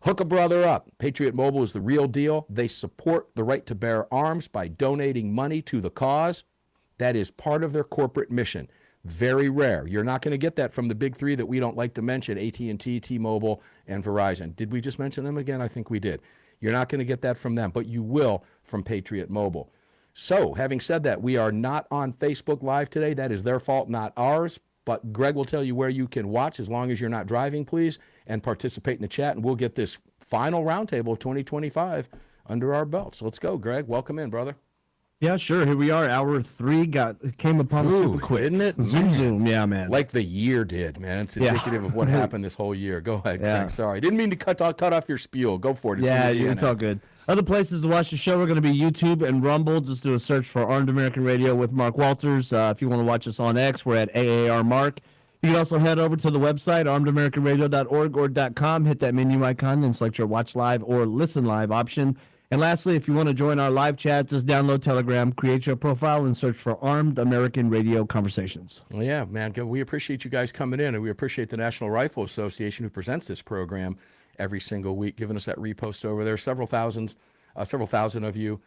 hook a brother up. Patriot Mobile is the real deal. They support the right to bear arms by donating money to the cause. That is part of their corporate mission. Very rare. You're not going to get that from the big three that we don't like to mention, AT&T, T-Mobile, and Verizon. Did we just mention them again? I think we did. You're not going to get that from them, but you will from Patriot Mobile. So, having said that, we are not on Facebook Live today. That is their fault, not ours. But Greg will tell you where you can watch as long as you're not driving, please, and participate in the chat, and we'll get this final roundtable of 2025 under our belts. So let's go, Greg. Welcome in, brother. Yeah, sure. Here we are. Hour 3 came upon us super quick. Isn't it? Zoom. Yeah, man. Like the year did, man. It's indicative of what happened this whole year. Go ahead, Greg. Sorry. Didn't mean to cut off your spiel. Go for it. It's all good. Other places to watch the show are going to be YouTube and Rumble. Just do a search for Armed American Radio with Mark Walters. If you want to watch us on X, we're at AAR Mark. You can also head over to the website, armedamericanradio.org or .com. Hit that menu icon and select your watch live or listen live option. And lastly, if you want to join our live chat, just download Telegram, create your profile, and search for Armed American Radio Conversations. Well, yeah, man. We appreciate you guys coming in, and we appreciate the National Rifle Association who presents this program every single week, giving us that repost over there. Several thousand of you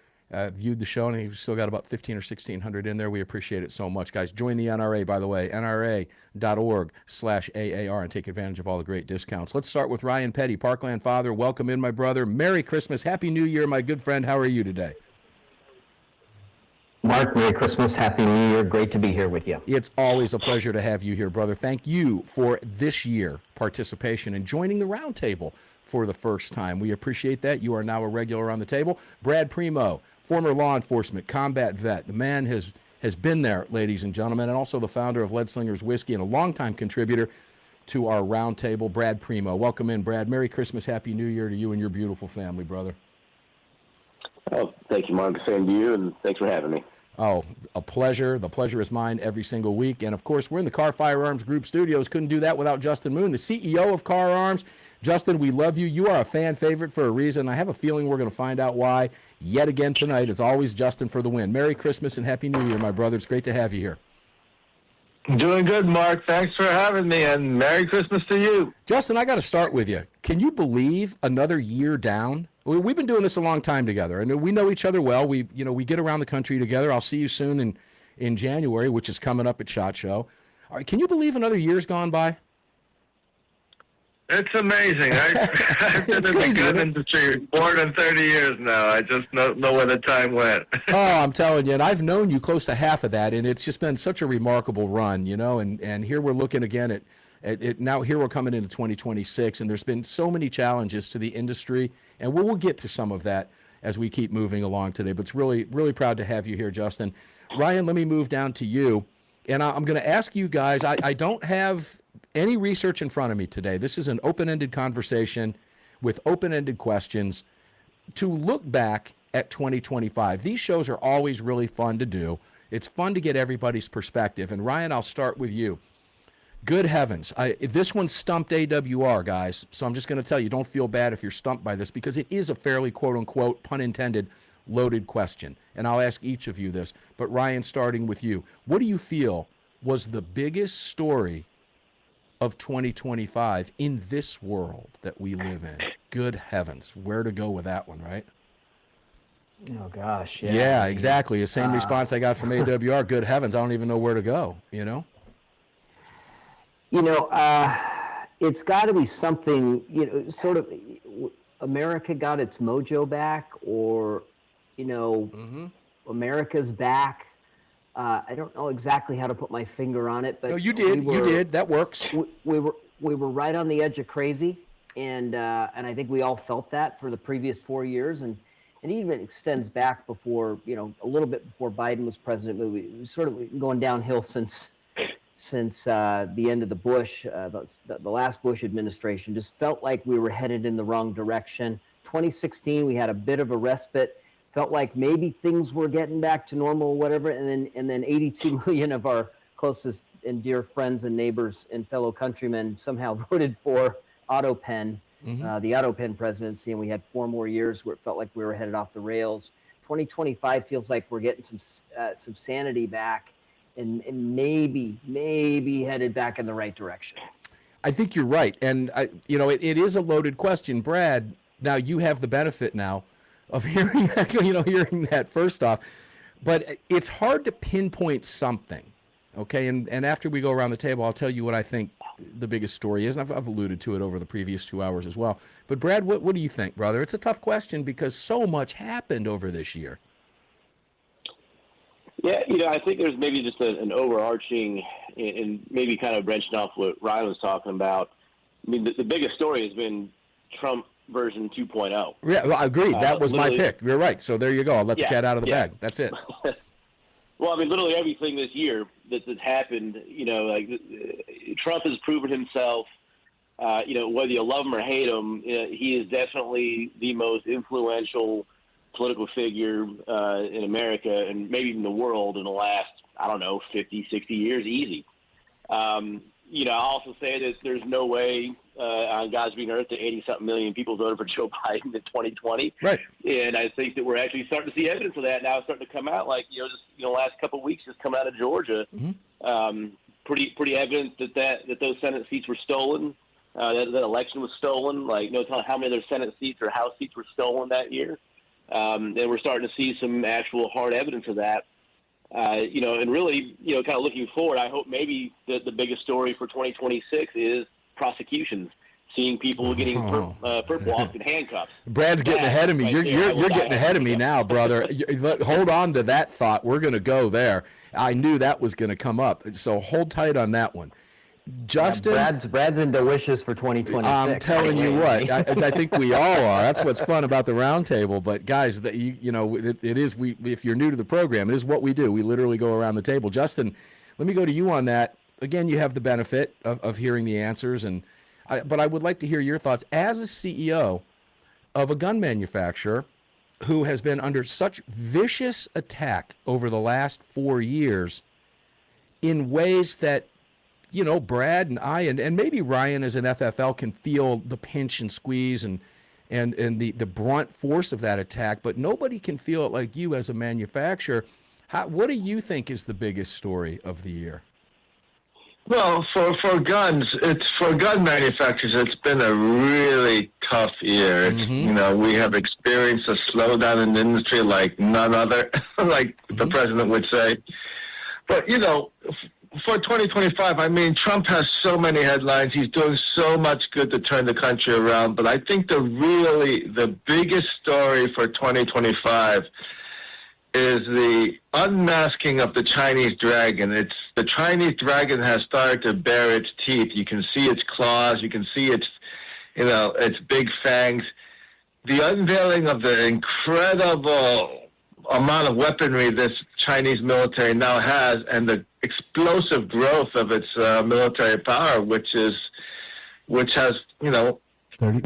viewed the show, and you've still got about 1,500 or 1,600 in there. We appreciate it so much, guys. Join the NRA, by the way, nra.org/AAR, and take advantage of all the great discounts. Let's start with Ryan Petty, Parkland father. Welcome in, my brother. Merry Christmas. Happy New Year, my good friend. How are you today? Mark, Merry Christmas. Happy New Year. Great to be here with you. It's always a pleasure to have you here, brother. Thank you for this year participation and joining the roundtable for the first time. We appreciate that. You are now a regular on the table. Brad Primo, former law enforcement, combat vet. The man has been there, ladies and gentlemen, and also the founder of Lead Slingers Whiskey and a longtime contributor to our roundtable. Brad Primo. Welcome in, Brad. Merry Christmas, Happy New Year to you and your beautiful family, brother. Oh, thank you, Mark. Same to you, and thanks for having me. Oh, a pleasure. The pleasure is mine every single week. And, of course, we're in the Car Firearms Group studios. Couldn't do that without Justin Moon, the CEO of Car Arms. Justin, we love you. You are a fan favorite for a reason. I have a feeling we're going to find out why yet again tonight. It's always Justin for the win. Merry Christmas and Happy New Year, my brother. It's great to have you here. Doing good, Mark. Thanks for having me, and Merry Christmas to you. Justin, I got to start with you. Can you believe another year down? We've been doing this a long time together, and we know each other well. We get around the country together. I'll see you soon in January, which is coming up at SHOT Show. All right, can you believe another year's gone by? It's amazing. I've been in the gun industry more than 30 years now. I just don't know where the time went. Oh, I'm telling you, and I've known you close to half of that, and it's just been such a remarkable run, and here we're looking again at now here we're coming into 2026, and there's been so many challenges to the industry, and we'll get to some of that as we keep moving along today, but it's really, really proud to have you here, Justin. Ryan, let me move down to you, and I'm going to ask you guys, I don't have any research in front of me today. This is an open-ended conversation with open-ended questions to look back at 2025. These shows are always really fun to do. It's fun to get everybody's perspective. And Ryan, I'll start with you. Good heavens. This one stumped AWR, guys. So I'm just going to tell you, don't feel bad if you're stumped by this because it is a fairly, quote-unquote, pun intended, loaded question. And I'll ask each of you this, but Ryan, starting with you, what do you feel was the biggest story of 2025 in this world that we live in? Good heavens, where to go with that one, right? Oh gosh, yeah. Yeah, exactly. The same response I got from AWR. Good heavens, I don't even know where to go. It's got to be something. Sort of. America got its mojo back, or America's back. I don't know exactly how to put my finger on it, but no, you did. You did. That works. We were right on the edge of crazy, and I think we all felt that for the previous 4 years, and it even extends back before, a little bit before Biden was president. But we sort of going downhill since the end of the Bush, the last Bush administration. Just felt like we were headed in the wrong direction. 2016, we had a bit of a respite. Felt like maybe things were getting back to normal or whatever, and then 82 million of our closest and dear friends and neighbors and fellow countrymen somehow voted for Otto Penn, the Otto Penn presidency, and we had 4 more years where it felt like we were headed off the rails. 2025 feels like we're getting some sanity back, and maybe headed back in the right direction. I think you're right, and it is a loaded question, Brad. Now you have the benefit now of hearing that first off, but it's hard to pinpoint something, okay? And after we go around the table, I'll tell you what I think the biggest story is, and I've alluded to it over the previous 2 hours as well. But Brad, what do you think, brother? It's a tough question because so much happened over this year. Yeah, I think there's maybe just an overarching, and maybe kind of branching off what Ryan was talking about. I mean, the biggest story has been Trump version 2.0. Yeah, well, I agree. That was my pick. You're right. So there you go. I'll let the cat out of the bag. That's it. Well, I mean, literally everything this year that's happened, Trump has proven himself, whether you love him or hate him, he is definitely the most influential political figure in America and maybe even the world in the last, 50, 60 years, easy. I also say that there's no way on God's green earth that 80-something million people voted for Joe Biden in 2020. Right. And I think that we're actually starting to see evidence of that now. It's starting to come out, last couple of weeks just come out of Georgia. Pretty evidence that those Senate seats were stolen, that election was stolen. No telling how many of their Senate seats or House seats were stolen that year. And we're starting to see some actual hard evidence of that. And really, kind of looking forward, I hope maybe the biggest story for 2026 is prosecutions, seeing people getting perp walked and handcuffs. Brad's getting ahead of me. You're getting ahead of me now, brother. Hold on to that thought. We're going to go there. I knew that was going to come up, so hold tight on that one. Justin, Brad's into wishes for 2026. I'm telling you what, I think we all are. That's what's fun about the roundtable. But guys, it is. If you're new to the program, it is what we do. We literally go around the table. Justin, let me go to you on that. Again, you have the benefit of hearing the answers, but I would like to hear your thoughts as a CEO of a gun manufacturer who has been under such vicious attack over the last 4 years in ways that Brad and I and maybe Ryan as an FFL can feel the pinch and squeeze and the brunt force of that attack, but nobody can feel it like you as a manufacturer. What do you think is the biggest story of the year? Well, for guns, it's for gun manufacturers. It's been a really tough year. It's, we have experienced a slowdown in the industry like none other, like the president would say. But for 2025, I mean, Trump has so many headlines. He's doing so much good to turn the country around. But I think the biggest story for 2025 is the unmasking of the Chinese dragon. The Chinese dragon has started to bare its teeth. You can see its claws. You can see its big fangs. The unveiling of the incredible amount of weaponry this Chinese military now has, and the explosive growth of its military power, which has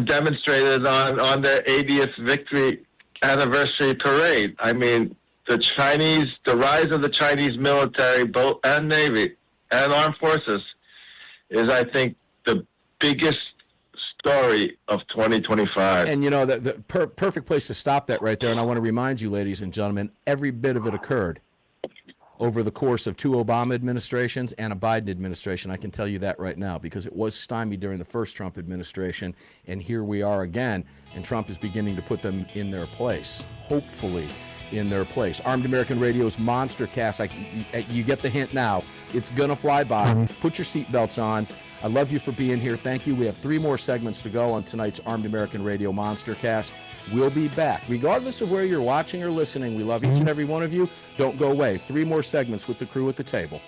demonstrated on their 80th victory anniversary parade. I mean, the rise of the Chinese military, both and Navy and armed forces, is, I think, the biggest story of 2025. And, you know, the perfect place to stop that right there, and I want to remind you, ladies and gentlemen, every bit of it occurred over the course of 2 Obama administrations and a Biden administration. I can tell you that right now, because it was stymied during the first Trump administration, and here we are again, and Trump is beginning to put them in their place, hopefully in their place. Armed American Radio's Monster Cast, you get the hint now. It's going to fly by. Put your seatbelts on. I love you for being here. Thank you. We have 3 more segments to go on tonight's Armed American Radio Monster Cast. We'll be back. Regardless of where you're watching or listening, we love each and every one of you. Don't go away. 3 more segments with the crew at the table.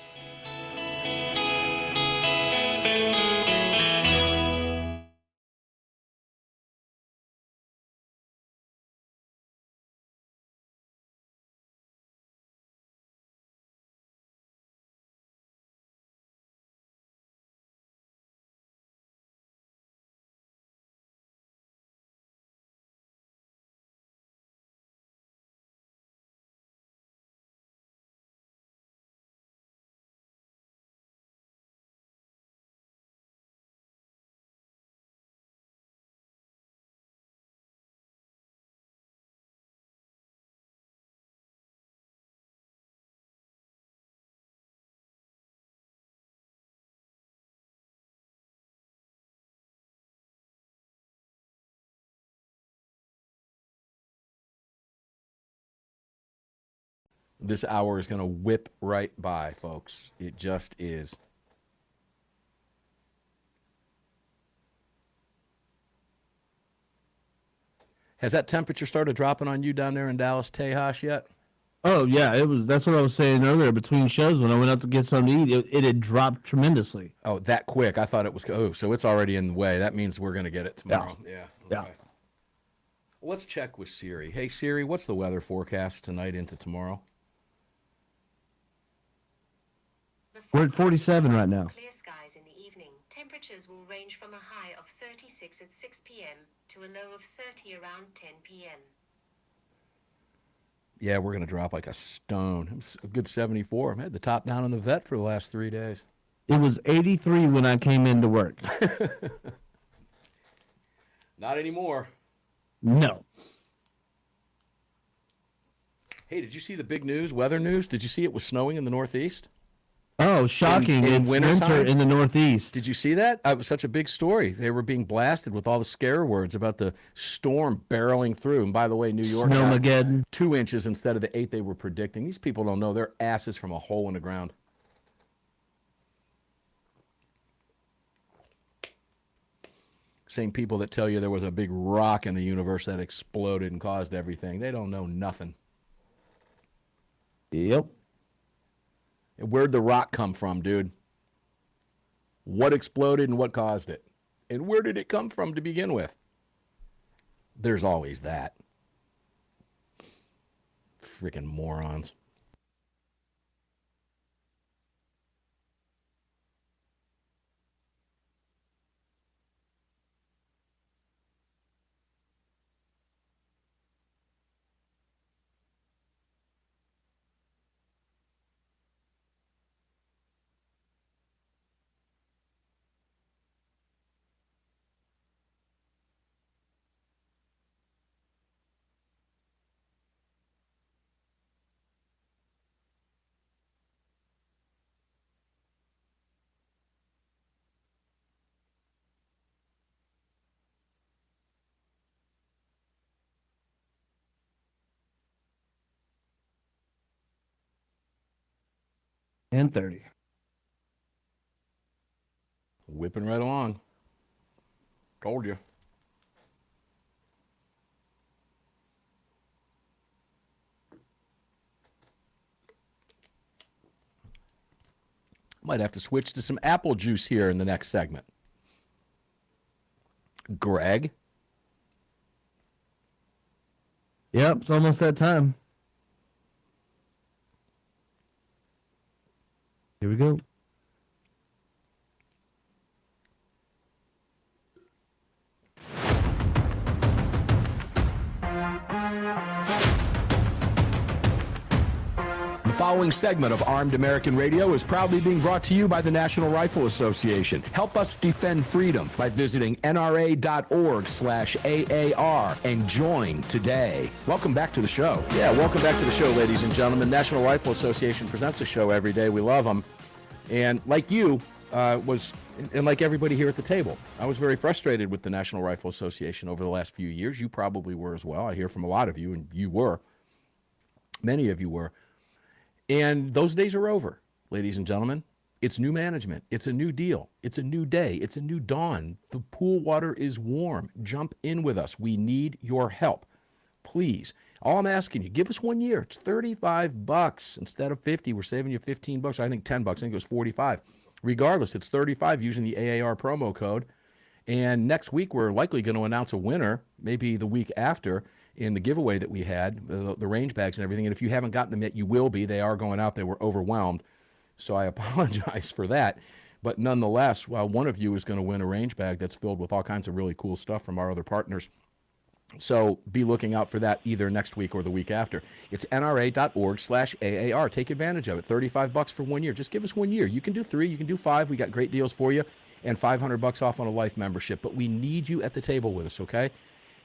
This hour is going to whip right by, folks. It just is. Has that temperature started dropping on you down there in Dallas, Tejas, yet? Oh, yeah. That's what I was saying earlier. Between shows, when I went out to get something to eat, it had dropped tremendously. Oh, that quick. I thought it was. Oh, so it's already in the way. That means we're going to get it tomorrow. Yeah. Okay. Let's check with Siri. Hey, Siri, what's the weather forecast tonight into tomorrow? We're at 47 right now. Clear skies in the evening. Temperatures will range from a high of 36 at 6 p.m. to a low of 30 around 10 p.m. Yeah, we're going to drop like a stone. It's a good 74. I had the top down on the vet for the last 3 days. It was 83 when I came into work. Not anymore. No. Hey, did you see the big news, weather news? Did you see it was snowing in the Northeast? Oh, shocking. It's winter in the Northeast. Did you see that? It was such a big story. They were being blasted with all the scare words about the storm barreling through. And by the way, New York Snowmageddon. 2 inches instead of the 8 they were predicting. These people don't know their asses from a hole in the ground. Same people that tell you there was a big rock in the universe that exploded and caused everything. They don't know nothing. Yep. Where'd the rock come from, dude? What exploded and what caused it? And where did it come from to begin with? There's always that. Freaking morons. And 30. Whipping right along. Told you. Might have to switch to some apple juice here in the next segment. Greg? Yep, it's almost that time. Here we go. The following segment of Armed American Radio is proudly being brought to you by the National Rifle Association. Help us defend freedom by visiting nra.org/AAR and join today. Welcome back to the show. Yeah, welcome back to the show, ladies and gentlemen. National Rifle Association presents a show every day. We love them. And like you, and like everybody here at the table, I was very frustrated with the National Rifle Association over the last few years. You probably were as well. I hear from a lot of you, and you were. Many of you were. And those days are over, ladies and gentlemen. It's new management. It's a new deal. It's a new day. It's a new dawn. The pool water is warm. Jump in with us. We need your help. Please. All I'm asking you, give us 1 year. It's $35 instead of 50. We're saving you $15. I think $10. I think it was 45. Regardless, it's 35 using the AAR promo code. And next week, we're likely going to announce a winner, maybe the week after, in the giveaway that we had, the range bags and everything. And if you haven't gotten them yet, you will be. They are going out. They were overwhelmed. So I apologize for that. But nonetheless, one of you is going to win a range bag that's filled with all kinds of really cool stuff from our other partners. So be looking out for that either next week or the week after. It's nra.org/AAR. Take advantage of it. $35 for 1 year. Just give us 1 year. You can do 3. You can do 5. We got great deals for you. And $500 off on a life membership. But we need you at the table with us, okay?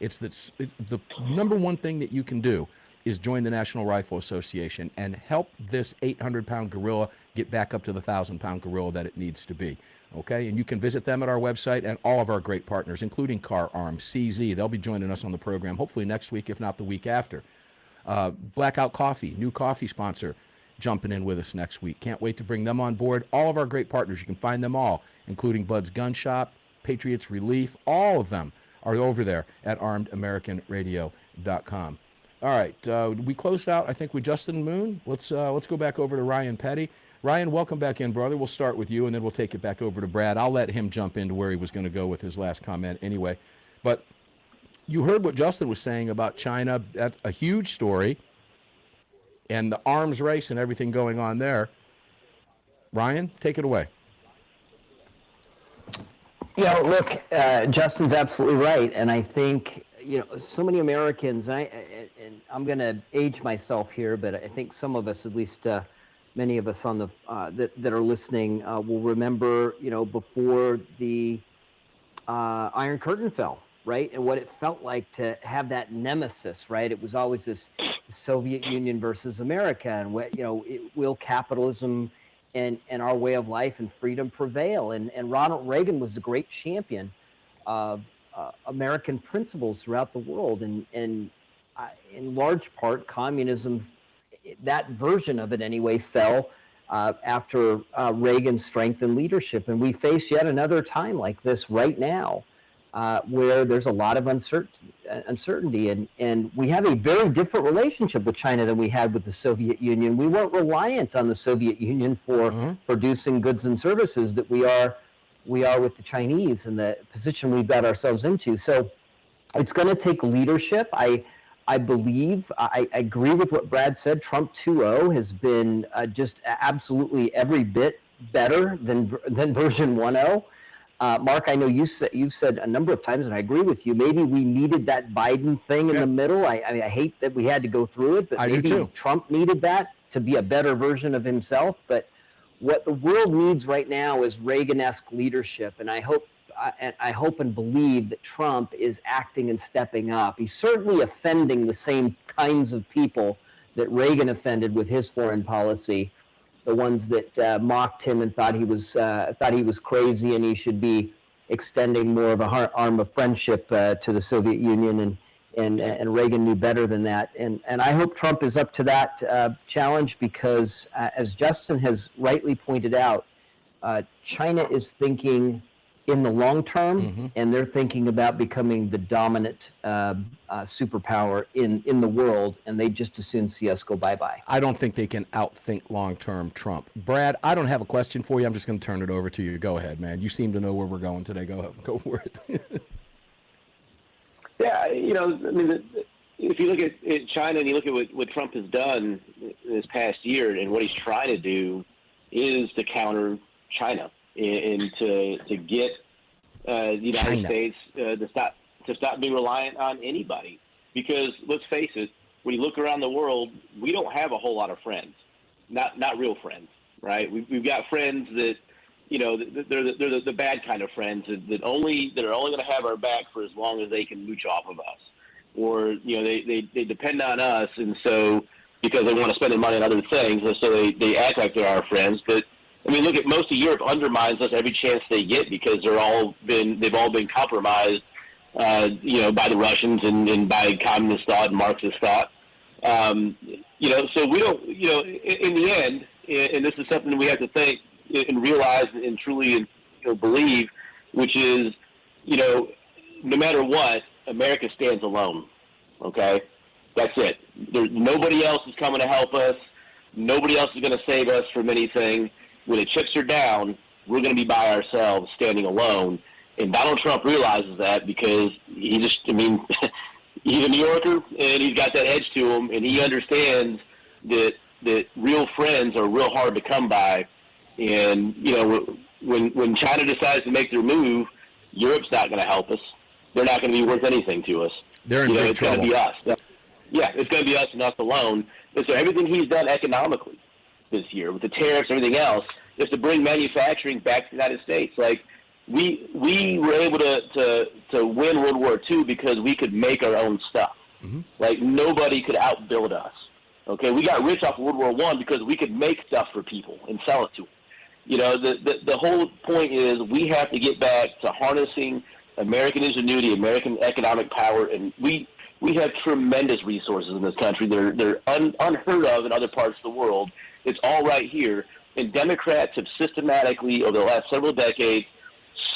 It's the number one thing that you can do is join the National Rifle Association and help this 800-pound gorilla get back up to the 1,000-pound gorilla that it needs to be. Okay, and you can visit them at our website and all of our great partners, including Car Arms, CZ. They'll be joining us on the program, hopefully next week, if not the week after. Blackout Coffee, new coffee sponsor, jumping in with us next week. Can't wait to bring them on board. All of our great partners, you can find them all, including Bud's Gun Shop, Patriots Relief. All of them are over there at armedamericanradio.com. All right, we closed out, I think, with Justin Moon. Let's go back over to Ryan Petty. Ryan, welcome back in, brother. We'll start with you, and then we'll take it back over to Brad. I'll let him jump into where he was going to go with his last comment anyway. But you heard what Justin was saying about China. That's a huge story, and the arms race and everything going on there. Ryan, take it away. Look, Justin's absolutely right, and I think so many Americans. And I'm going to age myself here, but I think some of us, at least many of us on the that are listening, will remember, before the Iron Curtain fell, right, and what it felt like to have that nemesis, right? It was always this Soviet Union versus America, and will capitalism and our way of life and freedom prevail? And Ronald Reagan was a great champion of American principles throughout the world, and in large part, communism, that version of it anyway, fell after Reagan's strength and leadership. And we face yet another time like this right now, where there's a lot of uncertainty, and we have a very different relationship with China than we had with the Soviet Union. We weren't reliant on the Soviet Union for producing goods and services that we are with the Chinese, and the position we've got ourselves into. So it's going to take leadership. I believe, I agree with what Brad said. Trump 2.0 has been just absolutely every bit better than version 1.0. Mark, I know you've said a number of times, and I agree with you, maybe we needed that Biden thing in the middle. I hate that we had to go through it, but maybe Trump needed that to be a better version of himself. But what the world needs right now is Reagan-esque leadership, and I hope and believe that Trump is acting and stepping up. He's certainly offending the same kinds of people that Reagan offended with his foreign policy, the ones that mocked him and thought he was crazy and he should be extending more of a arm of friendship to the Soviet Union, and Reagan knew better than that. And I hope Trump is up to that challenge, because as Justin has rightly pointed out, China is thinking in the long term, and they're thinking about becoming the dominant superpower in the world, and they just as soon see us go bye-bye. I don't think they can outthink long-term Trump. Brad, I don't have a question for you. I'm just going to turn it over to you. Go ahead, man. You seem to know where we're going today. Go for it. Yeah, if you look at China and you look at what Trump has done this past year, and what he's trying to do is to counter China and to get the United States to stop being reliant on anybody. Because let's face it, when you look around the world, we don't have a whole lot of friends. not real friends, right? We've got friends that, you know, they're the bad kind of friends that are only going to have our back for as long as they can mooch off of us, or you know they depend on us, and so because they want to spend their money on other things, and so they act like they're our friends. But I mean, look at most of Europe undermines us every chance they get because they've all been compromised, you know, by the Russians and by communist thought and Marxist thought. You know, so we don't, you know, in the end, and this is something we have to think and realize and truly, you know, believe, which is, you know, no matter what, America stands alone. Okay, that's it. Nobody else is coming to help us. Nobody else is going to save us from anything. When the chips are down, we're going to be by ourselves, standing alone. And Donald Trump realizes that because he just, I mean, he's a New Yorker and he's got that edge to him, and he understands that real friends are real hard to come by. And, you know, when China decides to make their move, Europe's not going to help us. They're not going to be worth anything to us. They're in big trouble. It's going to be us. Yeah, it's going to be us and us alone. And so everything he's done economically this year with the tariffs and everything else is to bring manufacturing back to the United States. Like, we were able to win World War II because we could make our own stuff. Mm-hmm. Like, nobody could outbuild us. Okay, we got rich off World War I because we could make stuff for people and sell it to them. You know, the whole point is we have to get back to harnessing American ingenuity, American economic power, and we have tremendous resources in this country. They're unheard of in other parts of the world. It's all right here. And Democrats have systematically, over the last several decades,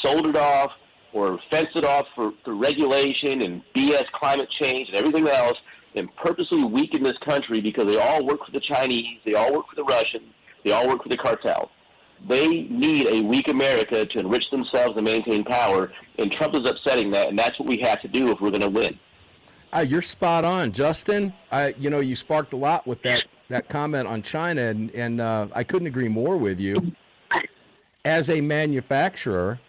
sold it off or fenced it off for regulation and BS climate change and everything else, and purposely weakened this country because they all work for the Chinese, they all work for the Russians, they all work for the cartel. They need a weak America to enrich themselves and maintain power, and Trump is upsetting that, and that's what we have to do if we're going to win. You're spot on, Justin. You know, you sparked a lot with that comment on China, and I couldn't agree more with you. As a manufacturer,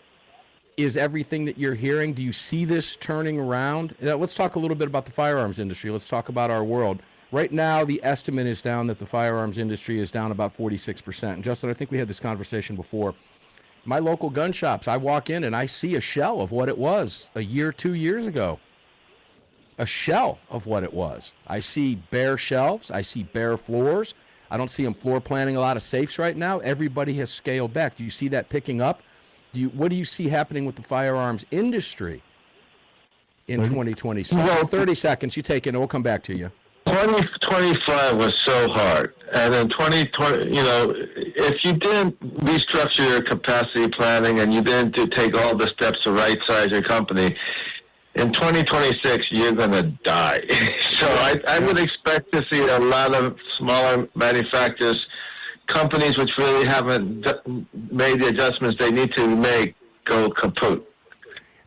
is everything that you're hearing, do you see this turning around? Now, let's talk a little bit about the firearms industry. Let's talk about our world. Right now, the estimate is down that the firearms industry is down about 46%. And Justin, I think we had this conversation before. My local gun shops, I walk in and I see a shell of what it was a year, 2 years ago. A shell of what it was. I see bare shelves. I see bare floors. I don't see them floor planning a lot of safes right now. Everybody has scaled back. Do you see that picking up? What do you see happening with the firearms industry in 2026? Well, 30 seconds. You take it, and we'll come back to you. 2025 was so hard. And in 2020, you know, if you didn't restructure your capacity planning and you didn't take all the steps to right-size your company, in 2026, you're going to die. So I would expect to see a lot of smaller manufacturers, companies which really haven't made the adjustments they need to make, go kaput.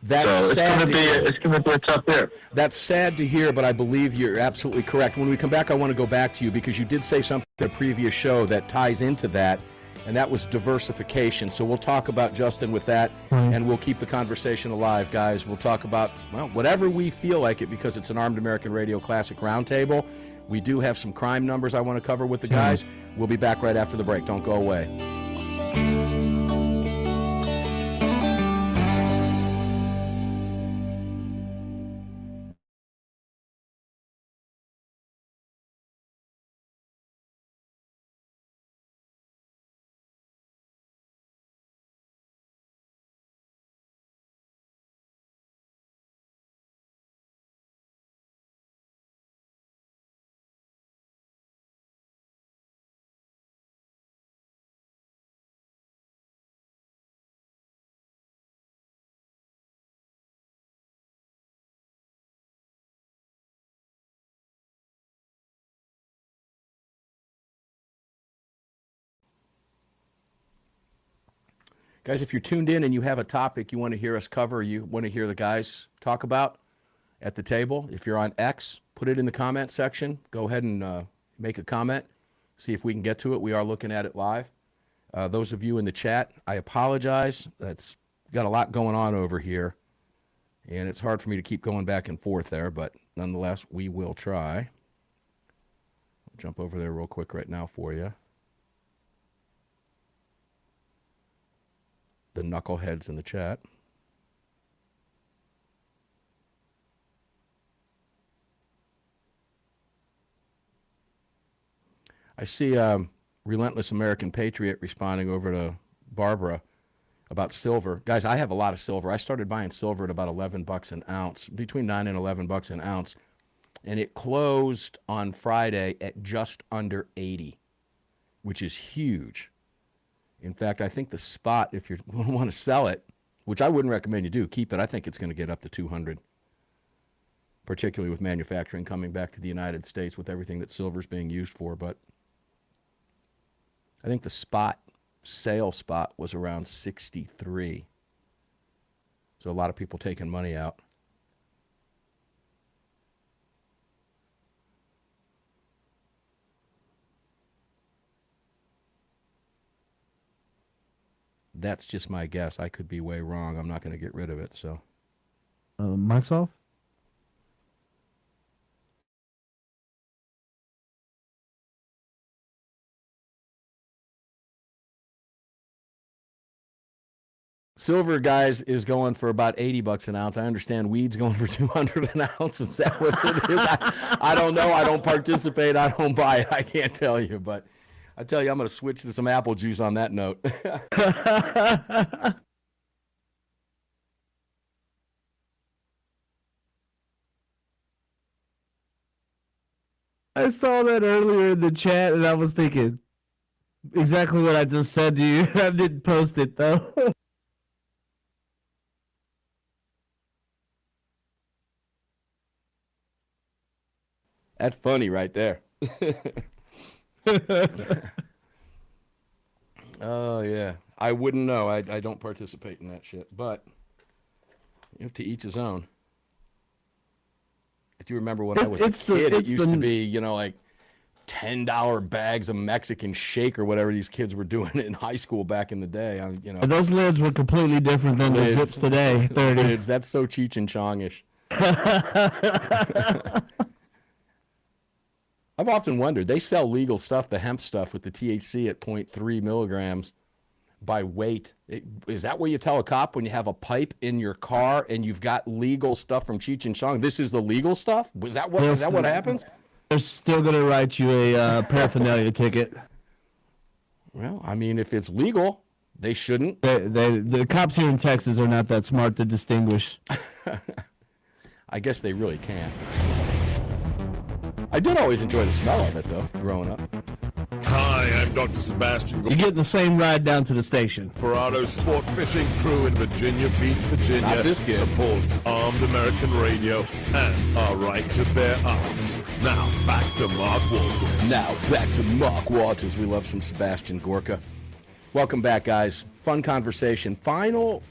That's sad. It's going to be a tough year. That's sad to hear, but I believe you're absolutely correct. When we come back, I want to go back to you because you did say something in a previous show that ties into that, and that was diversification. So we'll talk about, Justin, with that, and we'll keep the conversation alive, guys. We'll talk about, well, whatever we feel like it, because it's an Armed American Radio Classic Roundtable. We do have some crime numbers I want to cover with the guys. We'll be back right after the break. Don't go away. Guys, if you're tuned in and you have a topic you want to hear us cover, you want to hear the guys talk about at the table, if you're on X, put it in the comment section. Go ahead and make a comment. See if we can get to it. We are looking at it live. Those of you in the chat, I apologize. That's got a lot going on over here, and it's hard for me to keep going back and forth there, but nonetheless, we will try. I'll jump over there real quick right now for you. the knuckleheads in the chat. I see Relentless American Patriot responding over to Barbara about silver. Guys, I have a lot of silver. I started buying silver at about $11 an ounce, between $9 and $11 an ounce, and it closed on Friday at just under 80, which is huge. In fact, I think the spot, if you want to sell it, which I wouldn't recommend you do, keep it. I think it's going to get up to 200, particularly with manufacturing coming back to the United States with everything that silver's being used for. But I think the sale spot was around 63. So a lot of people taking money out. That's just my guess. I could be way wrong. I'm not going to get rid of it. So, mic's off. Silver, guys, is going for about $80 an ounce. I understand weed's going for 200 an ounce. Is that what it is? I don't know. I don't participate. I don't buy it. I can't tell you. But I tell you, I'm going to switch to some apple juice on that note. I saw that earlier in the chat, and I was thinking exactly what I just said to you. I didn't post it, though. That's funny right there. Oh, yeah. I wouldn't know. I don't participate in that shit. But you have to each his own. I do remember when I was a kid, it used to be, like $10 bags of Mexican shake or whatever these kids were doing in high school back in the day. Those lids were completely different than the zips today. 30. Lids, that's so Cheech and Chongish. I've often wondered, they sell legal stuff, the hemp stuff with the THC at 0.3 milligrams by weight. Is that what you tell a cop when you have a pipe in your car and you've got legal stuff from Cheech and Chong? This is the legal stuff? Is that what happens? They're still going to write you a paraphernalia ticket. Well, I mean, if it's legal, they shouldn't. The cops here in Texas are not that smart to distinguish. I guess they really can't. I did always enjoy the smell of it, though, growing up. Hi, I'm Dr. Sebastian. You're getting the same ride down to the station. Desperado Sport Fishing Crew in Virginia Beach, Virginia Not this kid. supports Armed American Radio and our right to bear arms. Now, back to Mark Walters. We love some Sebastian Gorka. Welcome back, guys. Fun conversation. Final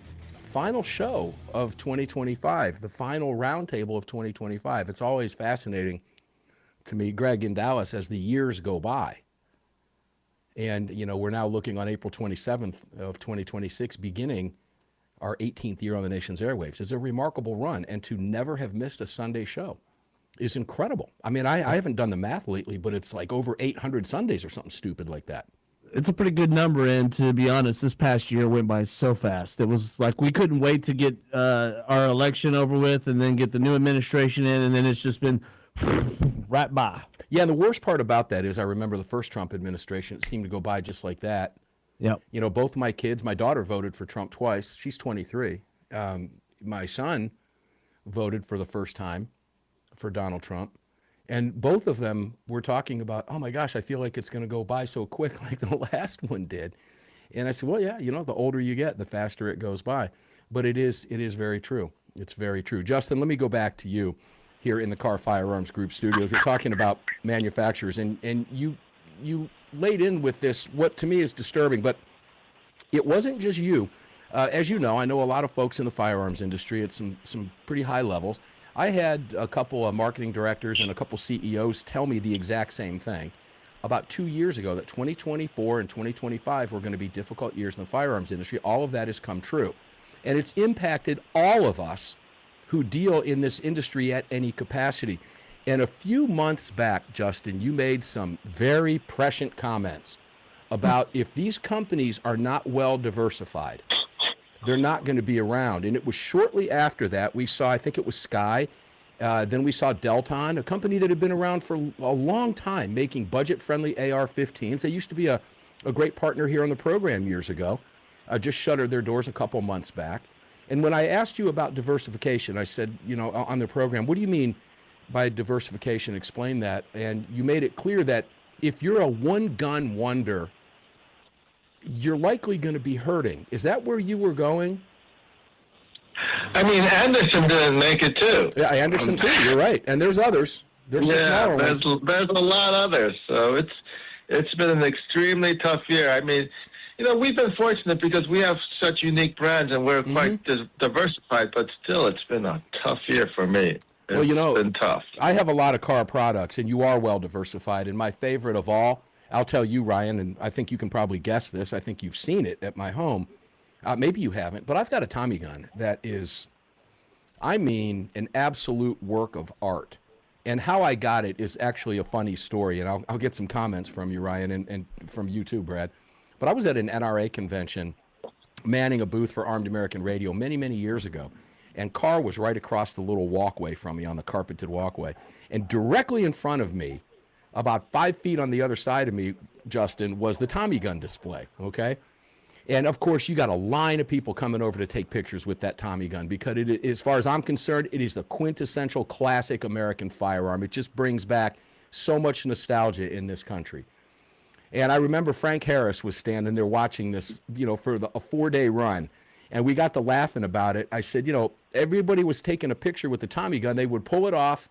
show of 2025, the final roundtable of 2025. It's always fascinating to me, Greg, in Dallas, as the years go by. And, we're now looking on April 27th of 2026, beginning our 18th year on the nation's airwaves. It's a remarkable run, and to never have missed a Sunday show is incredible. I mean, I haven't done the math lately, but it's like over 800 Sundays or something stupid like that. It's a pretty good number, and to be honest, this past year went by so fast. It was like we couldn't wait to get our election over with and then get the new administration in, and then it's just been right by. Yeah, and the worst part about that is I remember the first Trump administration, it seemed to go by just like that. Yep. Both my kids, my daughter voted for Trump twice. She's 23. My son voted for the first time for Donald Trump. And both of them were talking about, oh my gosh, I feel like it's going to go by so quick like the last one did. And I said, well, yeah, the older you get, the faster it goes by. But it is very true. It's very true. Justin, let me go back to you here in the Car Firearms Group studios. We're talking about manufacturers, and you laid in with this, what to me is disturbing, but it wasn't just you. As you know, I know a lot of folks in the firearms industry at some pretty high levels. I had a couple of marketing directors and a couple CEOs tell me the exact same thing about 2 years ago, that 2024 and 2025 were going to be difficult years in the firearms industry. All of that has come true. And it's impacted all of us who deal in this industry at any capacity. And a few months back, Justin, you made some very prescient comments about if these companies are not well diversified, they're not going to be around. And it was shortly after that we saw, I think it was Sky, then we saw Delton, a company that had been around for a long time making budget-friendly AR-15s. They used to be a great partner here on the program years ago. Just shuttered their doors a couple months back. And when I asked you about diversification, I said, on the program, what do you mean by diversification? Explain that. And you made it clear that if you're a one-gun wonder, you're likely going to be hurting. Is that where you were going? I mean, Anderson didn't make it too. Yeah, Anderson too. You're right. And there's others. There's there's a lot others. So it's been an extremely tough year. I mean, we've been fortunate because we have such unique brands and we're quite diversified, but still it's been a tough year for me. It's been tough. I have a lot of car products, and you are well diversified. And my favorite of all, I'll tell you, Ryan, and I think you can probably guess this. I think you've seen it at my home. Maybe you haven't, but I've got a Tommy gun that is, an absolute work of art. And how I got it is actually a funny story, and I'll get some comments from you, Ryan, and from you too, Brad. But I was at an NRA convention manning a booth for Armed American Radio many, many years ago. And Carr was right across the little walkway from me on the carpeted walkway. And directly in front of me, about 5 feet on the other side of me, Justin, was the Tommy gun display, okay? And, of course, you got a line of people coming over to take pictures with that Tommy gun because, as far as I'm concerned, it is the quintessential classic American firearm. It just brings back so much nostalgia in this country. And I remember Frank Harris was standing there watching this, for a 4-day run. And we got to laughing about it. I said, everybody was taking a picture with the Tommy gun. They would pull it off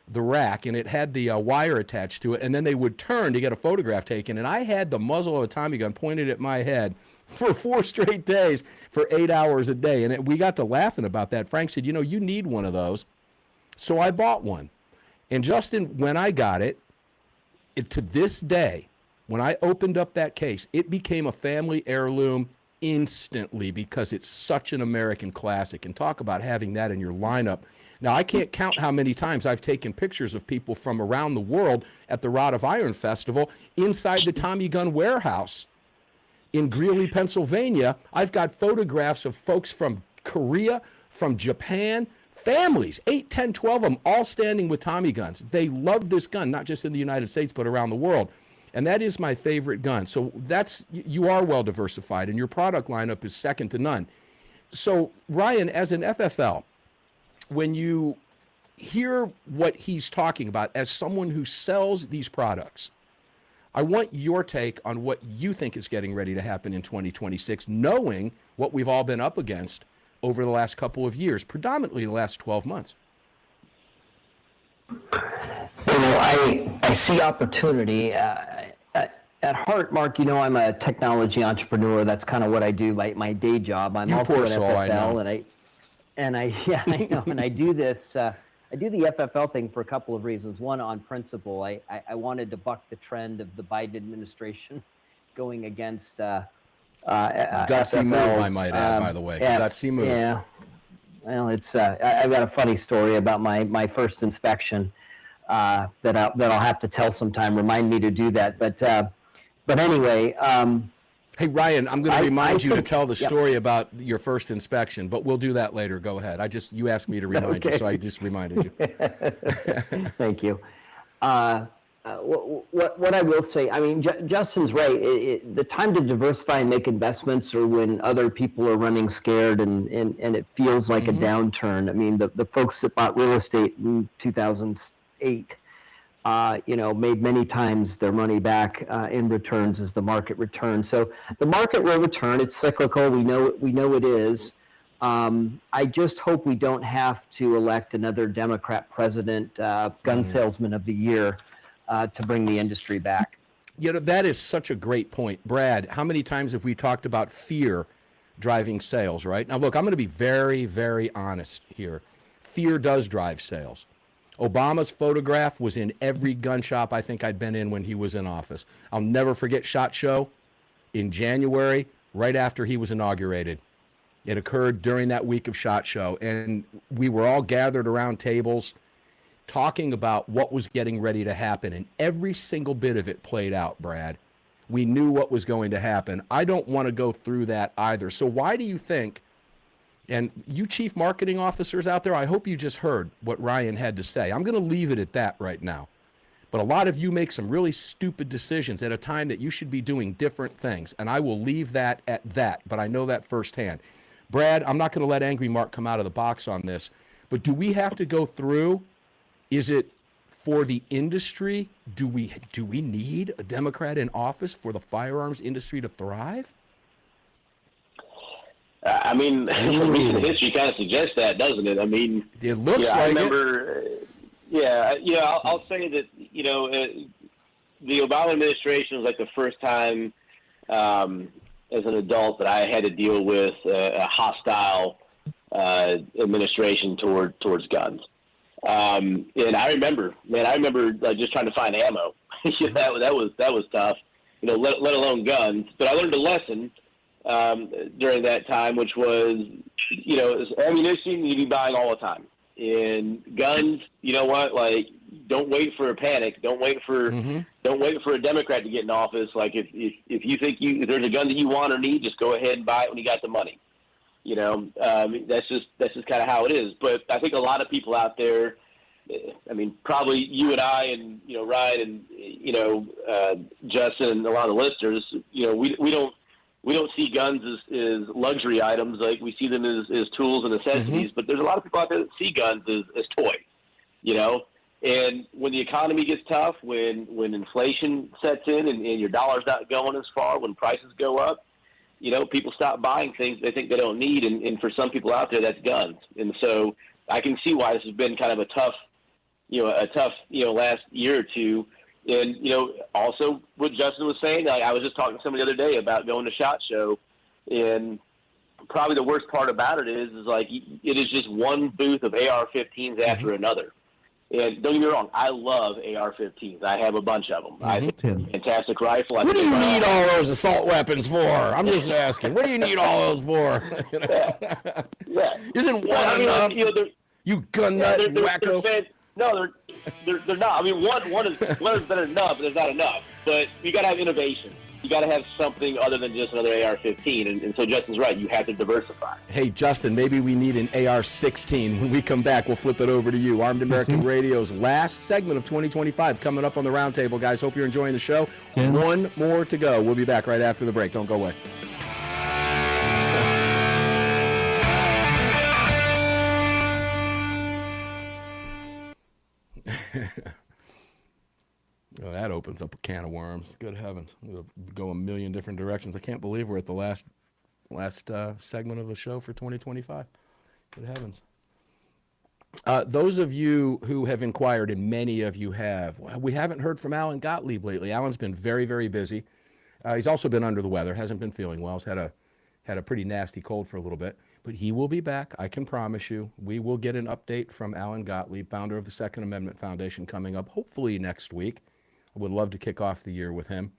the rack, and it had the wire attached to it. And then they would turn to get a photograph taken. And I had the muzzle of a Tommy gun pointed at my head for 4 straight days for 8 hours a day. And we got to laughing about that. Frank said, you need one of those. So I bought one. And Justin, when I got it to this day, when I opened up that case, it became a family heirloom instantly because it's such an American classic. And talk about having that in your lineup. Now, I can't count how many times I've taken pictures of people from around the world at the Rod of Iron Festival inside the Tommy gun warehouse in Greeley, Pennsylvania. I've got photographs of folks from Korea, from Japan, families, 8, 10, 12 of them, all standing with Tommy guns. They love this gun, not just in the United States, but around the world. And that is my favorite gun. So you are well diversified, and your product lineup is second to none. So, Ryan, as an FFL, when you hear what he's talking about as someone who sells these products, I want your take on what you think is getting ready to happen in 2026, knowing what we've all been up against over the last couple of years, predominantly the last 12 months. I see opportunity. At heart, Mark, I'm a technology entrepreneur. That's kind of what I do, my day job. I'm also at FFL, I know, and I do this. I do the FFL thing for a couple of reasons. One, on principle, I wanted to buck the trend of the Biden administration going against gutsy move, I might add, by the way. Gutsy move. Yeah. Well, it's I've got a funny story about my first inspection that I'll have to tell sometime. Remind me to do that. But anyway. Hey, Ryan, I'm going to remind you to tell the story about your first inspection, but we'll do that later. Go ahead. You asked me to remind you, so I just reminded you. Thank you. What I will say, Justin's right. The time to diversify and make investments are when other people are running scared and it feels like a downturn. The folks that bought real estate in 2008, made many times their money back in returns as the market returned. So the market will return. It's cyclical. We know it is. I just hope we don't have to elect another Democrat president, gun salesman of the year, to bring the industry back. That is such a great point. Brad, how many times have we talked about fear driving sales, right? Now, look, I'm going to be very, very honest here. Fear does drive sales. Obama's photograph was in every gun shop I think I'd been in when he was in office. I'll never forget SHOT Show in January, right after he was inaugurated. It occurred during that week of SHOT Show, and we were all gathered around tables talking about what was getting ready to happen, and every single bit of it played out, Brad. We knew what was going to happen. I don't want to go through that either. So why do you think And you chief marketing officers out there, I hope you just heard what Ryan had to say. I'm going to leave it at that right now. But a lot of you make some really stupid decisions at a time that you should be doing different things. And I will leave that at that, but I know that firsthand. Brad, I'm not going to let Angry Mark come out of the box on this, but do we have to go through? Is it for the industry? Do we need a Democrat in office for the firearms industry to thrive? I mean, recent history kind of suggests that, doesn't it? I mean, it looks like I remember. I'll say that the Obama administration was like the first time as an adult that I had to deal with a hostile administration towards guns. And I remember just trying to find ammo. that was tough. Let alone guns. But I learned a lesson during that time, which was, ammunition you be buying all the time. And guns, you know what? Like, don't wait for a panic. Don't wait for a Democrat to get in office. Like, if you think if there's a gun that you want or need, just go ahead and buy it when you got the money. That's just kind of how it is. But I think a lot of people out there, I mean, probably you and I and Ryan and Justin and a lot of the listeners, we don't see guns as luxury items. Like, we see them as tools and necessities. But there's a lot of people out there that see guns as toys. And when the economy gets tough, when inflation sets in and your dollar's not going as far, when prices go up, people stop buying things they think they don't need. And for some people out there, that's guns. And so I can see why this has been kind of a tough last year or two. And, also what Justin was saying, like, I was just talking to somebody the other day about going to SHOT Show, and probably the worst part about it is like, it is just one booth of AR-15s after another. And don't get me wrong, I love AR-15s. I have a bunch of them. I think it's a fantastic rifle. What do you need all those assault weapons for? I'm just asking. What do you need all those for? Yeah. Isn't one enough? You gun nut wacko. No, they're not. I mean, one is better enough, but there's not enough. But you got to have innovation. You got to have something other than just another AR-15. And so Justin's right. You have to diversify. Hey, Justin, maybe we need an AR-16. When we come back, we'll flip it over to you. Armed American Radio's last segment of 2025 coming up on the roundtable, guys. Hope you're enjoying the show. One more to go. We'll be back right after the break. Don't go away. Well, that opens up a can of worms. Good heavens. We'll go a million different directions. I can't believe we're at the last segment of the show for 2025. Good heavens. Those of you who have inquired, and many of you have, we haven't heard from Alan Gottlieb lately. Alan's been very, very busy. He's also been under the weather, hasn't been feeling well. He's had a pretty nasty cold for a little bit. But he will be back, I can promise you. We will get an update from Alan Gottlieb, founder of the Second Amendment Foundation, coming up hopefully next week. I would love to kick off the year with him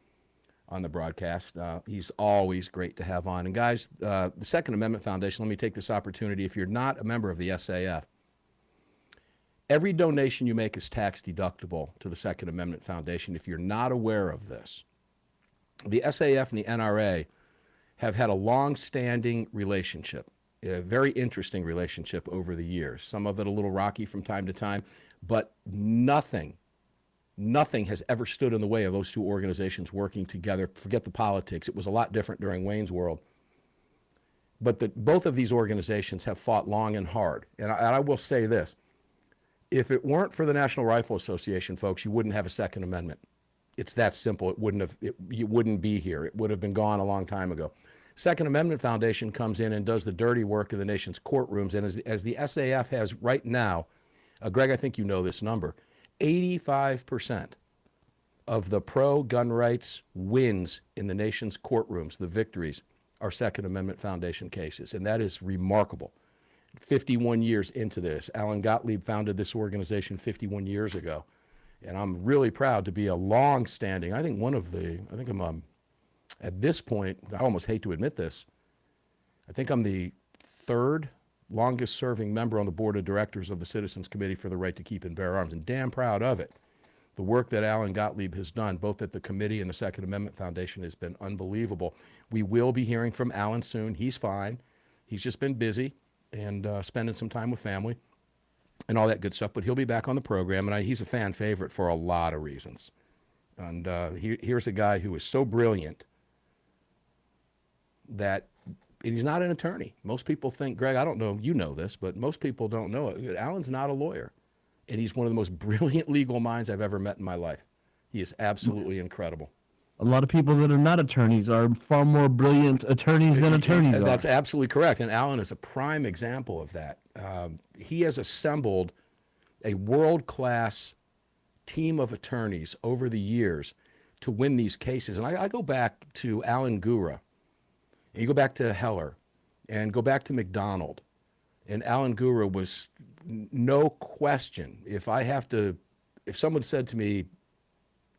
on the broadcast. He's always great to have on. And guys, the Second Amendment Foundation, let me take this opportunity. If you're not a member of the SAF, every donation you make is tax deductible to the Second Amendment Foundation. If you're not aware of this, the SAF and the NRA have had a long-standing relationship, a very interesting relationship over the years. Some of it a little rocky from time to time, but nothing has ever stood in the way of those two organizations working together. Forget the politics. It was a lot different during Wayne's world. But both of these organizations have fought long and hard. And I will say this. If it weren't for the National Rifle Association, folks, you wouldn't have a Second Amendment. It's that simple. You wouldn't be here. It would have been gone a long time ago. Second Amendment Foundation comes in and does the dirty work of the nation's courtrooms. And as the SAF has right now, Greg, I think you know this number, 85% of the pro-gun rights wins in the nation's courtrooms, the victories, are Second Amendment Foundation cases. And that is remarkable. 51 years into this. Alan Gottlieb founded this organization 51 years ago. And I'm really proud to be a long-standing, I'm at this point, I almost hate to admit this, I think I'm the third longest serving member on the board of directors of the Citizens Committee for the Right to Keep and Bear Arms, and damn proud of it. The work that Alan Gottlieb has done, both at the committee and the Second Amendment Foundation, has been unbelievable. We will be hearing from Alan soon. He's fine. He's just been busy. and spending some time with family and all that good stuff. But he'll be back on the program, and he's a fan favorite for a lot of reasons. And here's a guy who is so brilliant that he's not an attorney. Most people think, Greg, I don't know if you know this, but most people don't know it. Alan's not a lawyer, and he's one of the most brilliant legal minds I've ever met in my life. He is absolutely incredible. A lot of people that are not attorneys are far more brilliant attorneys than attorneys are. That's absolutely correct, and Alan is a prime example of that. He has assembled a world-class team of attorneys over the years to win these cases. And I go back to Alan Gura, and you go back to Heller, and go back to McDonald. And Alan Gura was no question. If someone said to me,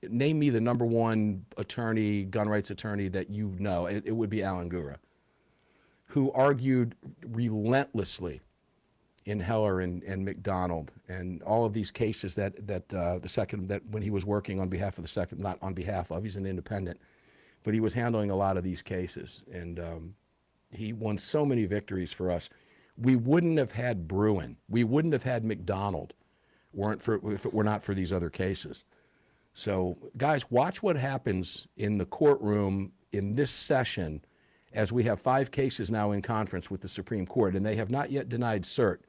name me the number one attorney, gun rights attorney that you know, it would be Alan Gura, who argued relentlessly in Heller and McDonald and all of these cases that when he was working on behalf of the second, not on behalf of, he's an independent, but he was handling a lot of these cases, and he won so many victories for us. We wouldn't have had Bruin, we wouldn't have had McDonald if it were not for these other cases. So guys, watch what happens in the courtroom in this session as we have 5 cases now in conference with the Supreme Court, and they have not yet denied cert.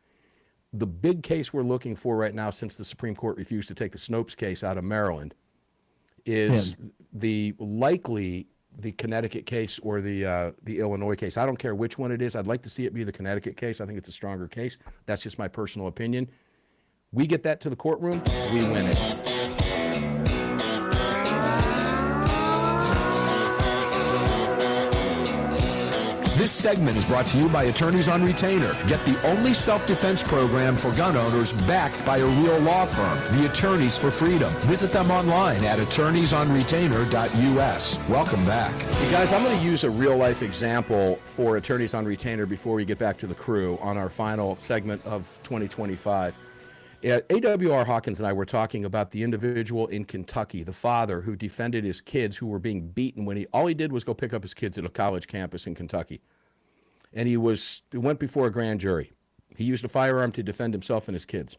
The big case we're looking for right now, since the Supreme Court refused to take the Snopes case out of Maryland, is the Connecticut case or the Illinois case. I don't care which one it is. I'd like to see it be the Connecticut case. I think it's a stronger case. That's just my personal opinion. We get that to the courtroom, we win it. This segment is brought to you by Attorneys on Retainer. Get the only self-defense program for gun owners backed by a real law firm, the Attorneys for Freedom. Visit them online at attorneysonretainer.us. Welcome back. Hey guys, I'm going to use a real-life example for Attorneys on Retainer before we get back to the crew on our final segment of 2025. AWR Hawkins and I were talking about the individual in Kentucky, the father who defended his kids who were being beaten when all he did was go pick up his kids at a college campus in Kentucky. And he went before a grand jury. He used a firearm to defend himself and his kids,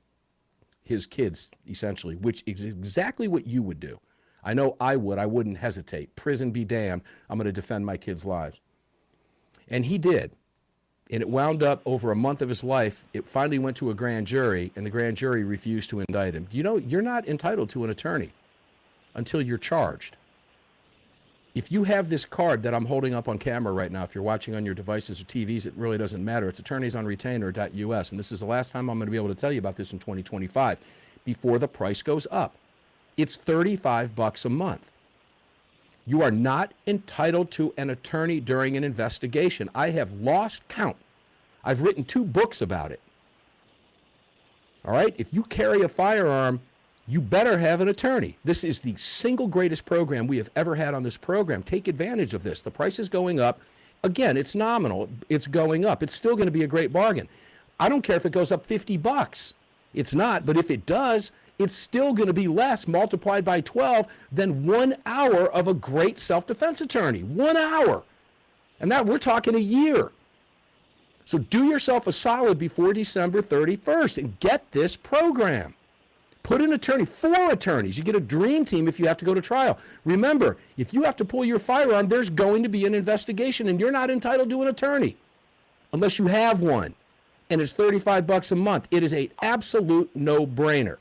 essentially, which is exactly what you would do. I know I would. I wouldn't hesitate. Prison be damned. I'm going to defend my kids' lives. And he did. And it wound up over a month of his life. It finally went to a grand jury, and the grand jury refused to indict him. You know, you're not entitled to an attorney until you're charged. If you have this card that I'm holding up on camera right now, if you're watching on your devices or TVs, it really doesn't matter. It's attorneysonretainer.us, and this is the last time I'm going to be able to tell you about this in 2025 before the price goes up. It's $35 a month. You are not entitled to an attorney during an investigation. I have lost count. I've written 2 books about it. All right? If you carry a firearm, you better have an attorney. This is the single greatest program we have ever had on this program. Take advantage of this. The price is going up. Again, it's nominal. It's going up. It's still going to be a great bargain. I don't care if it goes up $50. It's not, but if it does, it's still going to be less multiplied by 12 than 1 hour of a great self-defense attorney. 1 hour. And that we're talking a year. So do yourself a solid before December 31st and get this program. Put an attorney, 4 attorneys. You get a dream team if you have to go to trial. Remember, if you have to pull your firearm, there's going to be an investigation, and you're not entitled to an attorney unless you have one. And it's $35 a month. It is an absolute no-brainer.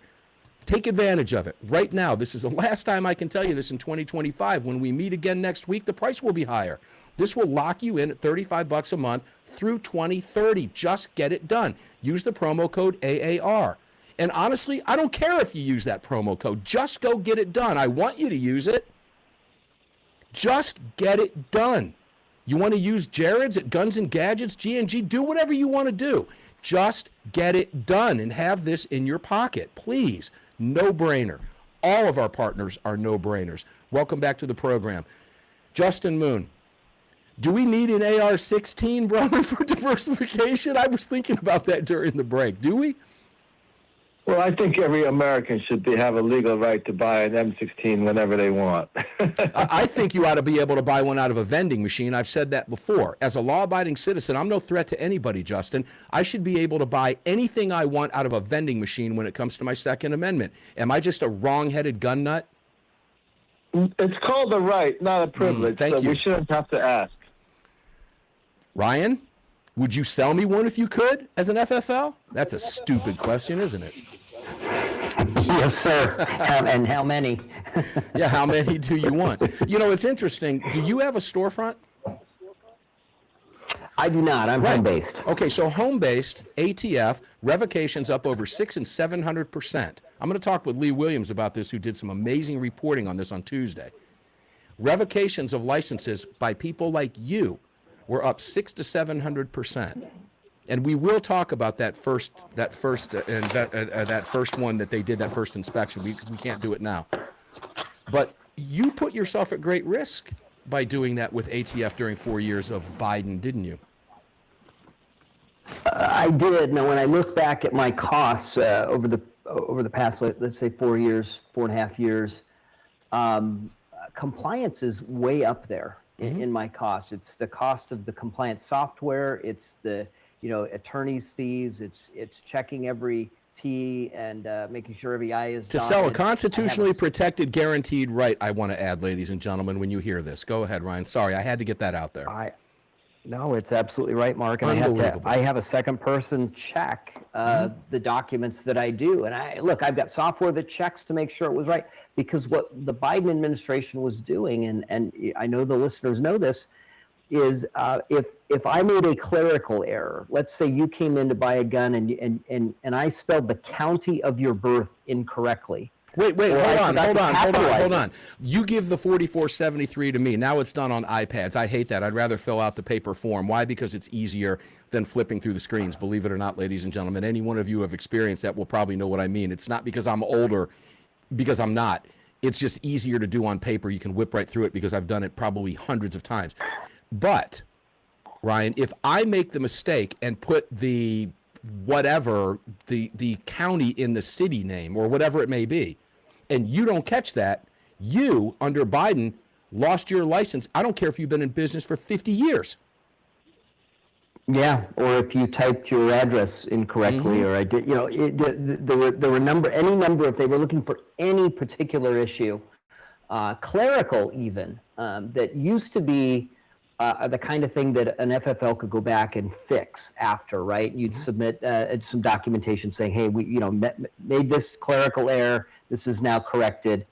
Take advantage of it right now. This is the last time I can tell you this in 2025. When we meet again next week, the price will be higher. This will lock you in at $35 a month through 2030. Just get it done. Use the promo code AAR. And honestly, I don't care if you use that promo code. Just go get it done. I want you to use it. Just get it done. You want to use Jared's at Guns and Gadgets, G&G, do whatever you want to do. Just get it done and have this in your pocket. Please, no-brainer. All of our partners are no-brainers. Welcome back to the program. Justin Moon, do we need an AR-16, brother, for diversification? I was thinking about that during the break. Do we? Well, I think every American should have a legal right to buy an M16 whenever they want. I think you ought to be able to buy one out of a vending machine. I've said that before. As a law-abiding citizen, I'm no threat to anybody, Justin. I should be able to buy anything I want out of a vending machine when it comes to my Second Amendment. Am I just a wrong-headed gun nut? It's called a right, not a privilege. Thank you. We shouldn't have to ask. Ryan, would you sell me one if you could as an FFL? That's a stupid question, isn't it? Yes, sir. And how many? Yeah, how many do you want? You know, it's interesting. Do you have a storefront? I do not. I'm home-based. Okay, so home-based, ATF, revocations up over 600% and 700%. I'm going to talk with Lee Williams about this, who did some amazing reporting on this on Tuesday. Revocations of licenses by people like you were up 600% to 700%. And we will talk about that first one that they did, that first inspection. We can't do it now. But you put yourself at great risk by doing that with ATF during 4 years of Biden, didn't you? I did. Now, when I look back at my costs over the past, let's say 4.5 years, compliance is way up there in my cost. It's the cost of the compliance software. It's the attorney's fees. It's checking every T and making sure every I is dotted. To sell a constitutionally protected guaranteed right, I want to add, ladies and gentlemen, when you hear this. Go ahead, Ryan. Sorry, I had to get that out there. No, it's absolutely right, Mark. And I have a second person check the documents that I do. And I've got software that checks to make sure it was right. Because what the Biden administration was doing, and I know the listeners know this, is if I made a clerical error, let's say you came in to buy a gun and I spelled the county of your birth incorrectly. Wait, hold on. You give the 4473 to me. Now it's done on iPads. I hate that. I'd rather fill out the paper form. Why? Because it's easier than flipping through the screens. Believe it or not, ladies and gentlemen, any one of you who have experienced that will probably know what I mean. It's not because I'm older, because I'm not. It's just easier to do on paper. You can whip right through it because I've done it probably hundreds of times. But, Ryan, if I make the mistake and put the county in the city name or whatever it may be, and you don't catch that, you, under Biden, lost your license. I don't care if you've been in business for 50 years. Yeah, or if you typed your address incorrectly, or I did, there were any number, if they were looking for any particular issue, clerical even, that used to be the kind of thing that an FFL could go back and fix after, right? You'd submit some documentation saying, hey, we made this clerical error. This is now corrected,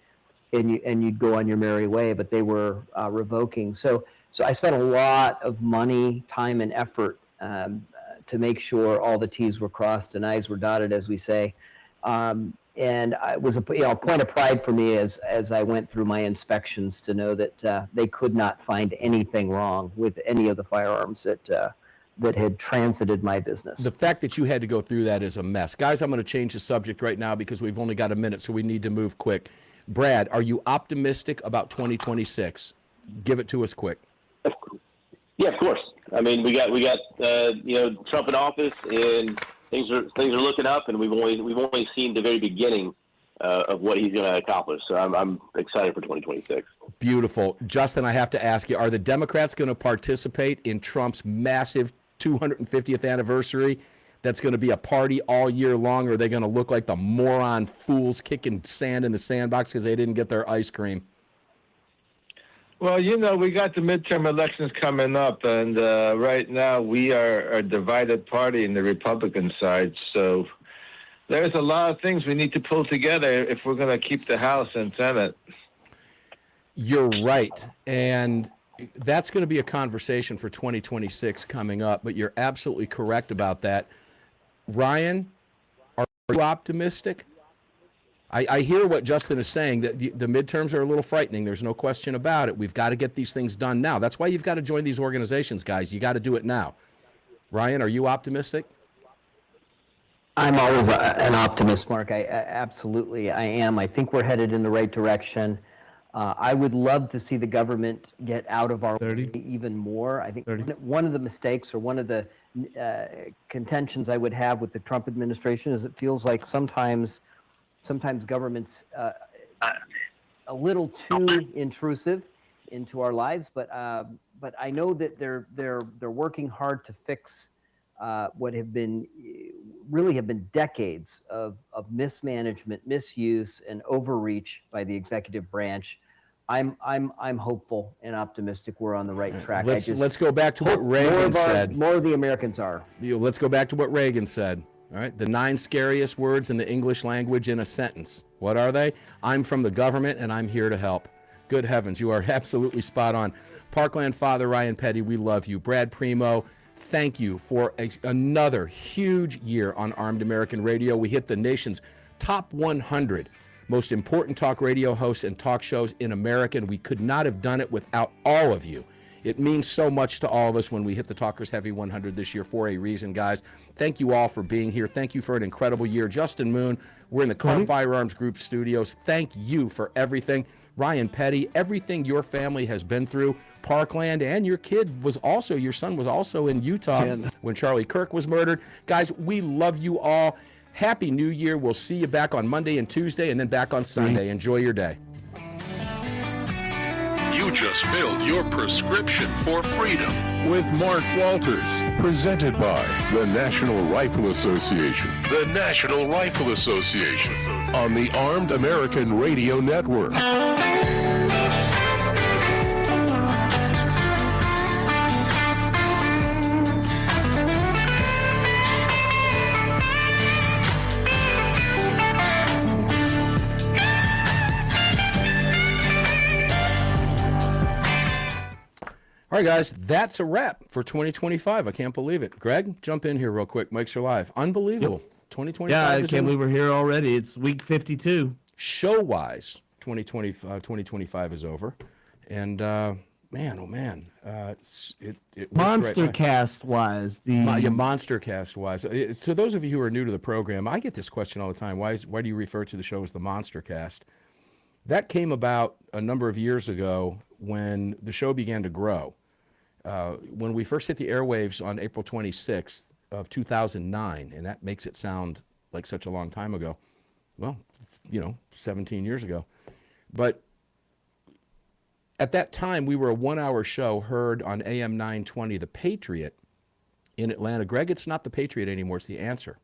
and you'd go on your merry way. But they were revoking. So I spent a lot of money, time, and effort to make sure all the T's were crossed and I's were dotted, as we say. And it was a point of pride for me as I went through my inspections to know that they could not find anything wrong with any of the firearms that had transited my business. The fact that you had to go through that is a mess. Guys, I'm going to change the subject right now because we've only got a minute, so we need to move quick. Brad, are you optimistic about 2026? Give it to us quick. Yeah, of course. I mean, we got Trump in office, and things are looking up, and we've only seen the very beginning of what he's going to accomplish. So I'm excited for 2026. Beautiful. Justin, I have to ask you, are the Democrats going to participate in Trump's massive 250th anniversary that's going to be a party all year long, or are they going to look like the moron fools kicking sand in the sandbox because they didn't get their ice cream? Well, we got the midterm elections coming up, and right now we are a divided party in the Republican side. So there's a lot of things we need to pull together if we're going to keep the House and Senate. You're right. And that's going to be a conversation for 2026 coming up, but you're absolutely correct about that. Ryan, are you optimistic? I hear what Justin is saying, that the midterms are a little frightening. There's no question about it. We've got to get these things done now. That's why you've got to join these organizations, guys. You got to do it now. Ryan, are you optimistic? I'm always an optimist, Mark. Absolutely, I am. I think we're headed in the right direction. I would love to see the government get out of our way even more. I think one of the mistakes, or one of the contentions I would have with the Trump administration is it feels like sometimes government's a little too intrusive into our lives, but I know that they're working hard to fix what have been decades of mismanagement, misuse, and overreach by the executive branch. I'm hopeful and optimistic we're on the right track. Let's go back to what Reagan said. More of the Americans are. Let's go back to what Reagan said. All right, the 9 scariest words in the English language in a sentence. What are they? I'm from the government and I'm here to help. Good heavens, you are absolutely spot on. Parkland Father Ryan Petty, we love you. Brad Primo, thank you for another huge year on Armed American Radio. We hit the nation's top 100 most important talk radio hosts and talk shows in America, and we could not have done it without all of you. It means so much to all of us when we hit the Talkers Heavy 100 this year for a reason, guys. Thank you all for being here. Thank you for an incredible year. Justin Moon, we're in the Car Firearms Group studios. Thank you for everything. Ryan Petty, everything your family has been through. Parkland, and your son was also in Utah when Charlie Kirk was murdered. Guys, we love you all. Happy New Year. We'll see you back on Monday and Tuesday and then back on Sunday. Enjoy your day. You just filled your prescription for freedom with Mark Walters, presented by the National Rifle Association. The National Rifle Association on the Armed American Radio Network. All right, guys, that's a wrap for 2025. I can't believe it. Greg, jump in here real quick. Mics are live. Unbelievable. 2025. Yeah, I can't believe we're here already. It's week 52. Show-wise, 2025 is over. And, man, oh, man. Monster Cast-wise. Monster Cast-wise. To those of you who are new to the program, I get this question all the time. Why do you refer to the show as the Monster Cast? That came about a number of years ago when the show began to grow. When we first hit the airwaves on April 26th of 2009, and that makes it sound like such a long time ago. Well, 17 years ago. But at that time, we were a 1-hour show heard on AM 920, The Patriot, in Atlanta. Greg, it's not The Patriot anymore. It's The Answer.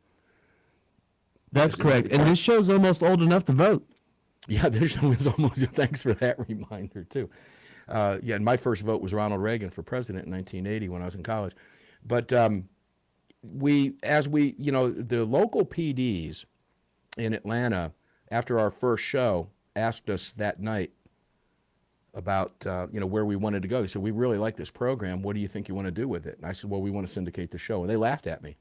That's correct. And this show's almost old enough to vote. Yeah, this show is almost, thanks for that reminder, too. And my first vote was Ronald Reagan for president in 1980 when I was in college. But the local PDs in Atlanta, after our first show, asked us that night about, where we wanted to go. They said, we really like this program. What do you think you want to do with it? And I said, well, we want to syndicate the show. And they laughed at me.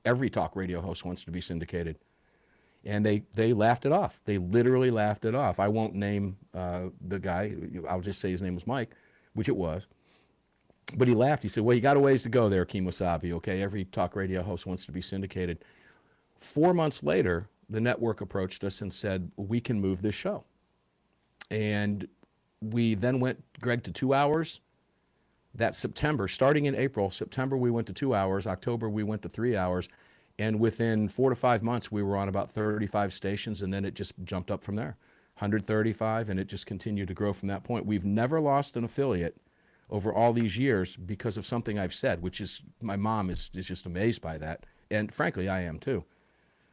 Every talk radio host wants to be syndicated. And they laughed it off. They literally laughed it off. I won't name the guy. I'll just say his name was Mike, which it was. But he laughed. He said, well, you got a ways to go there, Kemosabe, okay? Every talk radio host wants to be syndicated. 4 months later, the network approached us and said, we can move this show. And we then went, Greg, to 2 hours. That September, starting in April, September we went to 2 hours. October we went to 3 hours. And within 4 to 5 months, we were on about 35 stations, and then it just jumped up from there. 135, and it just continued to grow from that point. We've never lost an affiliate over all these years because of something I've said, which is my mom is just amazed by that. And frankly, I am too,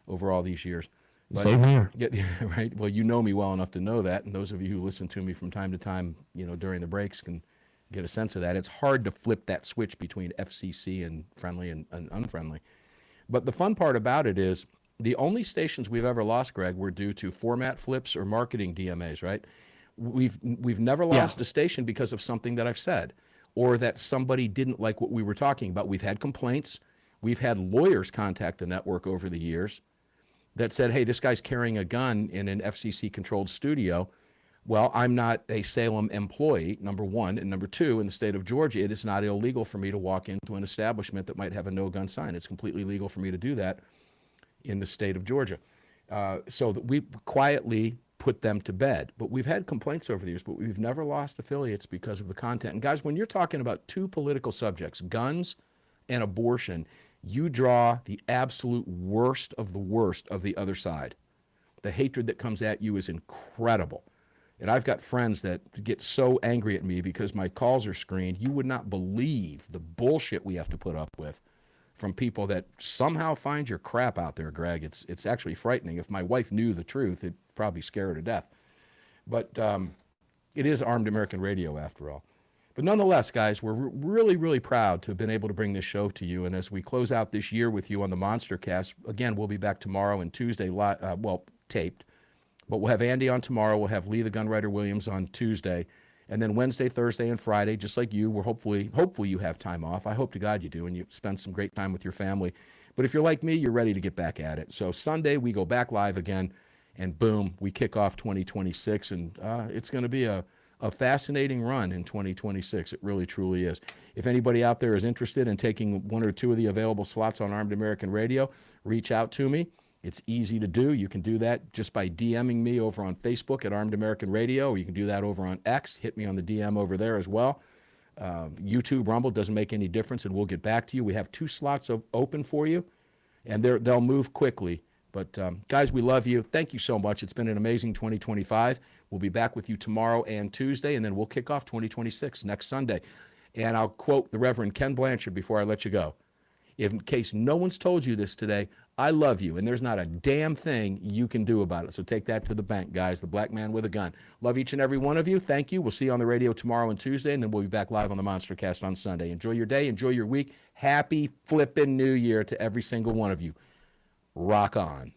over all these years. But, same here. Yeah, right. Well, you know me well enough to know that, and those of you who listen to me from time to time, during the breaks can get a sense of that. It's hard to flip that switch between FCC and friendly and unfriendly. But the fun part about it is the only stations we've ever lost, Greg, were due to format flips or marketing DMAs, right? We've never lost a station because of something that I've said or that somebody didn't like what we were talking about. We've had complaints. We've had lawyers contact the network over the years that said, hey, this guy's carrying a gun in an FCC-controlled studio. Well, I'm not a Salem employee, number one. And number two, in the state of Georgia, it is not illegal for me to walk into an establishment that might have a no-gun sign. It's completely legal for me to do that in the state of Georgia. So we quietly put them to bed. But we've had complaints over the years, but we've never lost affiliates because of the content. And guys, when you're talking about two political subjects, guns and abortion, you draw the absolute worst of the other side. The hatred that comes at you is incredible. And I've got friends that get so angry at me because my calls are screened. You would not believe the bullshit we have to put up with from people that somehow find your crap out there, Greg. It's actually frightening. If my wife knew the truth, it'd probably scare her to death. But it is Armed American Radio, after all. But nonetheless, guys, we're really, really proud to have been able to bring this show to you. And as we close out this year with you on the Monster Cast, again, we'll be back tomorrow and Tuesday, taped. But we'll have Andy on tomorrow. We'll have Lee the Gunwriter Williams on Tuesday. And then Wednesday, Thursday, and Friday, just like you, we're hopefully you have time off. I hope to God you do, and you spend some great time with your family. But if you're like me, you're ready to get back at it. So Sunday, we go back live again, and boom, we kick off 2026. And it's going to be a fascinating run in 2026. It really, truly is. If anybody out there is interested in taking one or two of the available slots on Armed American Radio, reach out to me. It's easy to do. You can do that just by DMing me over on Facebook at Armed American Radio, or you can do that over on X. Hit me on the DM over there as well. YouTube, Rumble, doesn't make any difference, and we'll get back to you. We have 2 slots open for you, and they'll move quickly. But, guys, we love you. Thank you so much. It's been an amazing 2025. We'll be back with you tomorrow and Tuesday, and then we'll kick off 2026 next Sunday. And I'll quote the Reverend Ken Blanchard before I let you go. In case no one's told you this today, I love you, and there's not a damn thing you can do about it. So take that to the bank, guys. The black man with a gun. Love each and every one of you. Thank you. We'll see you on the radio tomorrow and Tuesday, and then we'll be back live on the Monster Cast on Sunday. Enjoy your day. Enjoy your week. Happy flippin' New Year to every single one of you. Rock on.